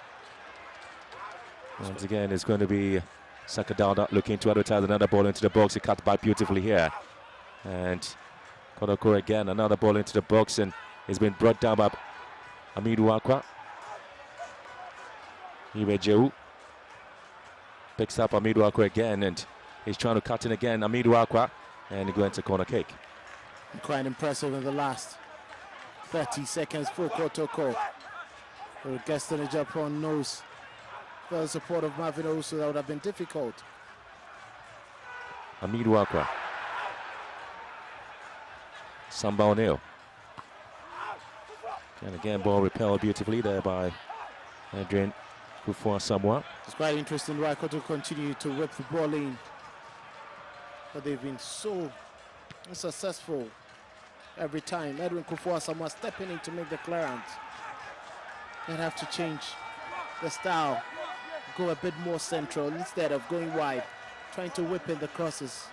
Once again, it's going to be Sakadauda looking to advertise another ball into the box. He cut back beautifully here. And Kotoko again, another ball into the box, and it's been brought down by Amidou Akwa. Ibejewu picks up Amidou Akwa again, and he's trying to cut in again. Amidou Akwa, and he goes to corner kick. Quite impressive in the last 30 seconds for Kotoko. The guest in the Japan knows the support of Marvin Owusu, that would have been difficult. Amidou Akwa. Samba O'Neill. And again, ball repelled beautifully there by Adrian Kufuor-Samoa. It's quite interesting why Kotoko continue to whip the ball in. But they've been so unsuccessful every time. Edwin Kufuor-Samoa stepping in to make the clearance. They'd have to change the style, go a bit more central instead of going wide, trying to whip in the crosses.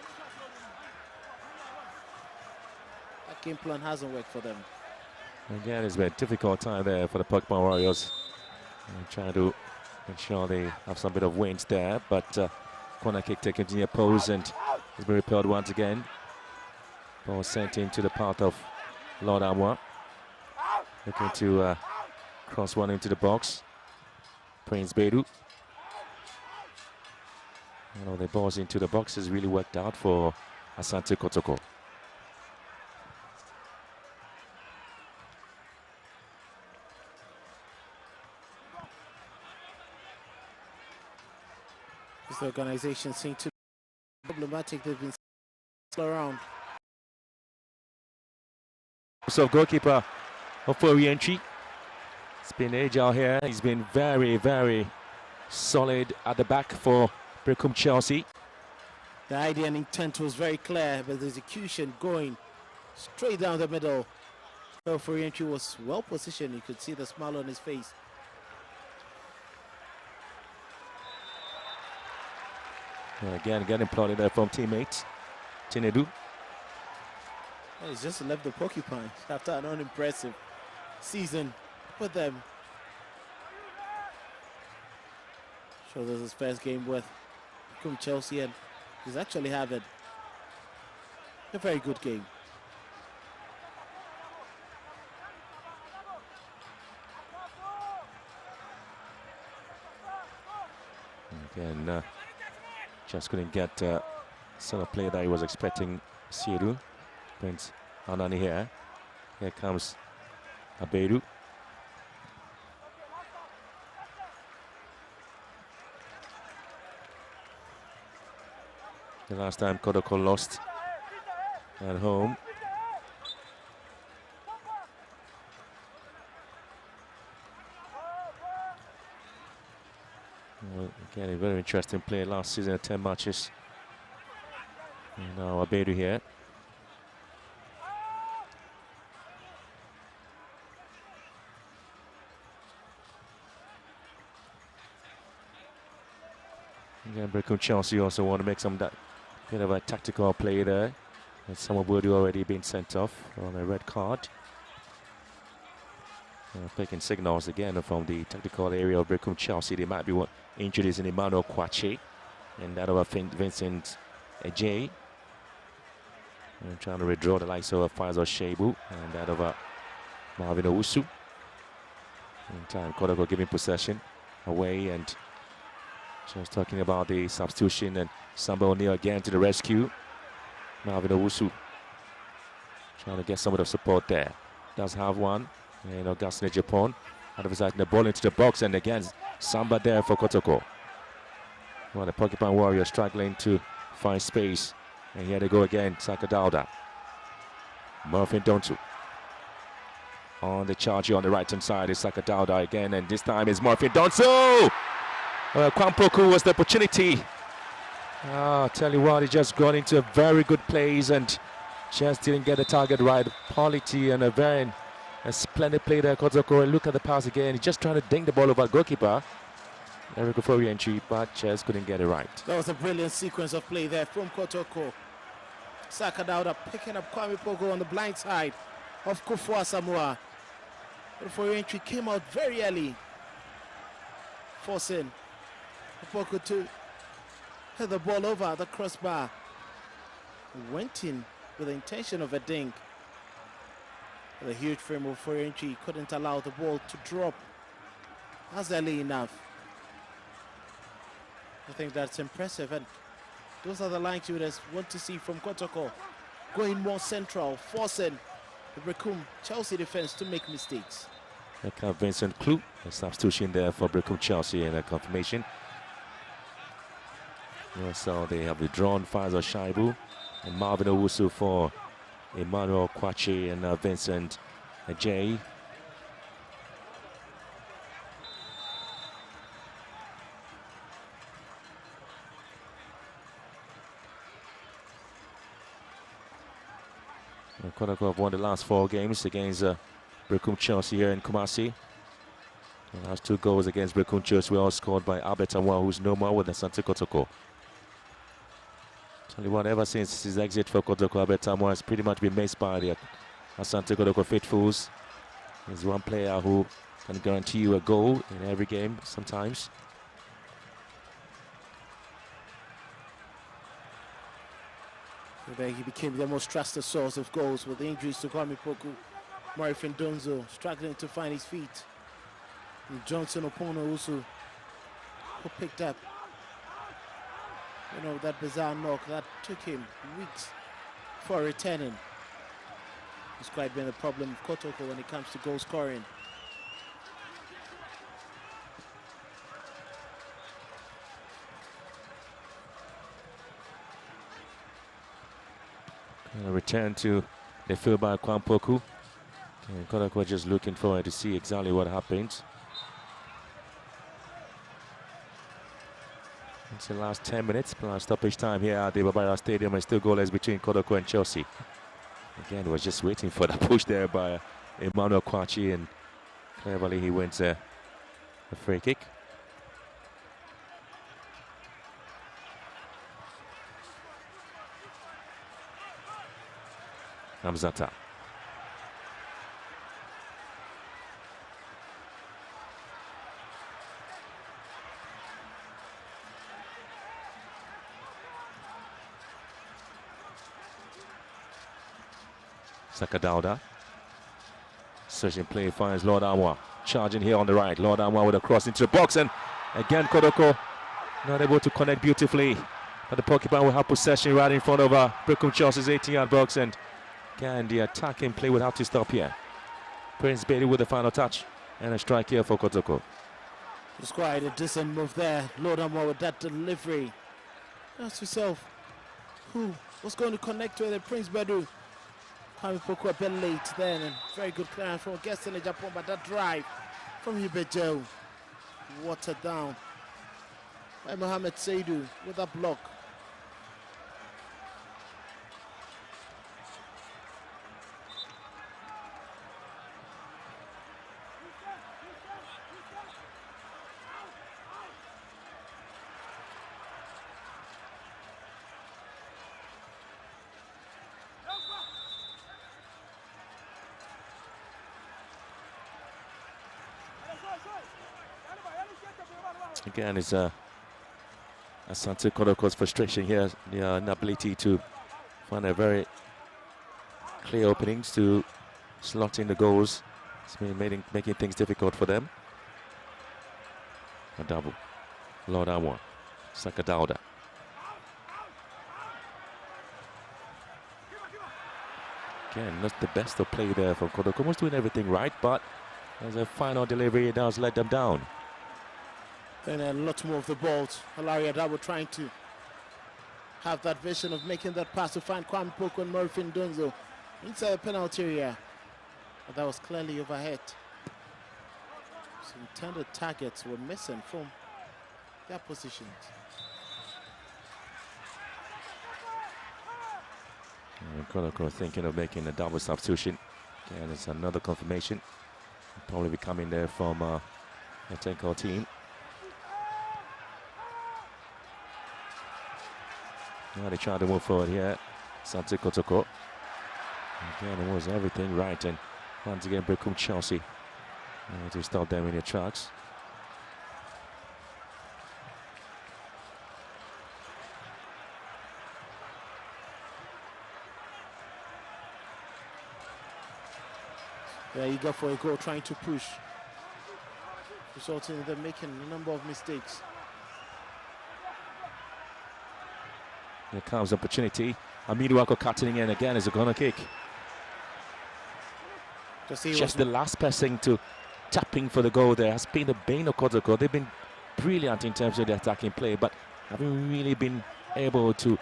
That game plan hasn't worked for them. Again, it's been a difficult time there for the Pokemon Warriors. Trying to ensure they have some bit of wins there, but corner kick taken to the pose, and it's been repelled once again. Ball sent into the path of Lord Amwa. Looking to cross one into the box. Prince Beidou. The balls into the box has really worked out for Asante Kotoko. The organization seems to be problematic. They've been around. So goalkeeper for re-entry. It's been agile here. He's been very, very solid at the back for Berekum Chelsea. The idea and intent was very clear, but the execution going straight down the middle. So for re-entry was well positioned. You could see the smile on his face. Again, getting applauded there from teammates. Tinedu. Well, he's just left the Porcupines after an unimpressive season with them. So this is his first game with Berekum Chelsea, and he's actually having a very good game. Again, just couldn't get sort of play that he was expecting. Siru brings Anani here. Here comes Abedu. The last time Kotoko lost at home. Well, again, a very interesting play last season at 10 matches. And now Abedu here. Again, Berekum Chelsea also want to make some that bit of a tactical play there. And some of Woody already been sent off on a red card. Taking signals again from the tactical area of Berekum Chelsea. They might be introducing Emmanuel Kwache and that of Vincent Ejay. And trying to withdraw the likes of Faisal Shebu and that of Marvin Owusu. In time, Kotoko giving possession away, and just talking about the substitution, and Samba O'Neill again to the rescue. Marvin Owusu trying to get some of the support there. Does have one. And Augustine Japan out of his side, the ball into the box, and again Samba there for Kotoko. Well, the Porcupine Warrior struggling to find space, and here they go again. Saka Dauda, Murphy Dontu on the charge here on the right hand side is Saka Dauda again, and this time is Murphy Dontu. Kwampoku was the opportunity. I'll tell you what, he just got into a very good place and just didn't get the target right. Quality and a splendid play there, Kotoko. Look at the pass again. He's just trying to ding the ball over goalkeeper. Very good for re-entry, but just couldn't get it right. That was a brilliant sequence of play there from Kotoko. Saka Dauda picking up Kwame Pogo on the blind side of Kufua Samoa. But for re-entry came out very early, forcing Pogo to hit the ball over the crossbar. Went in with the intention of a dink. The huge frame of re-entry couldn't allow the ball to drop as early enough. I think that's impressive, and those are the lines you would want to see from Kotoko. Going more central, forcing the Berekum Chelsea defense to make mistakes. Vincent Klou, a substitution there for Berekum Chelsea, and a confirmation. So they have withdrawn Faisal Shaibu and Marvin Owusu for Emmanuel Kwache and Vincent Ejay. Kotoko have won the last 4 games against Berekum Chelsea here in Kumasi. The last 2 goals against Berekum Chelsea were all scored by Albert Amwa, who's no more with Asante Kotoko. Ever since his exit for Kotoko, Albert Amwa has pretty much been missed by the Asante Kotoko faithfuls. He's one player who can guarantee you a goal in every game sometimes. He became the most trusted source of goals with injuries to Kwame Poku. Murphy Donzo struggling to find his feet. And Johnson Opono also, who picked up, that bizarre knock that took him weeks for returning. It's quite been a problem of Kotoko when it comes to goal scoring. A return to the field by Kwampoku. And Kotoko just looking forward to see exactly what happens. It's the last 10 minutes, plus stoppage time here at the Babara Stadium, and still goalless between Kotoko and Chelsea. Again, was just waiting for that push there by Emmanuel Kwachi, and cleverly he wins a free kick. Hamzata. Sakadauda. Searching play finds Lord Amwa. Charging here on the right. Lord Amwa with a cross into the box, and again Kotoko not able to connect beautifully. But the Pokemon will have possession right in front of Berekum Chelsea's 18-yard box, and again the attacking play will have to stop here. Prince Bailey with the final touch and a strike here for Kotoko. It's quite a decent move there. Lord Amwa with that delivery. Ask yourself, what's going to connect with it? Prince Bedu. Kwame Poko a bit late then, and very good clearance from Gessele Japan, but that drive from Hibejo watered down by Mohamed Saidu with that block. Again, it's Asante Kotoko's frustration here, the inability to find a very clear openings to slot in the goals. It's been making things difficult for them. Madabu, Lord Amwa, Sakadauda. Again, not the best of play there from Kotoko. Was doing everything right, but as a final delivery, it does let them down. Then a lot more of the balls. Hilaria Dabo trying to have that vision of making that pass to find Kwame Poko and Murphy Ndonzo inside the penalty area. But that was clearly overhead. Some intended targets were missing from their positions. Kotoko thinking of making a double substitution. Again, it's another confirmation. Probably be coming there from the technical team. Now they try to move forward here. Asante Kotoko. Again, it was everything right, and once again Berekum Chelsea to stop them in their tracks. They're eager for a goal, trying to push, resulting in them making a number of mistakes. Here comes opportunity. Amiduako cutting in again is a corner kick. Just the last person to tapping for the goal there has been the bane of Kotoko. They've been brilliant in terms of the attacking play, but haven't really been able to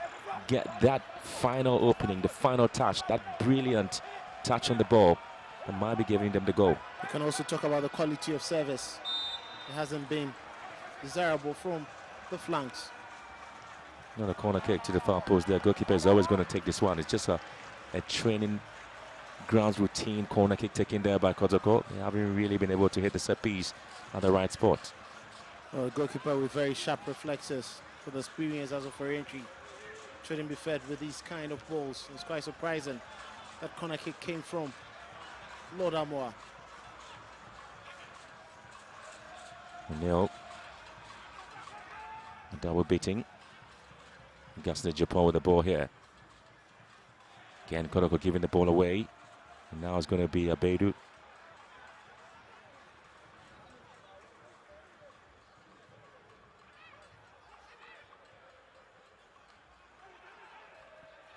get that final opening, the final touch, that brilliant touch on the ball that might be giving them the goal. You can also talk about the quality of service. It hasn't been desirable from the flanks. Another corner kick to the far post there. Goalkeeper is always going to take this one. It's just a training grounds routine corner kick taken there by Kotoko. They haven't really been able to hit the set piece at the right spot. A goalkeeper with very sharp reflexes for the experience as a free entry. Shouldn't be fed with these kind of balls. It's quite surprising that corner kick came from Lord Amwa. O'Neill. A double beating. Gaston Japan with the ball here. Again, Kotoko giving the ball away. And now it's going to be Abedu.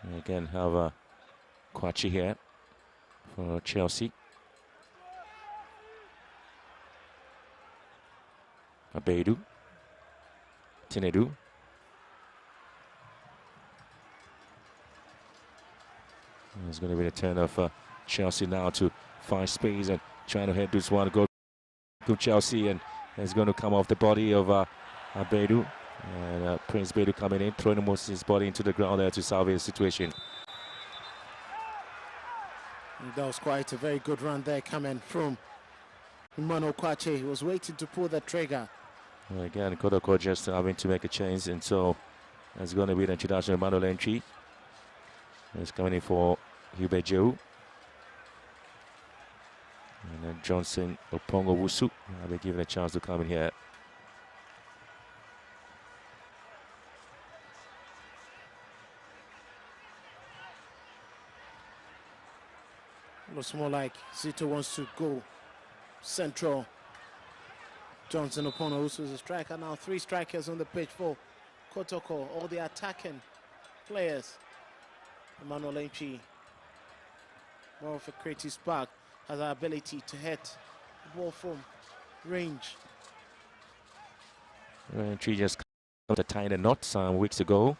And again, have Kwachi here for Chelsea. Abedu. Tinedu. It's going to be the turn of Chelsea now to find space and trying to head this one. Go to Chelsea, and it's going to come off the body of Bedu. And Prince Bedu coming in, throwing most of his body into the ground there to salvage the situation. And that was quite a very good run there coming from Emmanuel Kwache. He was waiting to pull the trigger. Well, again, Kotoko just having to make a change, and so it's going to be the introduction of Emmanuel entry. It's coming in for Hubert Jehu. And then Johnson Opongo Wusu. They're given a chance to come in here. Looks more like Zito wants to go central. Johnson Opongo Wusu is a striker. Now 3 strikers on the pitch for Kotoko. All the attacking players. Emmanuel Enchi, more of a creative spark, has the ability to hit the ball from range. Entry just got to tie the knot some weeks ago.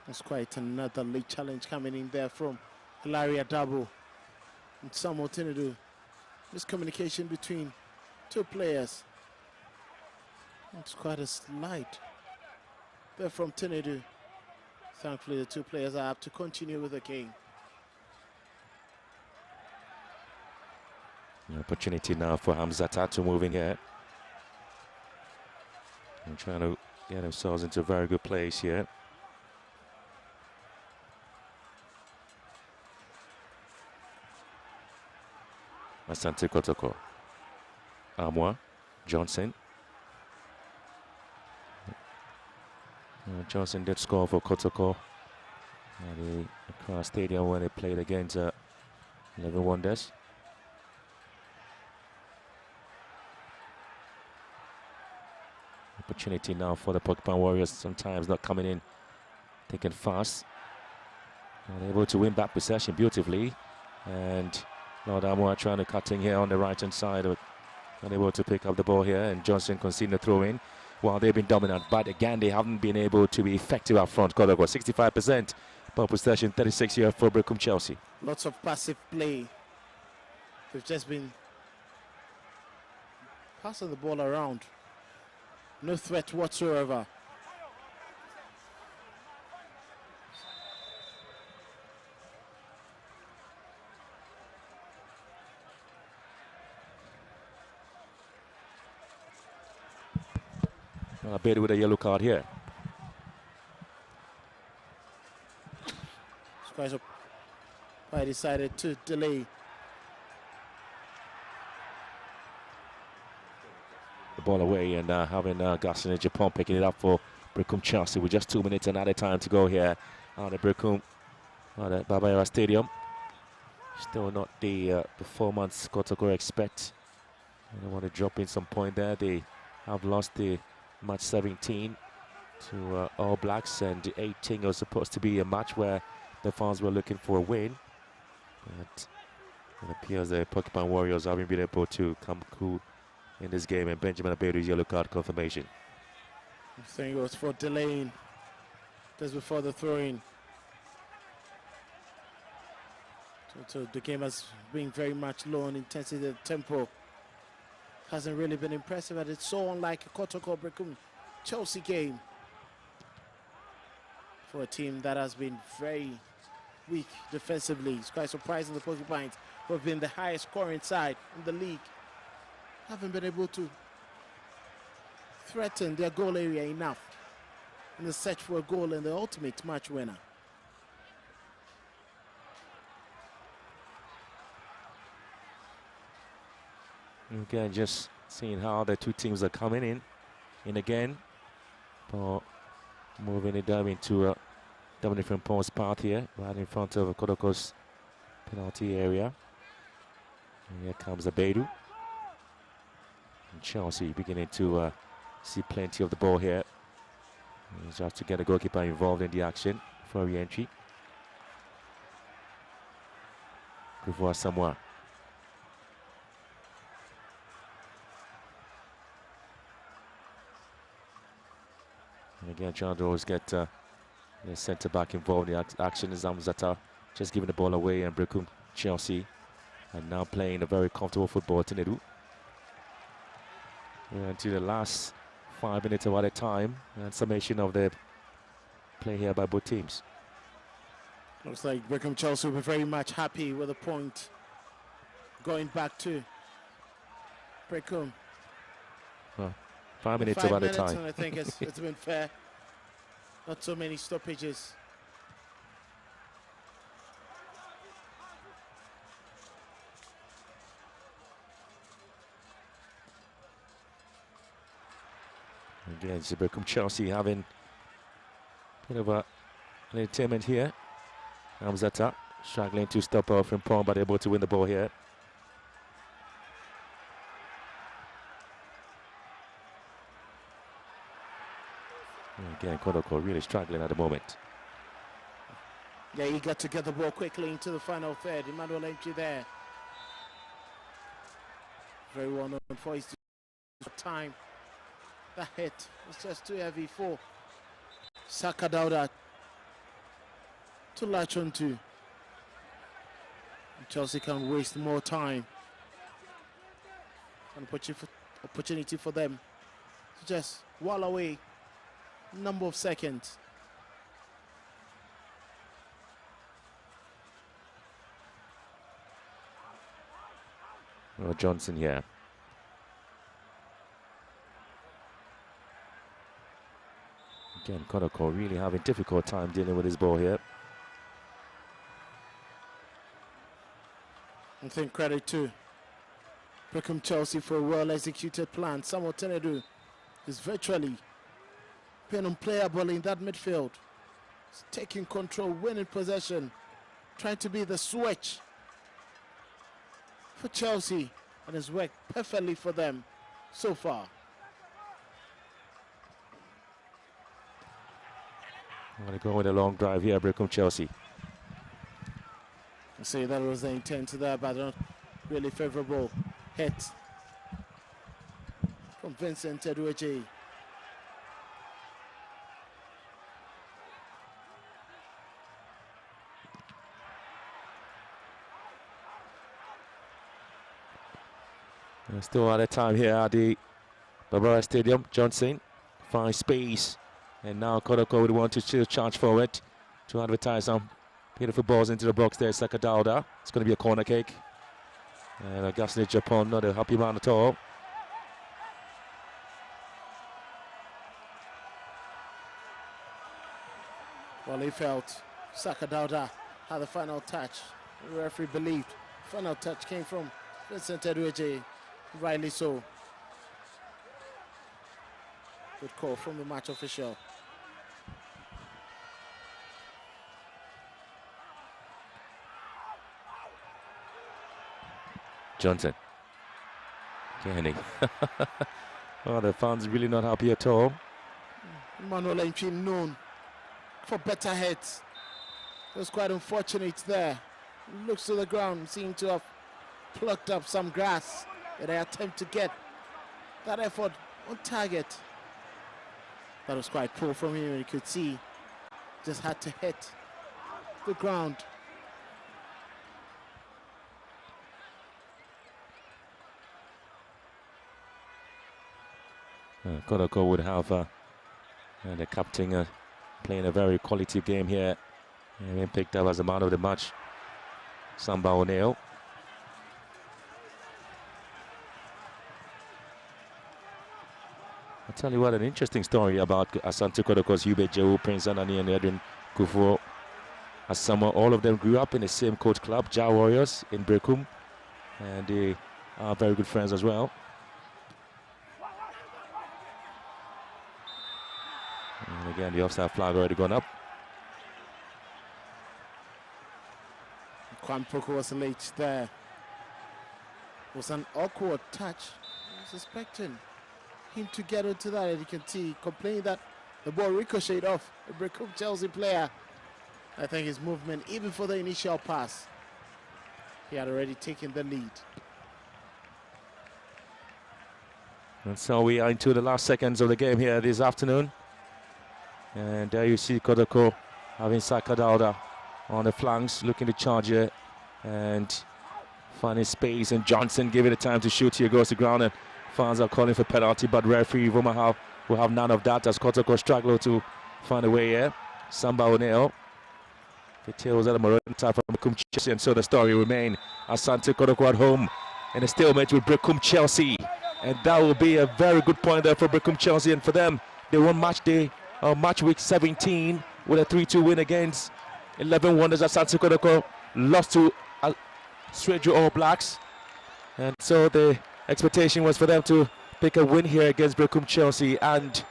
That's quite another league challenge coming in there from Hilaria Dabo and Samuel Tinudu. Miscommunication between 2 players. It's quite a slide there from Tinudu. Thankfully, the 2 players are up to continue with the game. An opportunity now for Hamzata to move in here. And trying to get themselves into a very good place here. Asante Kotoko. Amwa. Johnson. Johnson did score for Kotoko at the Accra Stadium when they played against 11 Wonders. Opportunity now for the Porcupine Warriors, sometimes not coming in, taking fast. And able to win back possession beautifully. And Lord Amwa trying to cut in here on the right hand side, but unable to pick up the ball here. And Johnson conceding the throw in. Well, they've been dominant, but again, they haven't been able to be effective up front. Kotoko 65% ball possession, 36 here for Berekum Chelsea. Lots of passive play. They've just been passing the ball around. No threat whatsoever. Well, Bedu with a yellow card here. I decided to delay. The ball away, and having Gaston and Japan picking it up for Berekum Chelsea with just 2 minutes and added time to go here at the Berekum Babayara Stadium. Still not the performance Kotoko expect. They want to drop in some point there. They have lost the match 17 to All Blacks, and the 18 was supposed to be a match where the fans were looking for a win. But it appears the Porcupine Warriors haven't been able to come cool in this game, and Benjamin Abedu's yellow card confirmation. I think it was for delaying just before the throw-in. So the game has been very much low on intensity. The tempo hasn't really been impressive, and it's so unlike a Kotoko Berekum Chelsea game for a team that has been very weak defensively. It's quite surprising the Porcupines, who have been the highest scoring side in the league, haven't been able to threaten their goal area enough in the search for a goal and the ultimate match winner. Again, just seeing how the 2 teams are coming in again, but moving it down into a different post path here, right in front of Kotoko's penalty area. And here comes Abedu. And Chelsea beginning to see plenty of the ball here. He's just to get the goalkeeper involved in the action for re-entry. Kufuor Samoa. And again, trying to always get the centre back involved in the action. Zamzata just giving the ball away, and Berekum Chelsea and now playing a very comfortable football. Tinedu. Into the last 5 minutes of our time, and summation of the play here by both teams. Looks like Berekum Chelsea will be very much happy with the point going back to Berekum. Well, 5 minutes of our time. And I think it's been fair. Not so many stoppages. Again, Berekum Chelsea having a bit of an entertainment here. Hamzata struggling to stop off from Pong, but able to win the ball here. And again, Kotoko really struggling at the moment. Yeah, he got to get the ball quickly into the final third. Emmanuel Lemchi there. Very well known for his time. That hit was just too heavy for Saka Dauda to latch onto. Chelsea can waste more time. An opportunity for them to just wall away a number of seconds. Well, Johnson here. Again, Kotoko really having difficult time dealing with his ball here. I think credit to Berekum Chelsea for a well-executed plan. Samuel Tenedu is virtually being unplayable in that midfield. He's taking control, winning possession, trying to be the switch for Chelsea, and has worked perfectly for them so far. I'm going to go with a long drive here, Berekum Chelsea. I say that was the intent there, but not really favorable hit from Vincent Edweji. Still out of time here at the Barbara Stadium. Johnson finds space, and now Kotoko would want to still charge forward to advertise some beautiful balls into the box there. Saka Dauda. It's going to be a corner kick, and Augustine Japan not a happy man at all. Well, he felt Saka Dauda had the final touch. The referee believed the final touch came from Vincent Edweji. Rightly so. Good call from the match official. Johnson. Kenny. Oh, the fans really not happy at all. Emmanuel Lemchi known for better heads. It was quite unfortunate there. Looks to the ground, seemed to have plucked up some grass in an attempt to get that effort on target. That was quite poor from him, and you could see just had to hit the ground. Kotoko would have the captain playing a very quality game here, and being picked up as the man of the match, Samba O'Neill. I'll tell you what, an interesting story about Asante Kotoko's Hubert Jehu, Prince Anani, and Edwin Kufuor. Asamoah, all of them grew up in the same coach club, Ja Warriors in Berekum, and they are very good friends as well. And again, the offside flag already gone up. Kwan Poko was late there. It was an awkward touch. I was expecting him to get into that, and you can see complaining that the ball ricocheted off the Berekum Chelsea player. I think his movement, even for the initial pass, he had already taken the lead. And so we are into the last seconds of the game here this afternoon. And there you see Kotoko having Sakadalda on the flanks, looking to charge here and finding space. And Johnson giving it time to shoot. Here goes the ground, and fans are calling for penalty, but referee Vomahav will have none of that as Kotoko struggle to find a way here. Samba O'Neill. The tails at the Maroon time from Berekum Chelsea, and so the story remain. Asante Kotoko at home in a stalemate with Berekum Chelsea, and that will be a very good point there for Berekum Chelsea, and for them, they won match week 17 with a 3-2 win against 11 Wonders. Asante Kotoko lost to Swejo All Blacks, and so the expectation was for them to pick a win here against Berekum Chelsea, and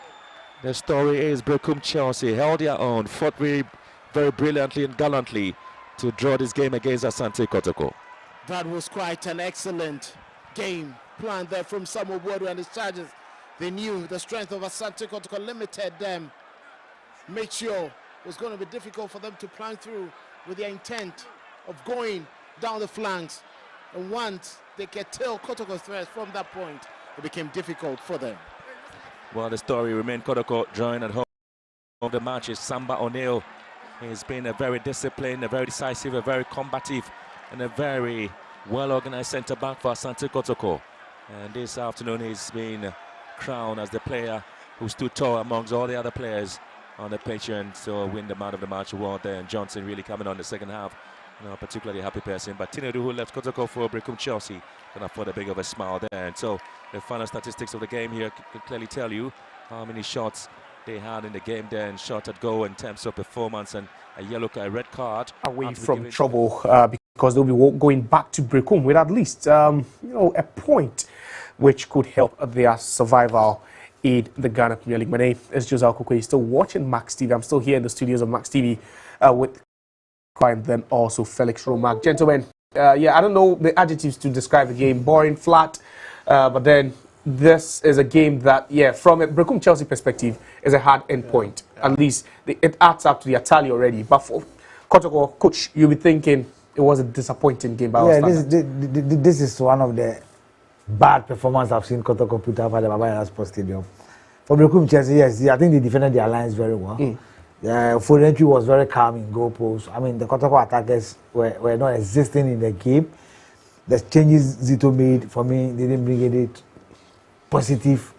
the story is Berekum Chelsea held their own, fought very brilliantly and gallantly to draw this game against Asante Kotoko. That was quite an excellent game plan there from Samuel Boadu and his Chargers. They knew the strength of Asante Kotoko limited them. Made sure it was going to be difficult for them to plan through with their intent of going down the flanks. And once they curtail Kotoko's threats from that point, it became difficult for them. Well, the story remained Kotoko drawing at home of the matches. Samba O'Neill has been a very disciplined, a very decisive, a very combative, and a very well-organized centre-back for Asante Kotoko. And this afternoon he's been crowned as the player who stood tall amongst all the other players on the pitch, and so win the man of the match award there. And Johnson really coming on the second half, particularly happy person. But Tinedu, who left Kotoko for Berekum Chelsea, can afford a big of a smile there. And so the final statistics of the game here can clearly tell you how many shots they had in the game there, and shot at goal in terms of performance, and a red card. Away from trouble because they'll be going back to Berekum with at least a point which could help their survival in the Ghana Premier League. My name is Joseph Okoko. You're still watching Max TV. I'm still here in the studios of Max TV with and then also Felix Romac. Gentlemen, I don't know the adjectives to describe the game. Boring, flat, but then this is a game that, from a Berekum Chelsea perspective, is a hard end point. At least it adds up to the tally already. But for Kotoko, coach, you'll be thinking it was a disappointing game. This is one of the bad performances I've seen Kotoko put up at the Baba Sports Stadium. For Berekum Chelsea, yes, I think they defended their lines very well. For entry was very calm in goal post. I mean, the Kotoko attackers were not existing in the game. The changes Zito made, for me, they didn't bring any positive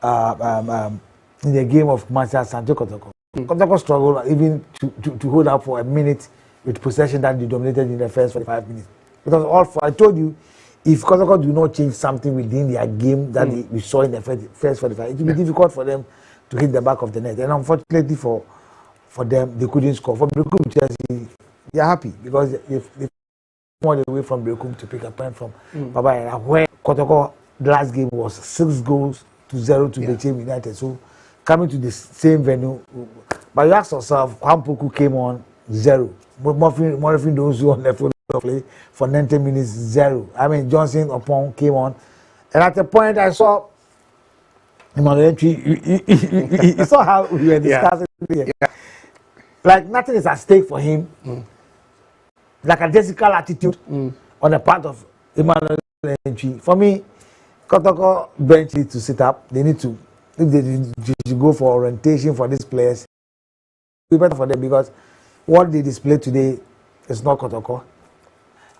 in the game of Asante Kotoko. Kotoko struggled even to hold up for a minute with possession that they dominated in the first 45 minutes. Because I told you, if Kotoko do not change something within their game that we saw in the first 45, it will be difficult for them to hit the back of the net. And unfortunately for them, they couldn't score. For Berekum Chelsea, they are happy because they went away from Berekum to pick a point from Baba, where Kotoko last game was 6-0 to Berekum United. So coming to the same venue, but you ask yourself, Kwampoku came on 0. But Morphin those who on the full play for 90 minutes 0. I mean, Johnson upon came on, and at the point I saw him on the entry, you saw how we were discussing here. Like nothing is at stake for him. Like a Jessica attitude on the part of Emmanuel entry. For me, Kotoko bench needs to sit up. They need to, if they should go for orientation for these players, it'll be better for them because what they display today is not Kotoko.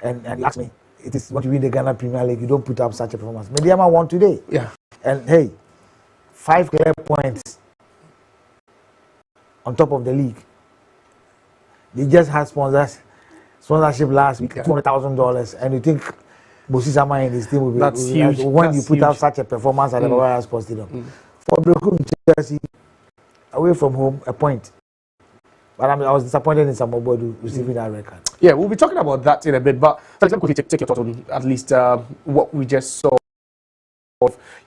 And ask me, it is what you win the Ghana Premier League. You don't put up such a performance. Mediama won today. And hey, 5 clear points on top of the league. They just had sponsorship last week, $200,000, and you think Bosisama and his team will be huge. When you put out such a performance at the Baba Sports Stadium. For Berekum Chelsea, away from home, a point. But I was disappointed in Samuel Boadu receiving that record. Yeah, we'll be talking about that in a bit. But let me take your thoughts on at least what we just saw.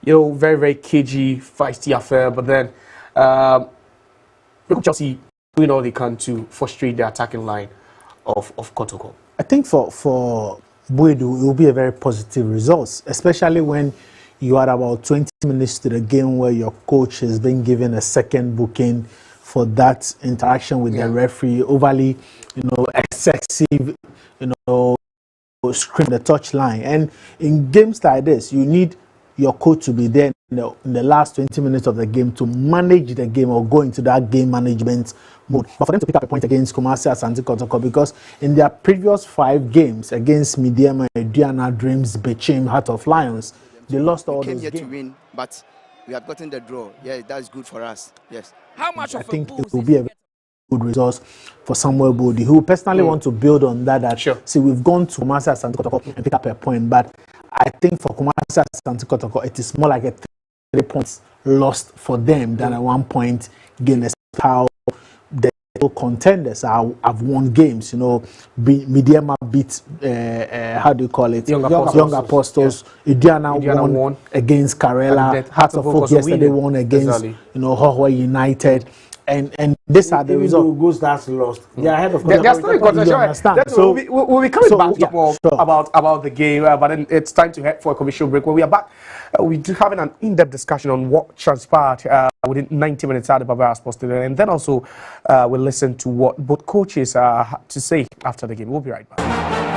Very, very cagey, feisty affair. But then Berekum Chelsea doing all they can to frustrate the attacking line of Kotoko. I think for Boadu, it will be a very positive result, especially when you are about 20 minutes to the game where your coach has been given a second booking for that interaction with the referee, overly, excessive, screen the touch line. And in games like this, you need your coach to be there in the last 20 minutes of the game to manage the game or go into that game management mode. But for them to pick up a point against Kumasi Asante Kotoko, because in their previous 5 games against Midiama, Diana Dreams, Bechim, Heart of Lions, they lost all those games. We came here to win, but we have gotten the draw. Yeah, that's good for us. Yes. How much I think it will be a good resource for Samuel Bodi, who personally want to build on that. Sure. See, we've gone to Kumasi Asante Kotoko and pick up a point, but I think for Kumasi Asante Kotoko, it is more like a 3 points lost for them than a 1 point gain. That's how the contenders have won games. You know, Midiama beat how do you call it? Young Apostles. Yeah. Idiana won against Karela. Hearts of Folk yesterday won against Hohwa United. And these are the results. Goals that's lost. They are ahead of they're still in contention. So we'll be coming back to talk more about the game, but then it's time to head for a commercial break. When we are back, we do having an in-depth discussion on what transpired within 90 minutes at the Barbara Sports Stadium, and then also we'll listen to what both coaches had to say after the game. We'll be right back.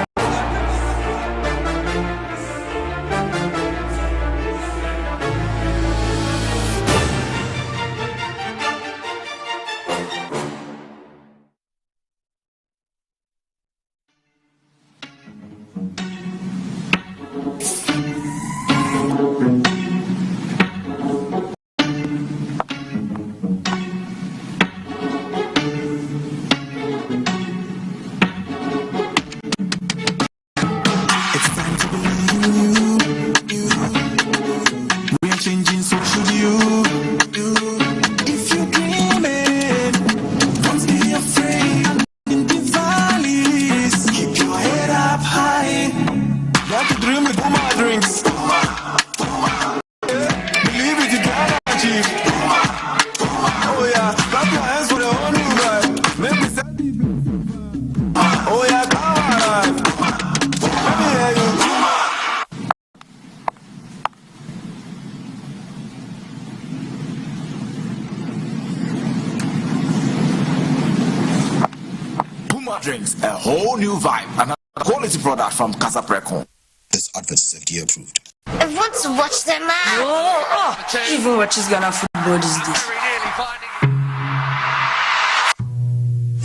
Drinks, a whole new vibe, another quality product from Berekum. This advert is FDA approved. I want to watch them out. Even watches Ghana football these days.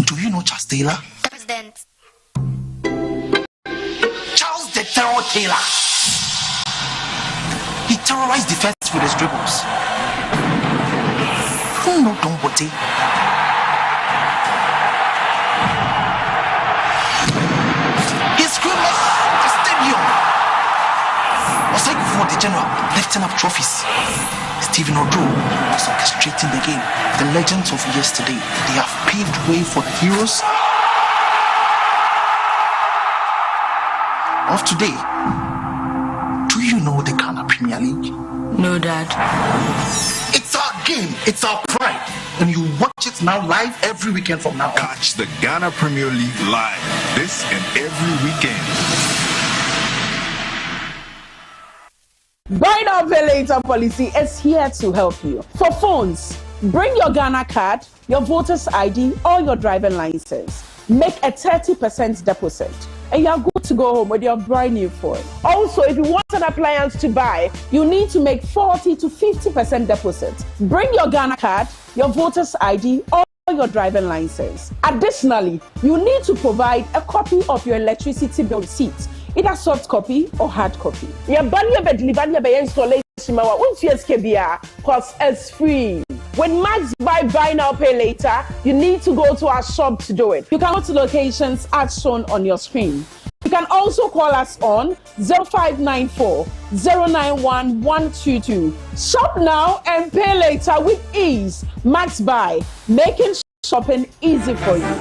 Do you know Charles Taylor? President. Charles the Terror Taylor. He terrorized defense with his dribbles. Who know Don Bote? The general lifting up trophies. Stephen Odo was orchestrating the game. The legends of yesterday, they have paved way for the heroes of today. Do you know the Ghana Premier League? No, Dad. It's our game. It's our pride. And you watch it now live every weekend from now on. Catch the Ghana Premier League live this and every weekend. Buy now, pay later policy is here to help you. For phones, bring your Ghana card, your voter's ID, or your driving license. Make a 30% deposit, and you're good to go home with your brand new phone. Also, if you want an appliance to buy, you need to make 40 to 50% deposit. Bring your Ghana card, your voter's ID, or your driving license. Additionally, you need to provide a copy of your electricity bill receipt, either soft copy or hard copy. Your banner be delivered by installation because it's free. When Max buy now, pay later, you need to go to our shop to do it. You can go to locations as shown on your screen. You can also call us on 0594 091 122. Shop now and pay later with ease. Max Buy, making shopping easy for you.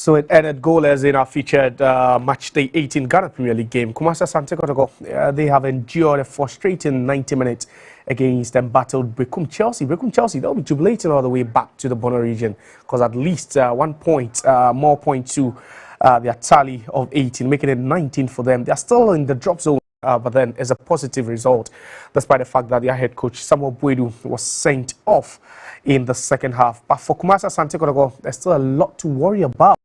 So it ended goalless in our featured match day 18 Ghana Premier League game. Kumasi Asante Kotoko, they have endured a frustrating 90 minutes against and battled Berekum Chelsea. Berekum Chelsea, they'll be jubilating all the way back to the Bono region because at least 1 point, more point to their tally of 18, making it 19 for them. They're still in the drop zone. But then it's a positive result, despite the fact that their head coach, Samuel Buedu, was sent off in the second half. But for Kumasi Asante Kotoko, there's still a lot to worry about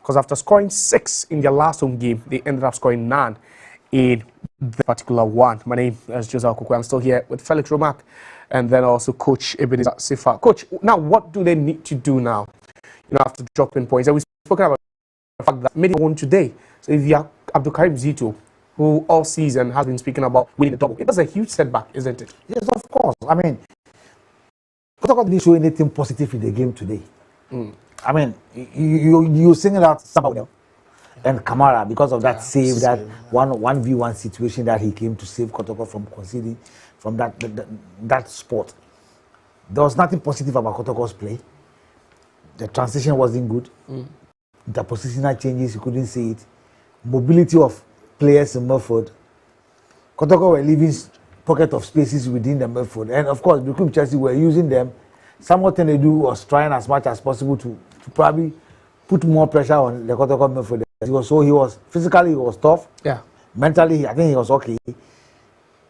because after scoring 6 in their last home game, they ended up scoring 9 in the particular one. My name is Joseph Okoko. I'm still here with Felix Romack and then also Coach Ebenezer Sifa. Coach, now what do they need to do now? After dropping points, and we spoken about the fact that many won today. So if you are Abdul Karim Zito, who all season has been speaking about winning the double, it was a huge setback, isn't it? Yes, of course. I mean, Kotoko didn't show anything positive in the game today. I mean, you single out Samuel and Kamara because of that save, that 1v1 situation that he came to save Kotoko from conceding from that spot. There was nothing positive about Kotoko's play. The transition wasn't good. The positional changes, you couldn't see it. Mobility of players in midfield. Kotoko were leaving pocket of spaces within the midfield. And of course, Berekum Chelsea were using them. What they do was trying as much as possible to probably put more pressure on the Kotoko midfield. He was physically, he was tough. Yeah. Mentally, I think he was okay.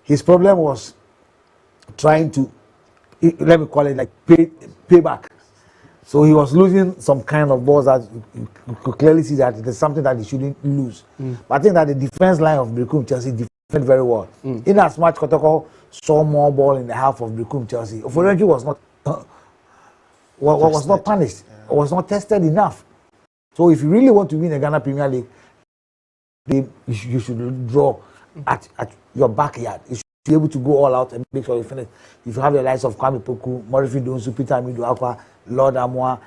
His problem was trying to, let me call it like payback. So he was losing some kind of balls that you could clearly see that there's something that he shouldn't lose. But I think that the defense line of Berekum Chelsea defended very well. In as much Kotoko saw more ball in the half of Berekum Chelsea, Oforenji was not punished, was not tested enough. So if you really want to win the Ghana Premier League, you should draw at your backyard. You should be able to go all out and make sure you finish. If you have the likes of Kwame Poku, Morifi Donsu, Peter Amidu Akwa, Lord Amwa,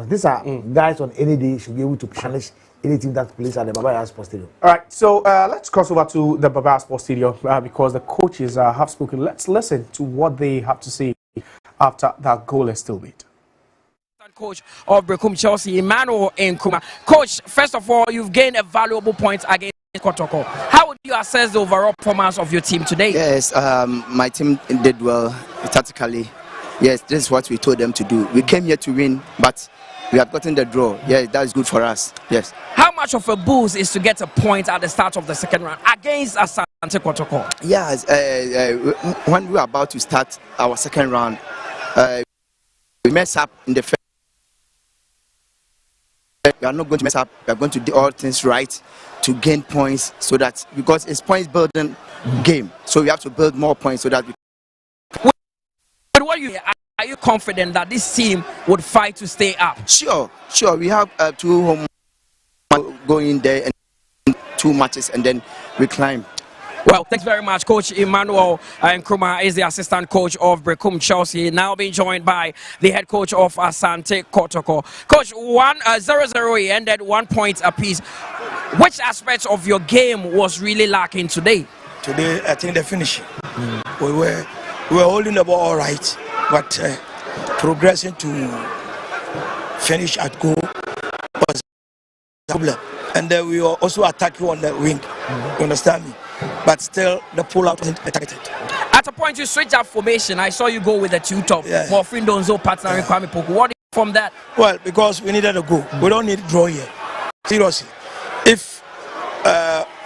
these are guys on any day should be able to punish anything that plays at the Baba Sports Stadium. All right, so let's cross over to the Baba Sports Stadium because the coaches have spoken. Let's listen to what they have to say after that goal is still made. Coach of Berekum Chelsea, Emmanuel Nkrumah. Coach, first of all, you've gained a valuable point against Kotoko. How would you assess the overall performance of your team today? Yes, my team did well tactically. Yes, this is what we told them to do. We came here to win, but we have gotten the draw. Yeah, that is good for us. Yes. How much of a boost is to get a point at the start of the second round against Asante Kotoko? Yes, when we were about to start our second round, we messed up in the first. We are not going to mess up. We are going to do all things right to gain points, so that because it's points building game, so we have to build more points so that we. But are you confident that this team would fight to stay up? Sure. We have 2 home going there and 2 matches, and then we climb. Well, thanks very much. Coach Emmanuel Nkrumah is the assistant coach of Berekum Chelsea, now being joined by the head coach of Asante Kotoko. Coach, 0-0 ended 1 point apiece. Which aspects of your game was really lacking today? Today, I think the finishing. We were holding the ball all right, but progressing to finish at goal was a problem. And then we were also attacking on the wing. You understand me? But still, the pull-out wasn't targeted. At a point, you switched up formation. I saw you go with the 2 top. Mofrin Donzo, partnering Kwame Poku. What did you from that? Well, because we needed a goal. We don't need to draw here. Seriously. If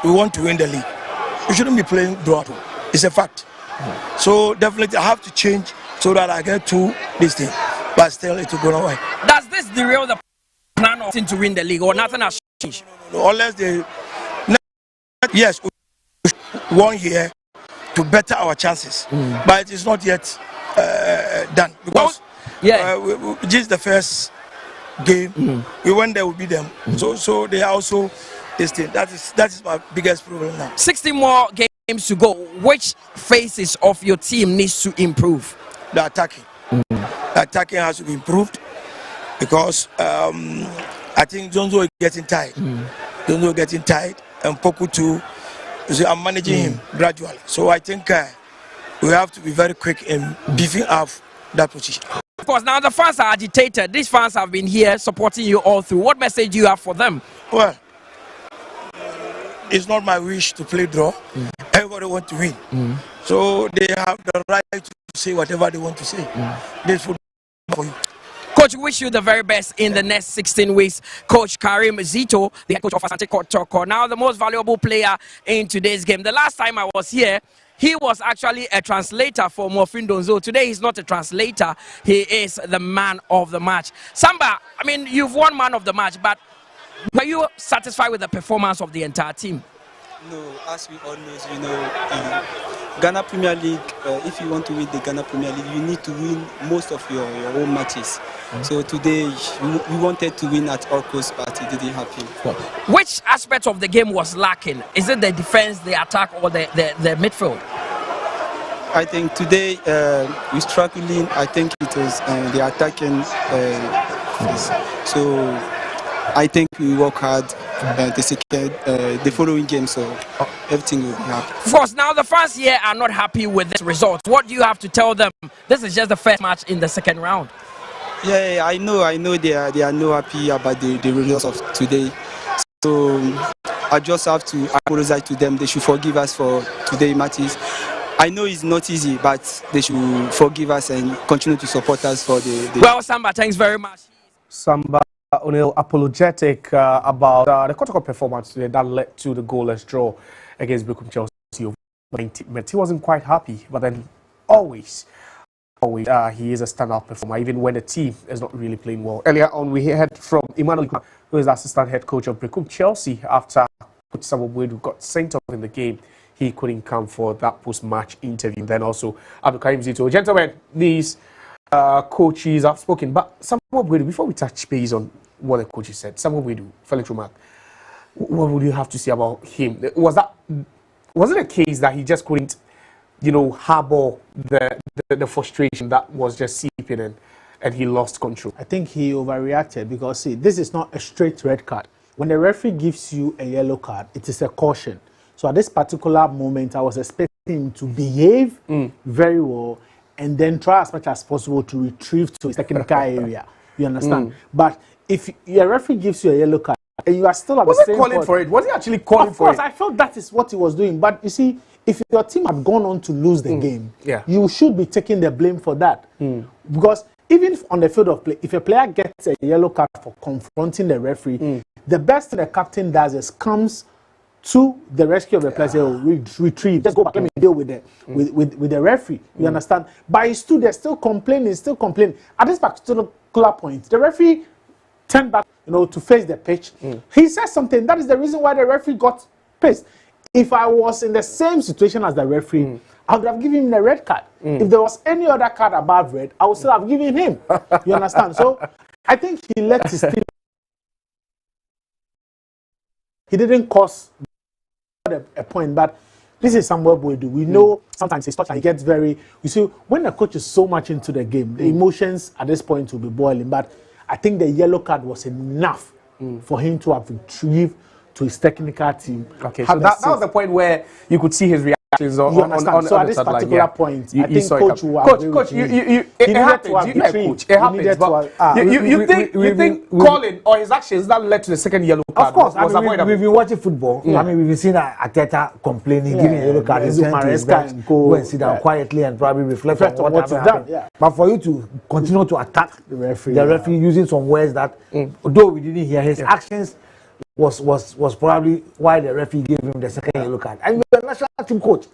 we want to win the league, we shouldn't be playing draw. It's a fact. So definitely, I have to change so that I get to this thing. But still, it will go away. Does this derail the plan of to win the league, or nothing has changed? No, unless they... Yes, we won here to better our chances, but it is not yet done because just the first game we went there, we beat them. So they are also this thing. That is my biggest problem now. 60 more games to go. Which phases of your team needs to improve? The attacking. The attacking has to be improved because I think Zonzo is getting tired. Zonzo is getting tired, and Poku too. So I'm managing him gradually. So I think we have to be very quick in beefing up that position. Of course, now the fans are agitated. These fans have been here supporting you all through. What message do you have for them? Well, it's not my wish to play draw. Everybody wants to win. So they have the right to say whatever they want to say. This football for you. Coach, wish you the very best in the next 16 weeks. Coach Karim Zito, the head coach of Asante Kotoko, now the most valuable player in today's game. The last time I was here, he was actually a translator for Morfin Donzo. Today, he's not a translator. He is the man of the match. Samba, I mean, you've won man of the match, but were you satisfied with the performance of the entire team? No, as we all know, you know, Ghana Premier League, if you want to win the Ghana Premier League, you need to win most of your home matches. So today, we wanted to win at all costs, but it didn't happen. Which aspect of the game was lacking? Is it the defense, the attack, or the midfield? I think today, we're struggling. I think it was the attacking. So I think we work hard the following game, so everything will be happy. Of course, now the fans here are not happy with this result. What do you have to tell them? This is just the first match in the second round. Yeah, I know they are not happy about the results of today. So I just have to apologize to them. They should forgive us for today's matches. I know it's not easy, but they should forgive us and continue to support us for the... Well, Samba, thanks very much. Samba O'Neill apologetic about the Kotoko performance today that led to the goalless draw against Berekum Chelsea over 90 minutes. He wasn't quite happy, but then always he is a standout performer, even when the team is not really playing well. Earlier on, we heard from Emmanuel, who is the assistant head coach of Berekum Chelsea, after Coach Samuel got sent off in the game. He couldn't come for that post-match interview. And then also, Abdulkarim Zito. Gentlemen, these coaches have spoken, but Samuel Bwedu, before we touch base on what the coaches said, Samuel Bwedu, Felix Remark, what would you have to say about him? Was it a case that he just couldn't, harbor the frustration that was just seeping in, and he lost control? I think he overreacted because, see, this is not a straight red card. When the referee gives you a yellow card, it is a caution. So at this particular moment, I was expecting him to behave very well and then try as much as possible to retrieve to his technical area. You understand? But if a referee gives you a yellow card and you are still at the same point... Was he calling for it? Was he actually calling for it? Of course, I felt that is what he was doing. But you see, if your team had gone on to lose the game, you should be taking the blame for that. Because even on the field of play, if a player gets a yellow card for confronting the referee, the best thing the captain does is comes to the rescue of the player, retrieve, just go back, let me deal with the referee. You understand? But he stood there still complaining. At this particular point, the referee turned back, to face the pitch. He said something. That is the reason why the referee got pissed. If I was in the same situation as the referee, I would have given him the red card. If there was any other card above red, I would still have given him. You understand? So I think he let his team. He didn't cause a point, but this is Samuel Bwedu. We know sometimes his touch and he gets very. You see, when the coach is so much into the game, the emotions at this point will be boiling. But I think the yellow card was enough for him to have retrieved to his technical team. Okay, so that was the point where you could see his reactions on so at this particular point, I think Coach it happens. You think calling or his actions that led to the second yellow card? Of course, we've been watching football. I mean, we've been seeing Ateta complaining, giving a yellow card, and go and sit down quietly and probably reflect on what happened. But for you to continue to attack the referee using some words that, although we didn't hear his actions, was probably why the referee gave him the second yellow card. And you're a national team coach.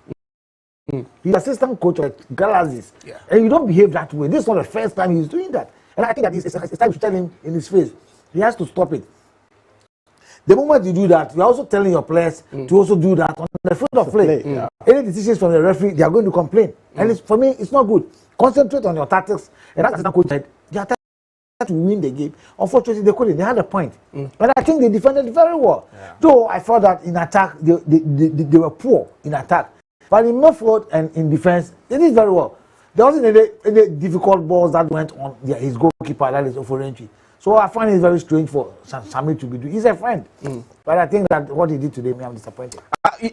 He's assistant coach at Galaxy. And you don't behave that way. This is not the first time he's doing that. And I think that it's time to tell him in his face. He has to stop it. The moment you do that, you're also telling your players to also do that on the field of play. Any decisions from the referee, they are going to complain. And for me, it's not good. Concentrate on your tactics. And that's the coach said. To win the game. Unfortunately, they couldn't. They had a point. But I think they defended very well. Though I thought that in attack, they were poor in attack. But in midfield and in defense, they did very well. There wasn't any difficult balls that went on his goalkeeper, that is Oforenchi. So I find it very strange for Sami to be doing. He's a friend. But I think that what he did today, I'm disappointed.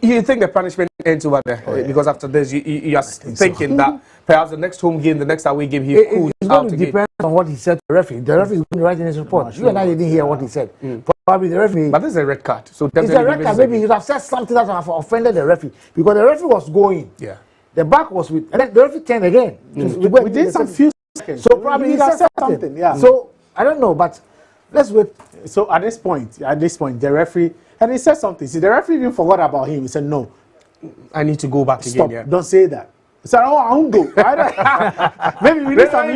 You think the punishment ends over there? Because after this, you are thinking that perhaps the next home game, the next away game, he could It's going to depend on what he said to the referee. The referee is going to write in his report. You and I didn't hear what he said. Probably the referee. But this is a red card. So it's a red card. Maybe he would have said something that would have offended the referee because the referee was going. Yeah. The back was with, and then the referee turned again. Within some few seconds. So probably he said something. Yeah. So I don't know, but let's wait. So at this point, the referee, and he said something. See, the referee even forgot about him. He said, "No, I need to go back stop. again." Yeah. Don't say that." He said, "Oh, I won't go." Maybe we need some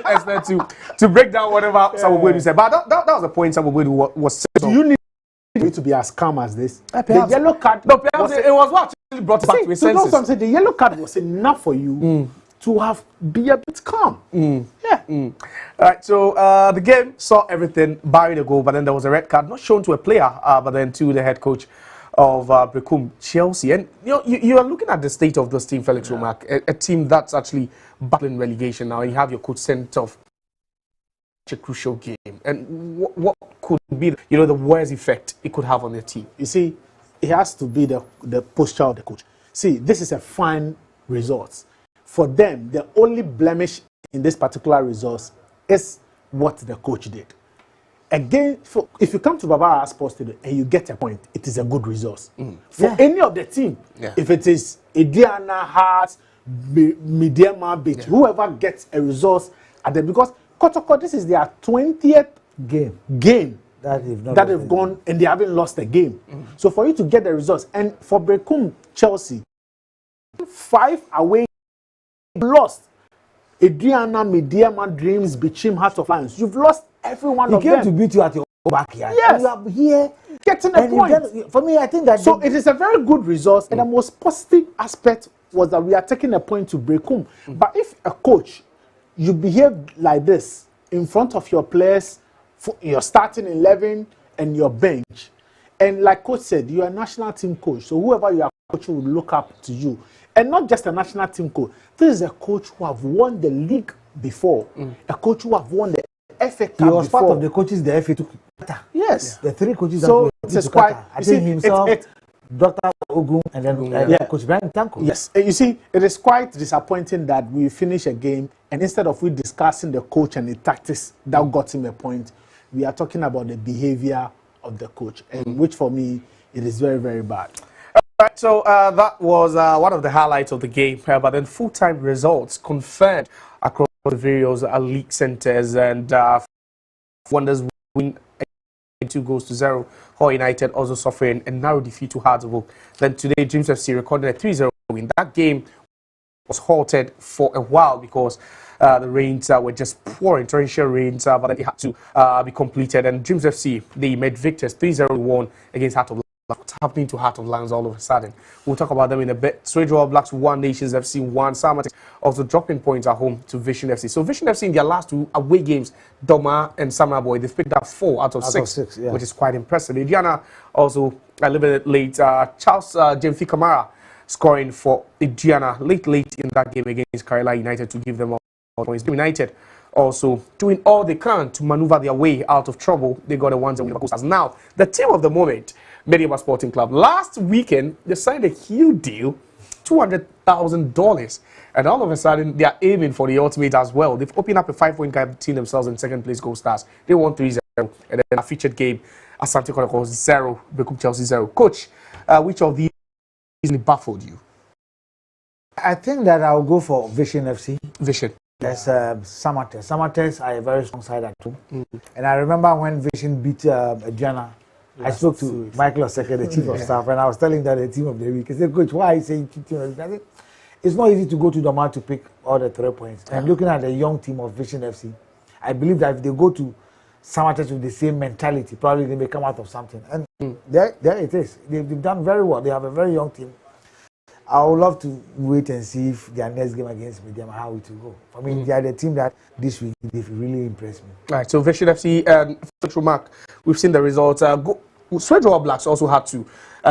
expert to break down whatever Samuel said. But that was the point Samuel was saying. Do you need to be as calm as this? The yellow card. No, perhaps it was what actually brought back to his senses. So the yellow card was enough for you to be a bit calm. Yeah. All right. So the game saw everything barring the goal, but then there was a red card not shown to a player, but then to the head coach of Berekum Chelsea. And you are looking at the state of this team, Felix Romack, a team that's actually battling relegation now. You have your coach sent off a crucial game. And what could be the worst effect it could have on the team? You see, it has to be the posture of the coach. See, this is a fine result. For them, the only blemish in this particular result is what the coach did. Again, if you come to Baba Sports Stadium and you get a point, it is a good result. For any of the team, if it is Ediana, Hearts, Mediama, Beach, whoever gets a result at them, because Kotoko, this is their 20th game that they've gone and they haven't lost a game. So for you to get the results, and for Berekum Chelsea, 5 away lost. Ediana, Mediama, Dreams, Bichim, Hearts of Lions. You've lost every one of them. He came to beat you at your backyard. Yes. You are here getting a point. For me, I think that... So it is a very good result, and the most positive aspect was that we are taking a point to Berekum. But if a coach, you behave like this in front of your players, for your starting 11 and your bench, and like coach said, you are a national team coach, so whoever you are coaching will look up to you. And not just a national team coach. This is a coach who have won the league before. A coach who have won the FA Cup before. He was part of the coaches the FA took. Yes. The 3 coaches so that it's quite, I think himself, Dr. Ogun, and then Coach Brian Tanko. Yes. You see, it is quite disappointing that we finish a game and instead of we discussing the coach and the tactics that got him a point, we are talking about the behavior of the coach, and which for me, it is very, very bad. Right, so that was one of the highlights of the game, but then full-time results confirmed across the various league centers, and Wonders win 2-0. Hull United also suffering a narrow defeat to Hearts of Oak. Then today, Dreams FC recorded a 3-0 win. That game was halted for a while because the rains were just pouring, torrential rains, but then it had to be completed. And Dreams FC, they made victors 3-0 won against Hearts of Oak. What's happening to Heart of Lions all of a sudden? We'll talk about them in a bit. Straight All Blacks 1, Nations FC 1. Samate also dropping points at home to Vision FC. So Vision FC in their last 2 away games, Doma and Samurai Boy, they've picked up 4 out of 6, which is quite impressive. Indiana also a little bit late. Charles Jemfi Kamara scoring for Indiana late in that game against Kerala United to give them all points. United also doing all they can to maneuver their way out of trouble. They got a 1-0 win. Now, the team of the moment, Mediama Sporting Club. Last weekend, they signed a huge deal, $200,000. And all of a sudden, they are aiming for the ultimate as well. They've opened up a 5-point gap between themselves and second place Gold Stars. They won 3-0. And then a featured game, Asante Kotoko 0, Berekum Chelsea 0. Coach, which of these easily baffled you? I think that I'll go for Vision FC. Vision. Yes, Samates. Samates are a very strong side at home. And I remember when Vision beat Adriana, I spoke to Michael Oseke, the chief of staff, and I was telling that the team of the week. He said, Coach, why are you saying team of the week? It's not easy to go to the match to pick all the 3 points. And looking at the young team of Vision FC, I believe that if they go to Samates with the same mentality, probably they may come out of something. And there it is. They've done very well. They have a very young team. I would love to wait and see if their next game against Mediama, how it will go. I mean, they are the team that this week, they've really impressed me. All right, so Vision FC and Remark, we've seen the results. Straight All Blacks also had to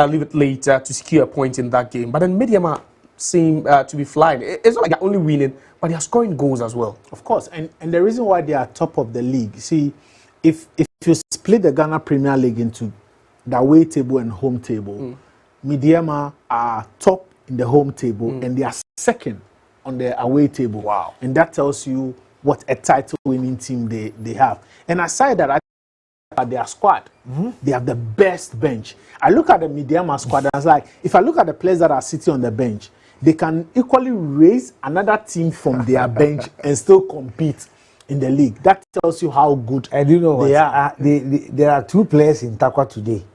leave it late to secure a point in that game. But then Mediama seem to be flying. It's not like they're only winning, but they are scoring goals as well. Of course, and the reason why they are top of the league, see, if you split the Ghana Premier League into the away table and home table, Mediama are top in the home table and they are second on the away table. Wow. And that tells you what a title-winning team they have. And aside that, I at their squad, they have the best bench. I look at the Midiama squad and I was like, if I look at the players that are sitting on the bench, they can equally raise another team from their bench and still compete in the league. That tells you how good and you know they what? are. There are 2 players in Takwa today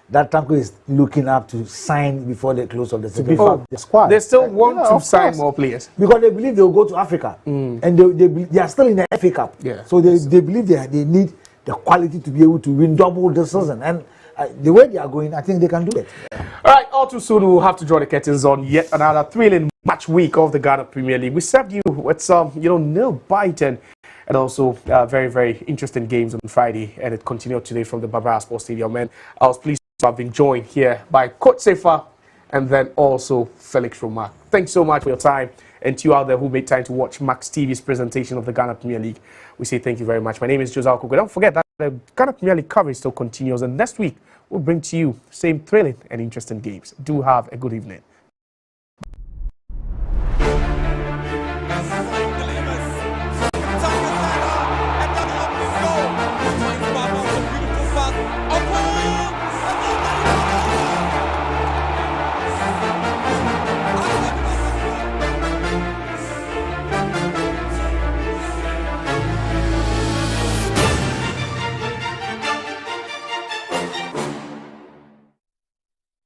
that Takwa is looking up to sign before the close of the season. The squad. They still want to sign more players because they believe they'll go to Africa, and they are still in the FA Cup. Yeah. So they believe they need the quality to be able to win double this season, and the way they are going, I think they can do it. All right, all too soon we'll have to draw the curtains on yet another thrilling match week of the Ghana Premier League. We served you with some, nail-biting and also very, very interesting games on Friday, and it continued today from the Barbara Sports Stadium. And I was pleased to have been joined here by Coach Sefa and then also Felix Roma. Thanks so much for your time, and to you out there who made time to watch Max TV's presentation of the Ghana Premier League. We say thank you very much. My name is Joseph Koko. Don't forget that the Ghana Premier League coverage still continues, and next week we'll bring to you same thrilling and interesting games. Do have a good evening.